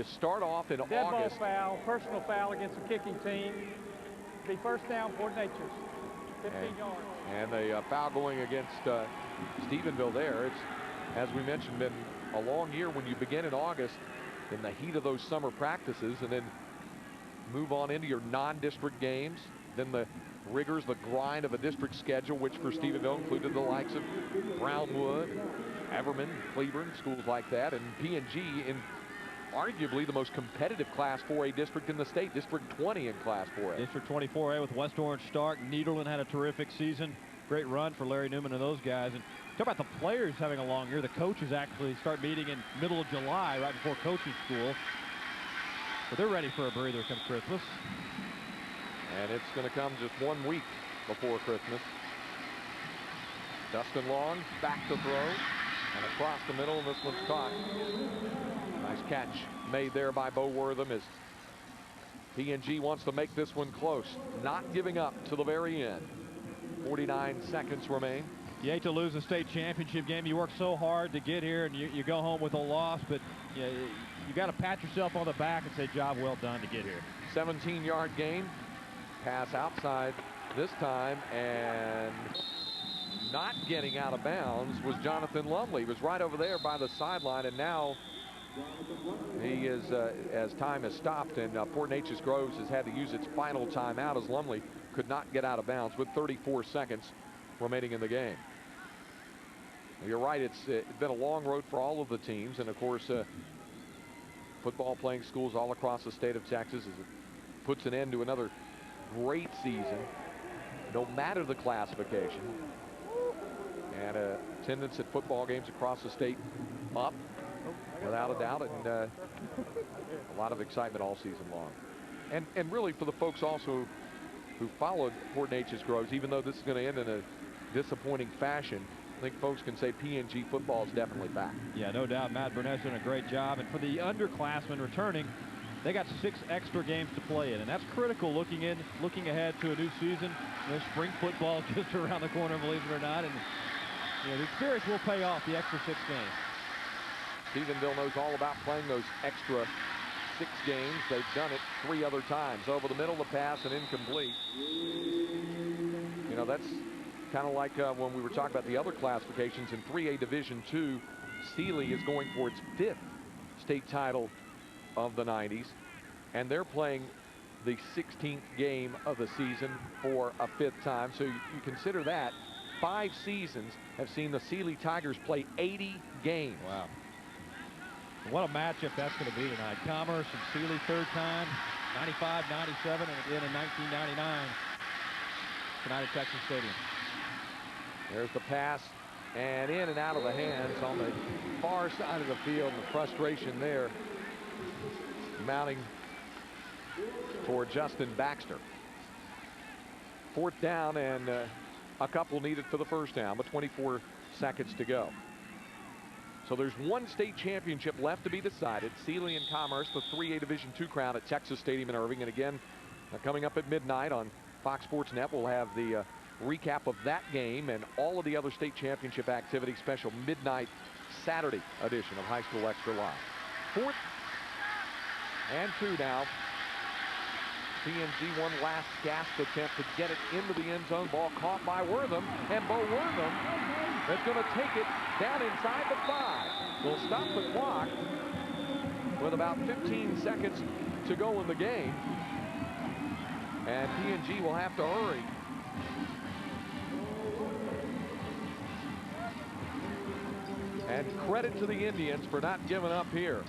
start off in Dead August. ball foul, personal foul against the kicking team. The 1st down for Neches. 15 yards. And a foul going against Stephenville there. It's, as we mentioned, been a long year when you begin in August in the heat of those summer practices and then move on into your non-district games. Then the rigors, the grind of a district schedule, which for Stephenville included the likes of Brownwood, Everman, Cleburne, schools like that, and P&G in arguably the most competitive Class 4A district in the state, District 20 in Class 4A. District 24A with West Orange Stark. Nederland had a terrific season. Great run for Larry Newman and those guys. And talk about the players having a long year. The coaches actually start meeting in middle of July, right before coaching school. But they're ready for a breather come Christmas. And it's going to come just 1 week before Christmas. Dustin Long back to throw. And across the middle, and this one's caught. Nice catch made there by Bo Wortham as P&G wants to make this one close. Not giving up to the very end. 49 seconds remain. You hate to lose a state championship game. You work so hard to get here, and you go home with a loss, but you got to pat yourself on the back and say, job well done to get here. 17-yard gain. Pass outside this time, and not getting out of bounds was Jonathan Lumley. He was right over there by the sideline, and now he is, as time has stopped, and Port Neches-Groves has had to use its final timeout as Lumley could not get out of bounds with 34 seconds remaining in the game. You're right, it's been a long road for all of the teams, and of course football playing schools all across the state of Texas as it puts an end to another great season, no matter the classification. And attendance at football games across the state up, without a doubt, and a lot of excitement all season long. And really for the folks also who followed Port Neches-Groves, even though this is going to end in a disappointing fashion, I think folks can say P&G football is definitely back. Yeah, no doubt. Matt Burnett's done a great job. And for the underclassmen returning, they got 6 extra games to play in, and that's critical looking ahead to a new season. Spring football just around the corner, believe it or not, and the experience will pay off the extra 6 games. Stephenville knows all about playing those extra 6 games. They've done it 3 other times. Over the middle, the pass and incomplete. That's kind of like when we were talking about the other classifications in 3A Division II. Sealy is going for its 5th state title of the 90s, and they're playing the 16th game of the season for a 5th time. So you consider that 5 seasons have seen the Sealy Tigers play 80 games. Wow. What a matchup that's going to be tonight. Commerce and Sealy 3rd time, 95, 97, and again in 1999 tonight at Texas Stadium. There's the pass, and in and out of the hands on the far side of the field, and the frustration there mounting for Justin Baxter. 4th down, and a couple needed for the 1st down, but 24 seconds to go. So there's 1 state championship left to be decided. Sealy and Commerce, the 3A Division II crown at Texas Stadium in Irving. And again, coming up at midnight on Fox Sports Net, we'll have the recap of that game and all of the other state championship activity, special midnight Saturday edition of High School Extra Live. 4th and 2 now. P&G one last gasp attempt to get it into the end zone. Ball caught by Wortham, and Bo Wortham is going to take it down inside the 5. We'll stop the clock with about 15 seconds to go in the game, and P&G will have to hurry. And credit to the Indians for not giving up here.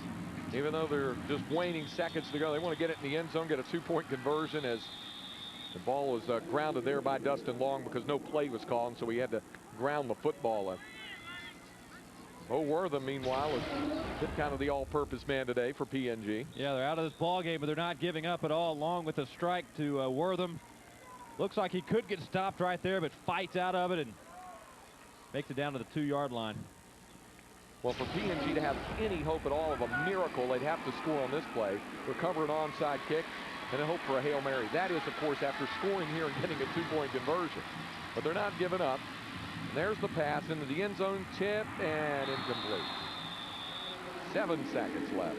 Even though they're just waning seconds to go, they want to get it in the end zone, get a 2-point conversion, as the ball was grounded there by Dustin Long because no play was called, and so he had to ground the football in. Bo Wortham, meanwhile, is kind of the all-purpose man today for P&G. Yeah, they're out of this ball game, but they're not giving up at all. Long with a strike to Wortham. Looks like he could get stopped right there, but fights out of it and makes it down to the 2-yard line. Well, for P&G to have any hope at all of a miracle, they'd have to score on this play, recover an onside kick, and then hope for a Hail Mary. That is, of course, after scoring here and getting a 2-point conversion. But they're not giving up. And there's the pass into the end zone, tip, and incomplete. 7 seconds left.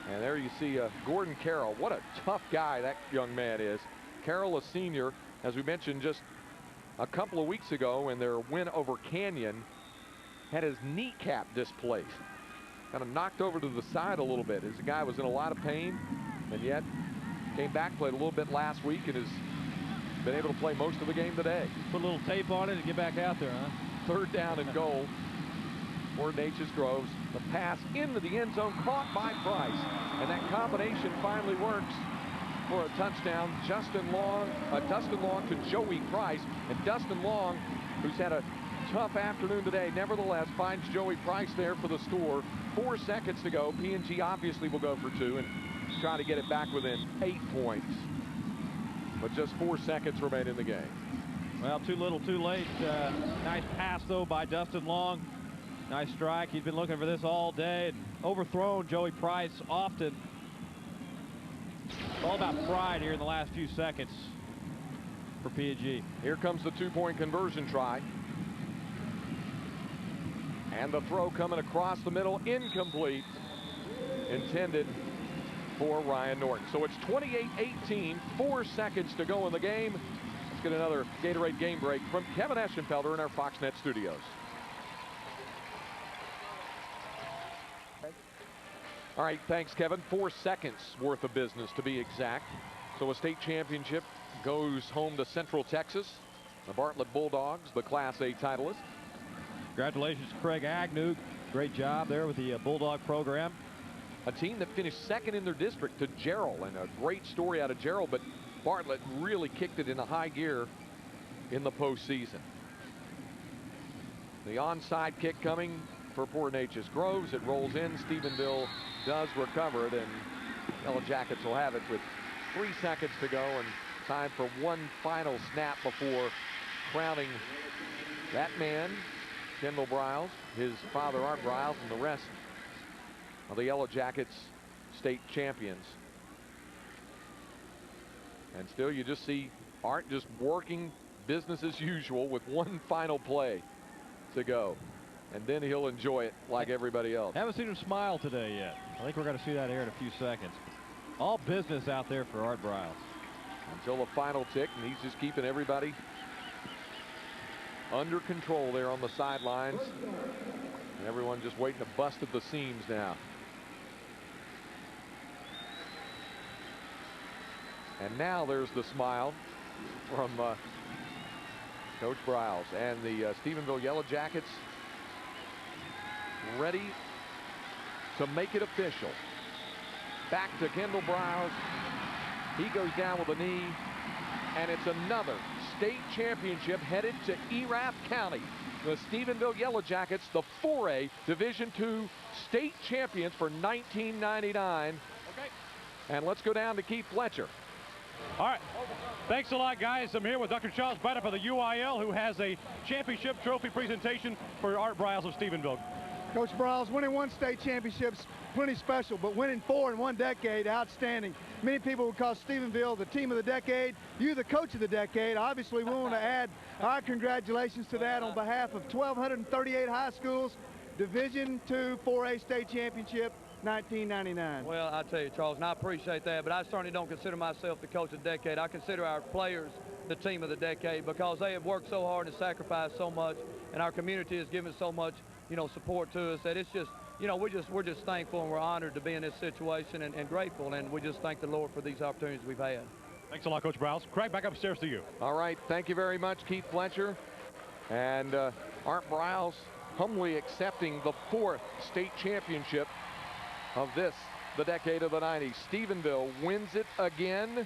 And there you see Gordon Carroll. What a tough guy that young man is. Carroll, a senior, as we mentioned just a couple of weeks ago in their win over Canyon, had his kneecap displaced, kind of knocked over to the side a little bit. As the guy was in a lot of pain, and yet came back, played a little bit last week, and has been able to play most of the game today. Put a little tape on it and get back out there, huh? 3rd down and goal for Neches-Groves. The pass into the end zone caught by Price. And that combination finally works for a touchdown. Dustin Long to Joey Price. And Dustin Long, who's had a tough afternoon today, nevertheless finds Joey Price there for the score. 4 seconds to go. P&G obviously will go for 2 and try to get it back within 8 points. But just 4 seconds remain in the game. Well, too little, too late. Nice pass, though, by Dustin Long. Nice strike. He's been looking for this all day. And overthrown Joey Price often. It's all about pride here in the last few seconds for P&G. Here comes the 2-point conversion try. And the throw coming across the middle, incomplete. Intended for Ryan Norton. So it's 28-18, 4 seconds to go in the game. Let's get another Gatorade game break from Kevin Eschenfelder in our Fox Net studios. All right, thanks, Kevin. 4 seconds worth of business, to be exact. So a state championship goes home to Central Texas. The Bartlett Bulldogs, the Class A titleists. Congratulations to Craig Agnew. Great job there with the Bulldog program. A team that finished 2nd in their district to Gerald, and a great story out of Gerald, but Bartlett really kicked it into high gear in the postseason. The onside kick coming for poor Neches-Groves. It rolls in. Stephenville does recover it, and Yellow Jackets will have it with 3 seconds to go and time for one final snap before crowning that man, Kendall Briles, his father Art Briles, and the rest of the Yellow Jackets state champions. And still you just see Art just working business as usual with one final play to go. And then he'll enjoy it like everybody else. Haven't seen him smile today yet. I think we're going to see that here in a few seconds. All business out there for Art Briles. Until the final tick, and he's just keeping everybody under control there on the sidelines. And everyone just waiting to bust at the seams now. And now there's the smile from Coach Briles. And the Stephenville Yellow Jackets ready to make it official. Back to Kendall Briles. He goes down with a knee, and it's another state championship headed to Erath County. The Stephenville Yellow Jackets, the 4A Division II state champions for 1999. Okay. And let's go down to Keith Fletcher. All right. Thanks a lot, guys. I'm here with Dr. Charles Braddock of the UIL, who has a championship trophy presentation for Art Briles of Stephenville. Coach Briles, winning 1 state championship's plenty special, but winning 4 in 1 decade, outstanding. Many people would call Stephenville the team of the decade. You the coach of the decade. Obviously, we want to add our congratulations to that on behalf of 1,238 high schools. Division II 4A state championship, 1999. Well, I tell you, Charles, and I appreciate that, but I certainly don't consider myself the coach of the decade. I consider our players the team of the decade because they have worked so hard and sacrificed so much, and our community has given so much, you know, support to us that it's just, you know, we're just thankful and we're honored to be in this situation and grateful, and we just thank the Lord for these opportunities we've had. Thanks a lot, Coach Briles. Craig, back upstairs to you. All right, thank you very much, Keith Fletcher. And Art Briles humbly accepting the 4th state championship of this, the decade of the 90s. Stephenville wins it again.